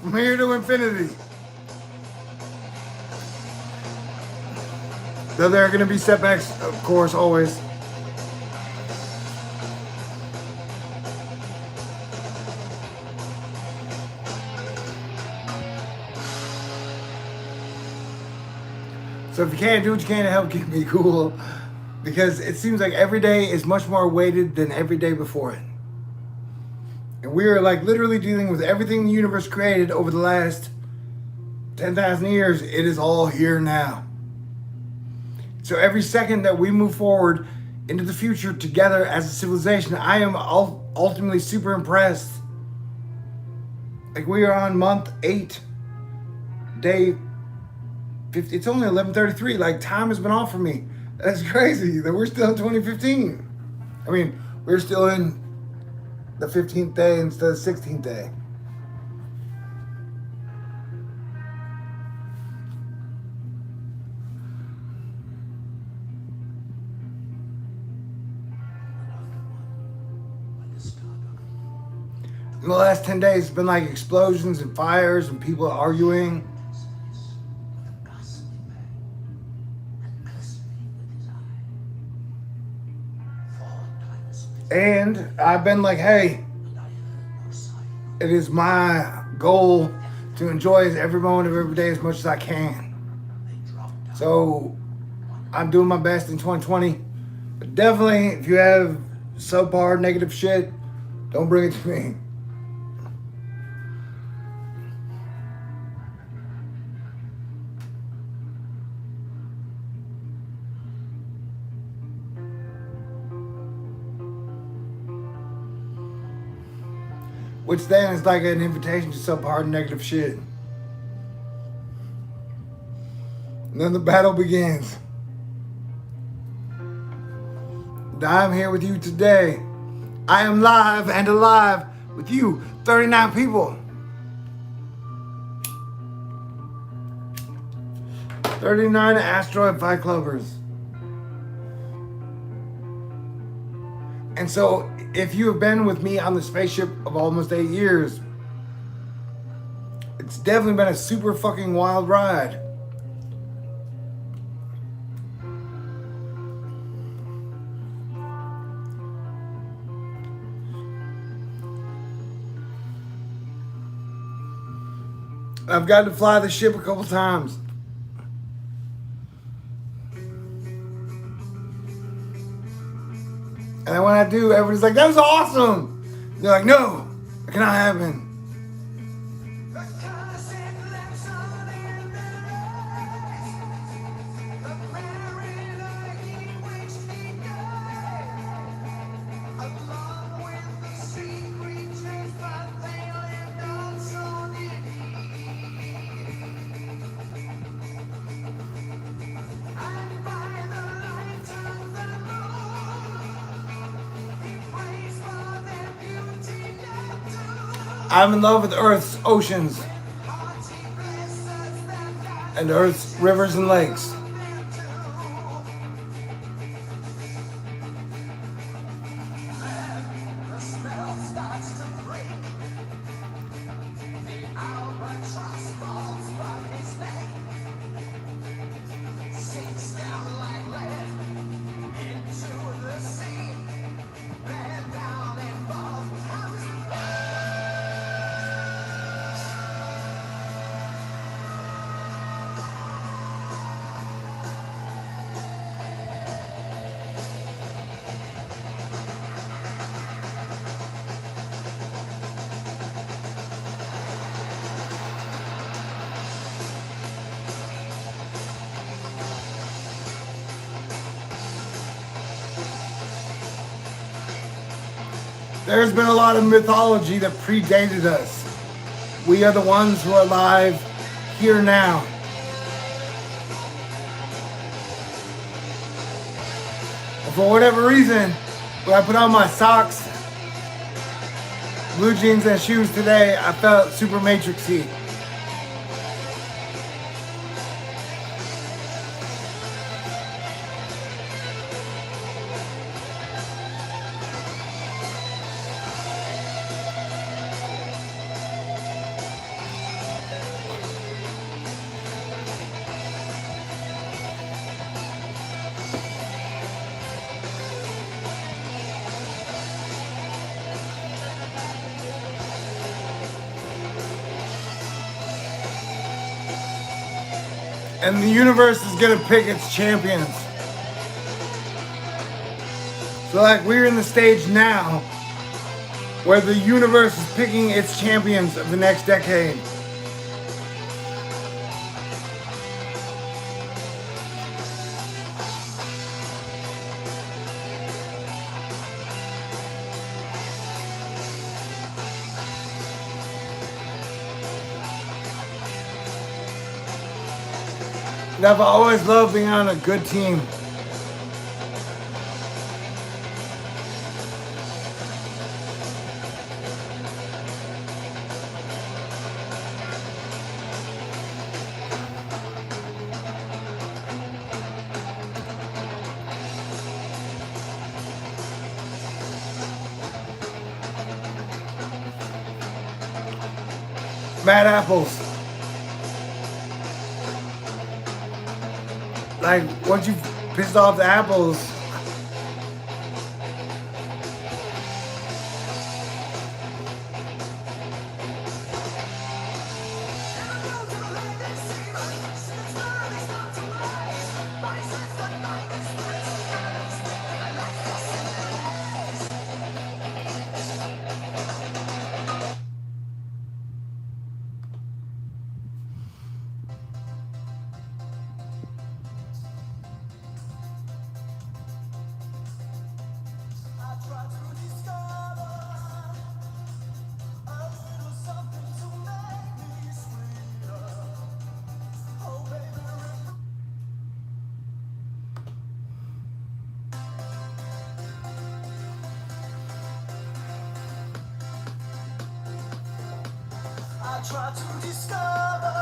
From here to infinity. Though there are going to be setbacks, of course, always. So if you can't do what you can to help keep me cool, because it seems like every day is much more weighted than every day before it. And we are like literally dealing with everything the universe created over the last 10,000 years. It is all here now. So every second that we move forward into the future together as a civilization, I am ultimately super impressed. Like we are on month 8, day 50. It's only 11:33. Like time has been off for me. That's crazy that we're still in 2015. I mean, we're still in the 15th day instead of 16th day. In the last 10 days, it's been like explosions and fires and people arguing. And I've been like, hey, it is my goal to enjoy every moment of every day as much as I can. So I'm doing my best in 2020. But definitely, if you have subpar negative shit, don't bring it to me. Which then is like an invitation to subpar negative shit. And then the battle begins. And I'm here with you today. I am live and alive with you, 39 people. 39 asteroid fight clubbers. And so, if you have been with me on the spaceship of almost 8 years, it's definitely been a super fucking wild ride. I've got to fly the ship a couple times. And then when I do, everybody's like, that was awesome. They're like, no, it cannot happen. I'm in love with Earth's oceans and Earth's rivers and lakes. There's been a lot of mythology that predated us. We are the ones who are alive here now. And for whatever reason, when I put on my socks, blue jeans and shoes today, I felt super matrixy. And the universe is gonna pick its champions. So like we're in the stage now where the universe is picking its champions of the next decade. And I've always loved being on a good team. Bad apples. Like, once you pissed off the apples, I try to discover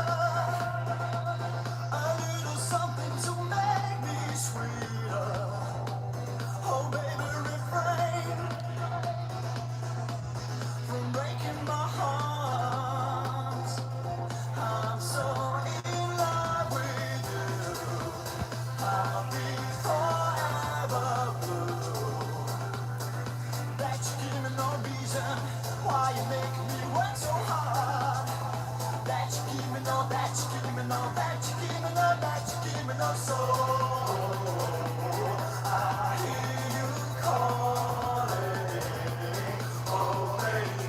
a little something to make me sweeter. Oh, baby, refrain from breaking my heart. I'm so in love with you. I'll be forever blue. That you give me no reason why you make me work so hard. That you give me no, that you give me no, that you give me no, that you give me no soul. I hear you calling. Oh, baby,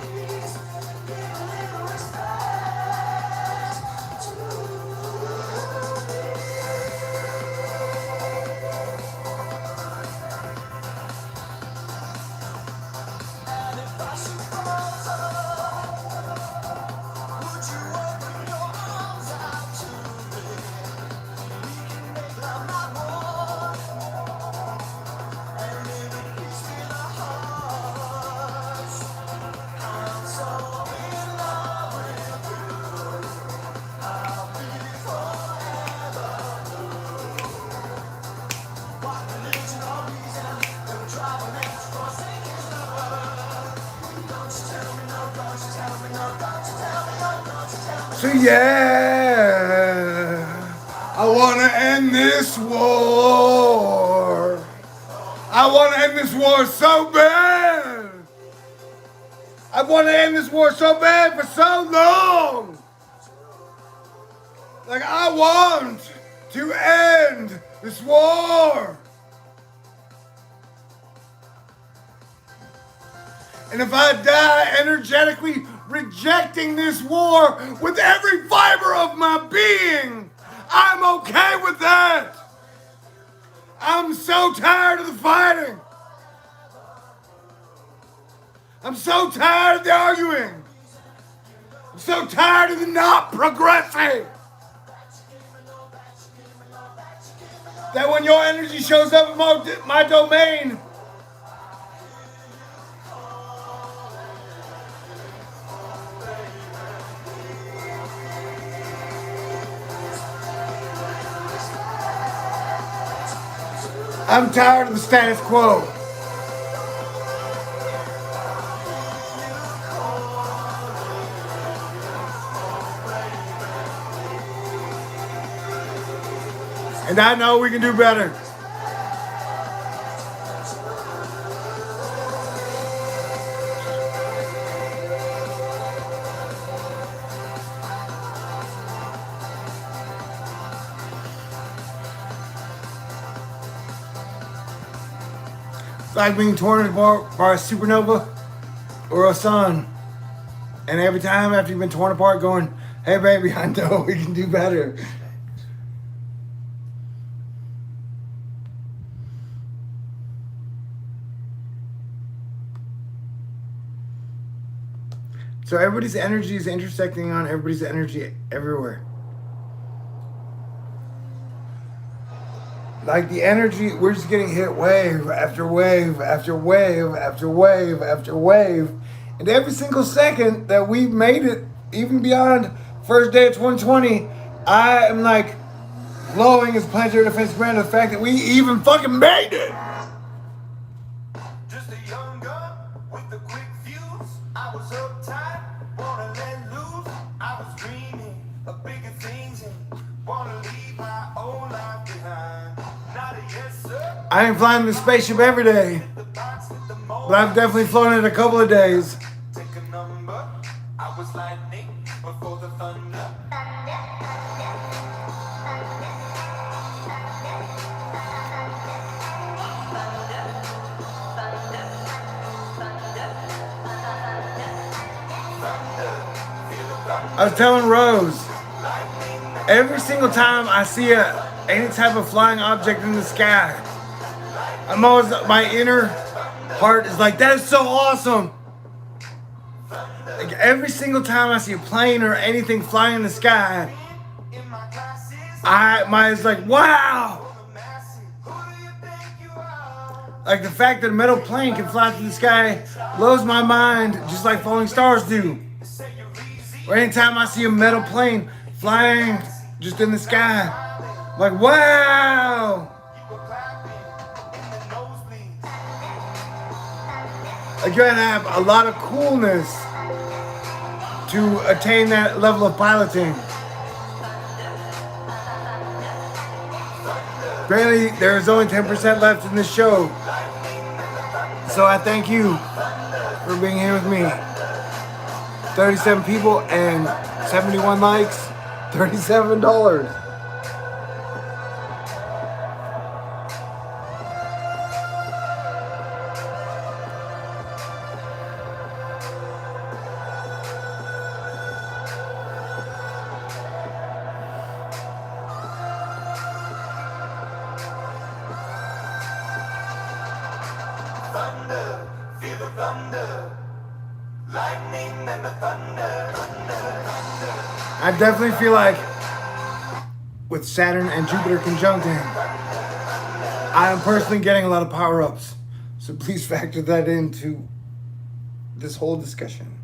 please give a little respect to me. And if I should falter, would you open your arms out to me? We can make love not war, and live in peace with our hearts. I'm so in love with you. I'll be forever blue. What religion or reason will drive a man to forsake his lover? Don't you tell me no, don't you tell me no, don't you tell me no, don't you tell me no. so yeah, I wanna end this war. I wanna end this war so bad. I wanna end this war so bad for so long. Like, I want to end this war. And if I die energetically rejecting this war with every fiber of my being, I'm okay with that. I'm so tired of the fighting. I'm so tired of the arguing. I'm so tired of the not progressing. That when your energy shows up in my domain, I'm tired of the status quo. And I know we can do better. It's like being torn apart by a supernova or a sun. And every time after you've been torn apart, going, hey baby, I know we can do better. So everybody's energy is intersecting on everybody's energy everywhere. Like the energy, we're just getting hit wave after wave after wave after wave after wave. And every single second that we've made it, even beyond first day of 2020, I am like glowing as Planetary Defense Commander the fact that we even fucking made it. Just a young gun with a quick fuse. I was uptight, wanna let loose. I was dreaming of bigger things and wanna leave my old life behind. Not a yes sir. I ain't flying the spaceship every day, but I've definitely flown it a couple of days. Take a number. I was lightning before the thunder. I was telling Rose, every single time I see any type of flying object in the sky, I'm always, my inner heart is like, that is so awesome. Like every single time I see a plane or anything flying in the sky, mine is like, wow. Like the fact that a metal plane can fly through the sky blows my mind just like falling stars do. Or anytime I see a metal plane flying just in the sky, I'm like, wow. Like you gotta have a lot of coolness to attain that level of piloting. Apparently, there's only 10% left in this show. So I thank you for being here with me. 37 people and 71 likes, $37. Thunder, feel the thunder. Lightning and the thunder, thunder, thunder. I definitely feel like with Saturn and Jupiter conjuncting, I am personally getting a lot of power-ups. So please factor that into this whole discussion.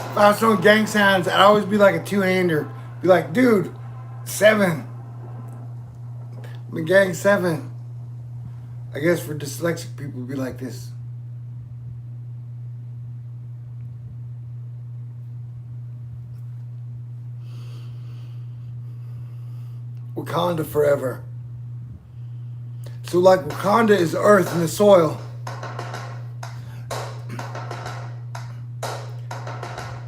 If I was throwing gang signs, I'd always be like a two-hander. Be like, dude, 7. I'm in gang 7. I guess for dyslexic people, it'd be like this. Wakanda forever. So like Wakanda is earth and the soil.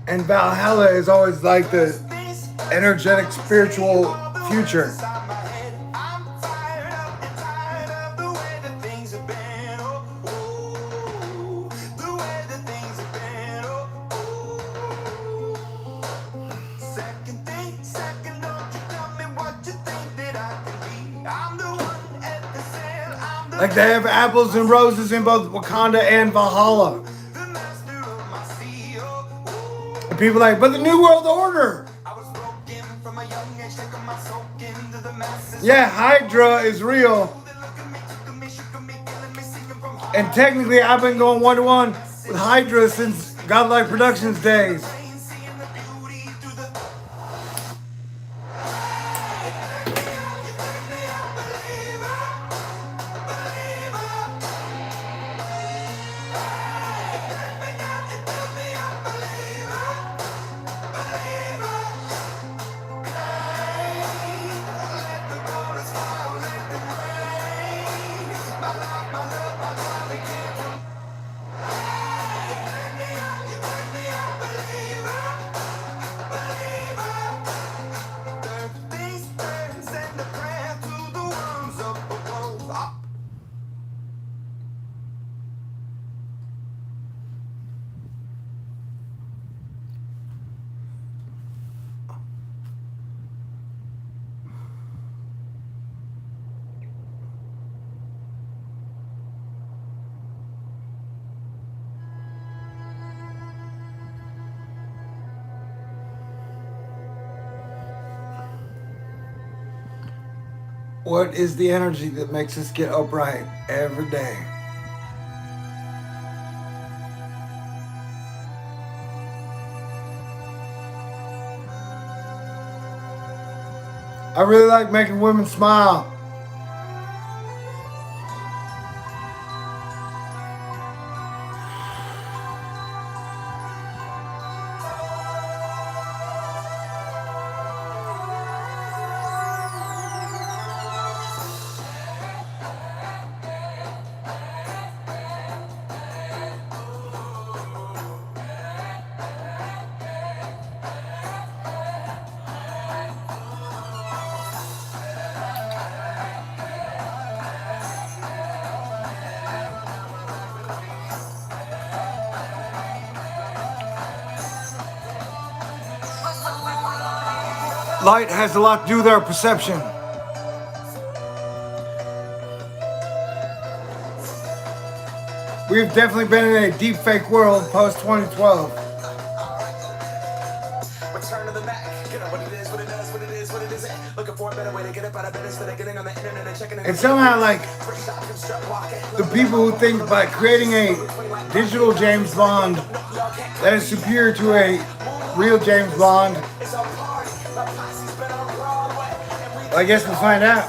And Valhalla is always like the energetic spiritual future. Like they have apples and roses in both Wakanda and Valhalla. And people are like, but the New World Order. Yeah, Hydra is real. And technically, I've been going 1-to-1 with Hydra since Godlike Productions days. What is the energy that makes us get upright every day? I really like making women smile. Light has a lot to do with our perception. We've definitely been in a deep fake world post 2012. Return to the Mac. Get up what it is, what it does, what it is, what it isn't. Looking for a better way to get up out of bed instead of getting on the internet and checking it. And somehow, like, the people who think by creating a digital James Bond that is superior to a real James Bond, well, I guess we'll find out.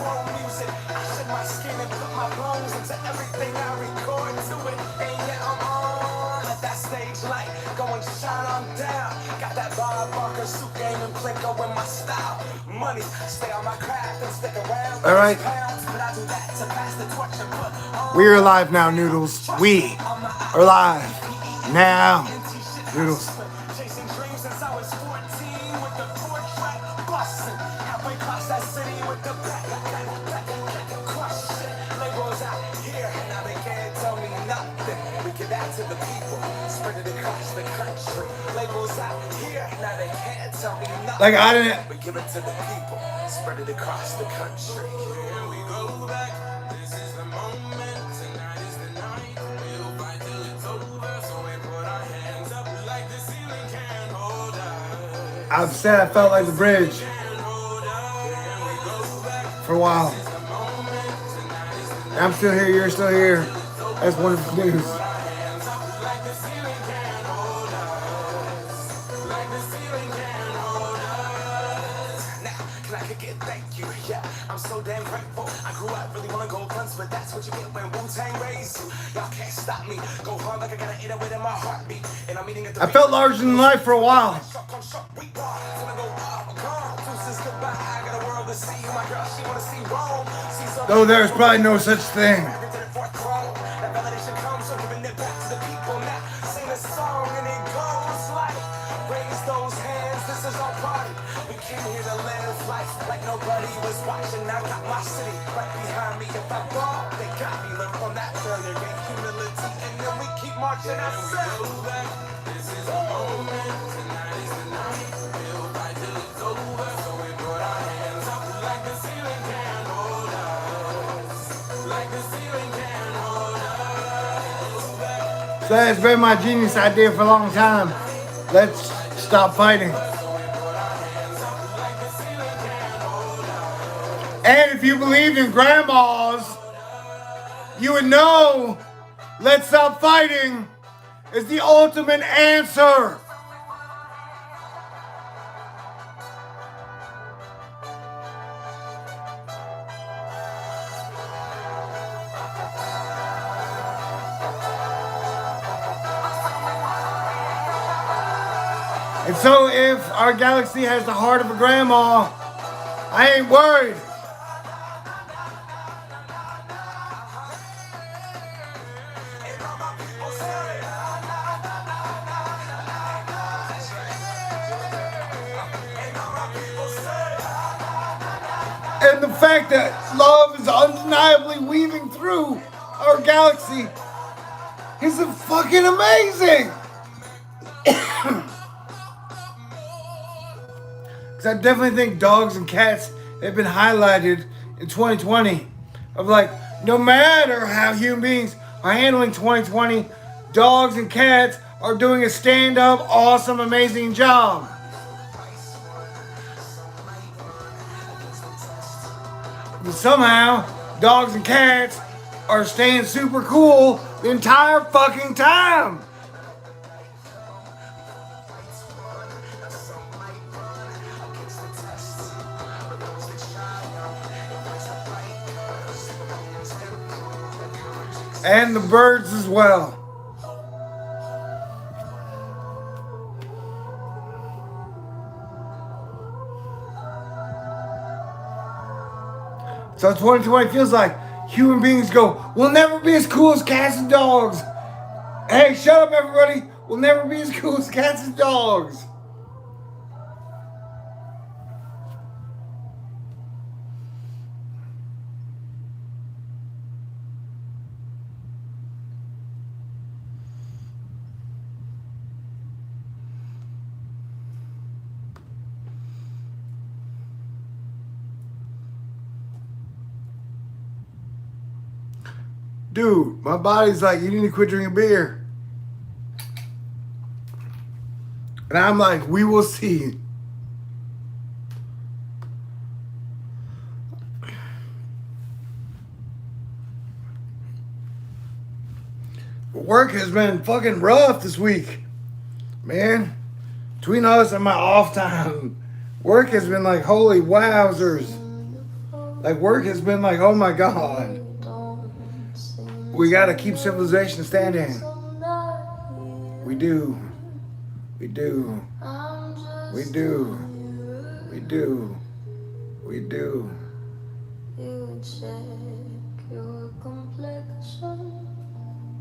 All right. We are live now, Noodles. We are live now, Noodles. To the people, spread it across the country. Labels out here, now they can't tell me nothing. Like I didn't. We give it to the people, spread it across the country. Here we go back. This is the moment. Tonight is the night. We'll fight till it's over. So we put our hands up like the ceiling can't hold us. I've said I felt like the bridge for a while. I'm still here. You're still here. That's wonderful news. I'm so damn grateful. I grew up really wanna go guns, but that's what you get when Wu-Tang raised you. Y'all can't stop me. Go hard like I got an 808 in my heartbeat. And I'm eating at the I felt larger than life for a while. Though there's probably no such thing. Like nobody was watching, I got my city right behind me. If I fall, they got me. Learn from that failure, gain humility, and then we keep marching. I said, this is the moment, tonight is the night. We'll fight till it's over, so we put our hands up like the ceiling can't hold us. Like the ceiling can't hold us. So that's been my genius idea for a long time. Let's stop fighting. And if you believed in grandmas, you would know Let's stop fighting is the ultimate answer. And so if our galaxy has the heart of a grandma, I ain't worried. And the fact that love is undeniably weaving through our galaxy is fucking amazing. Because I definitely think dogs and cats have been highlighted in 2020. Of like, no matter how human beings are handling 2020, dogs and cats are doing a stand-up, awesome, amazing job. But somehow, dogs and cats are staying super cool the entire fucking time. And the birds as well. So 2020 feels like human beings go, we'll never be as cool as cats and dogs. Hey, shut up everybody. We'll never be as cool as cats and dogs. Dude, my body's like, you need to quit drinking beer. And I'm like, we will see. Work has been fucking rough this week. Man, between us and my off time, work has been like, holy wowzers. Like, work has been like, oh my God. We gotta keep civilization standing. We do. We do. We do. We do. We do. You check your complexion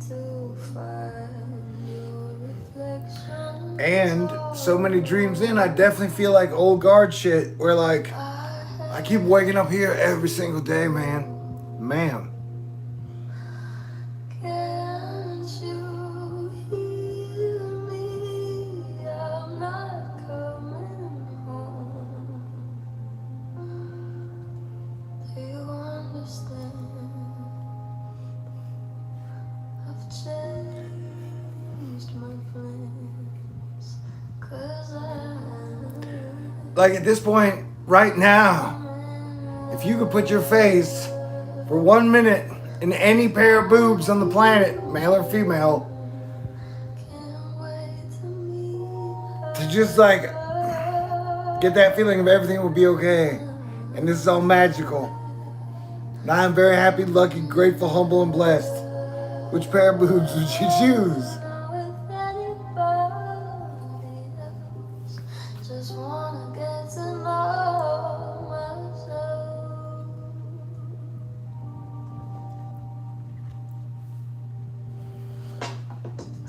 to find your reflection. And so many dreams in, I definitely feel like old guard shit where like I keep waking up here every single day, man. Man. Can't you hear me? I'm not coming home. Do you understand? I've changed my plans. 'Cause Like at this point, right now, if you could put your face for 1 minute in any pair of boobs on the planet, male or female, to just like get that feeling of everything will be okay. And this is all magical. And I am very happy, lucky, grateful, humble, and blessed. Which pair of boobs would you choose? just wanna get to know myself.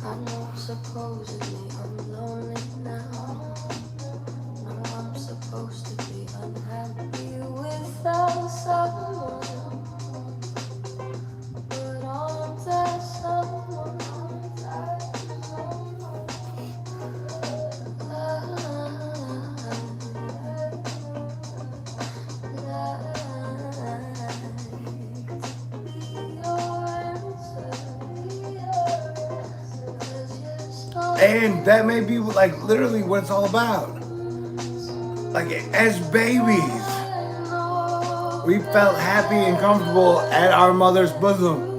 I know supposedly I'm lonely now. No, I'm supposed to be unhappy without someone. But on that someone, And that may be like literally what it's all about. Like as babies, we felt happy and comfortable at our mother's bosom.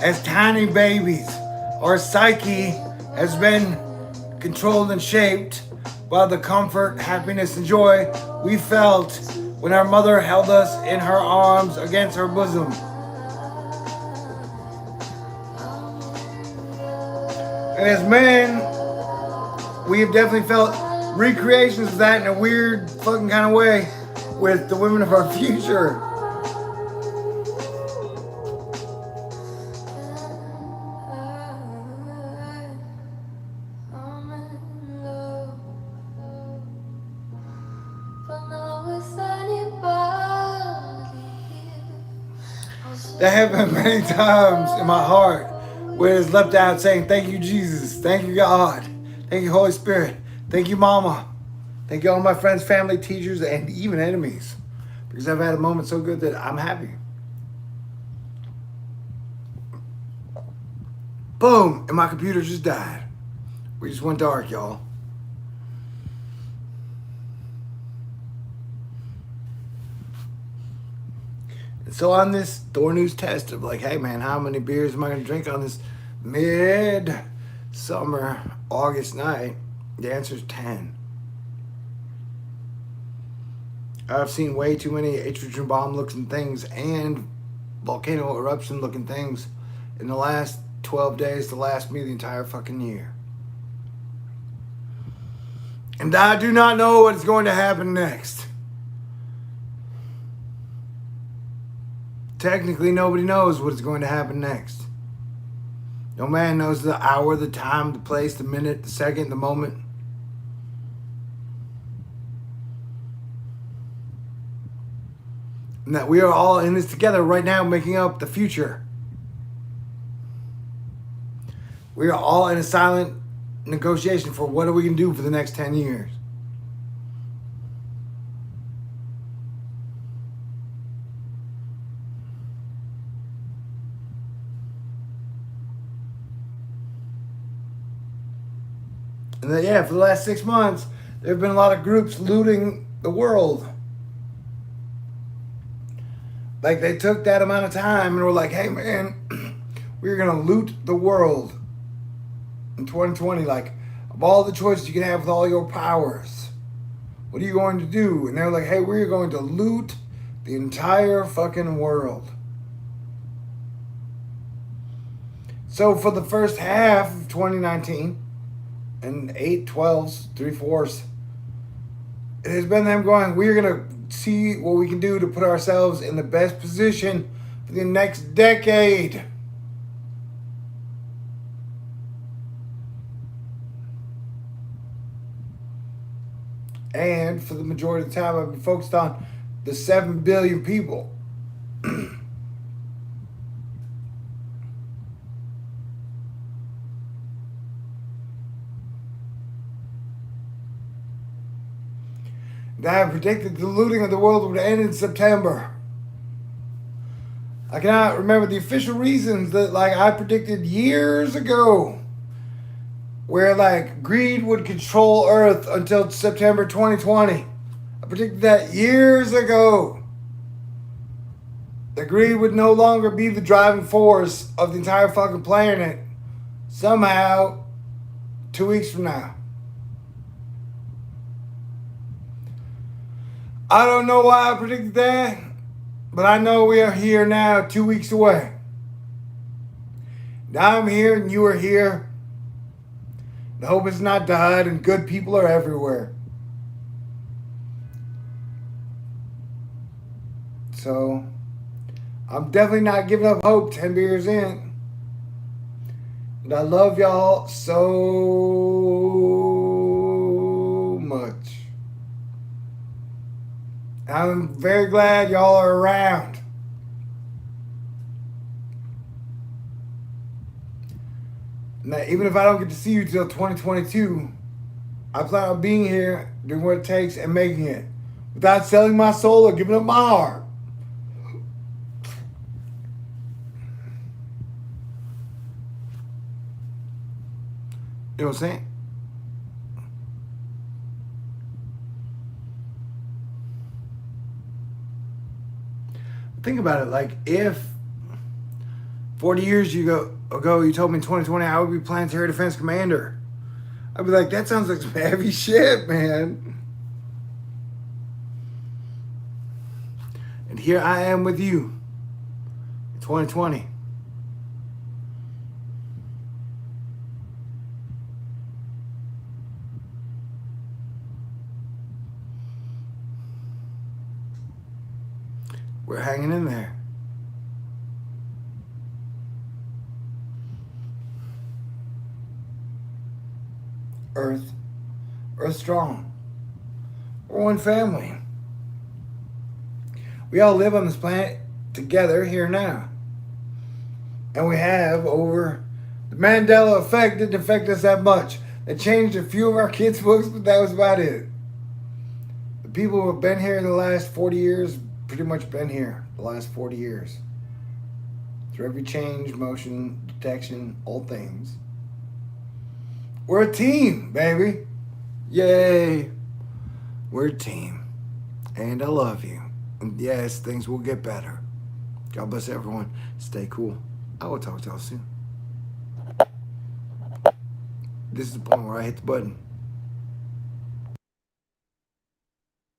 as tiny babies. Our psyche has been controlled and shaped by the comfort, happiness, and joy we felt when our mother held us in her arms against her bosom. And as men, we have definitely felt recreations of that in a weird fucking kind of way with the women of our future. There have been many times in my heart where it's left out saying, thank you, Jesus. Thank you, God. Thank you, Holy Spirit. Thank you, Mama. Thank you, all my friends, family, teachers, and even enemies. Because I've had a moment so good that I'm happy. Boom. And my computer just died. We just went dark, y'all. So on this Thor News test of like, hey man, how many beers am I going to drink on this mid-summer August night? The answer is 10. I've seen way too many hydrogen bomb looking things and volcano eruption looking things in the last 12 days to last me the entire fucking year. And I do not know what's going to happen next. Technically, nobody knows what's going to happen next. No man knows the hour, the time, the place, the minute, the second, the moment. And that we are all in this together right now, making up the future. We are all in a silent negotiation for what are we going to do for the next 10 years. And then, yeah, for the last 6 months, there have been a lot of groups looting the world. Like, they took that amount of time and were like, hey, man, we're going to loot the world in 2020. Like, of all the choices you can have with all your powers, what are you going to do? And they're like, hey, we're going to loot the entire fucking world. So for the first half of 2019, and 8, 12s, 3/4, it has been them going, we're going to see what we can do to put ourselves in the best position for the next decade. And for the majority of the time, I've been focused on the 7 billion people. I have predicted the looting of the world would end in September. I cannot remember the official reasons that, like, I predicted years ago, where, like, greed would control Earth until September 2020. I predicted that years ago. That greed would no longer be the driving force of the entire fucking planet. Somehow, 2 weeks from now. I don't know why I predicted that, but I know we are here now, 2 weeks away. Now I'm here and you are here. The hope has not died and good people are everywhere. So, I'm definitely not giving up hope 10 beers in. And I love y'all so much. I'm very glad y'all are around. Now, even if I don't get to see you till 2022, I plan on being here, doing what it takes, and making it. Without selling my soul or giving up my heart. You know what I'm saying? Think about it, like, if 40 years ago, you told me in 2020 I would be Planetary Defense Commander. I'd be like, that sounds like some heavy shit, man. And here I am with you in 2020. We're hanging in there. Earth strong. We're one family. We all live on this planet together here now. And we have over the Mandela effect didn't affect us that much. It changed a few of our kids' books, but that was about it. The people who have been here the last 40 years pretty much been here the last 40 years. Through every change, motion, detection, all things. We're a team, baby. Yay. We're a team. And I love you. And yes, things will get better. God bless everyone. Stay cool. I will talk to y'all soon. This is the point where I hit the button.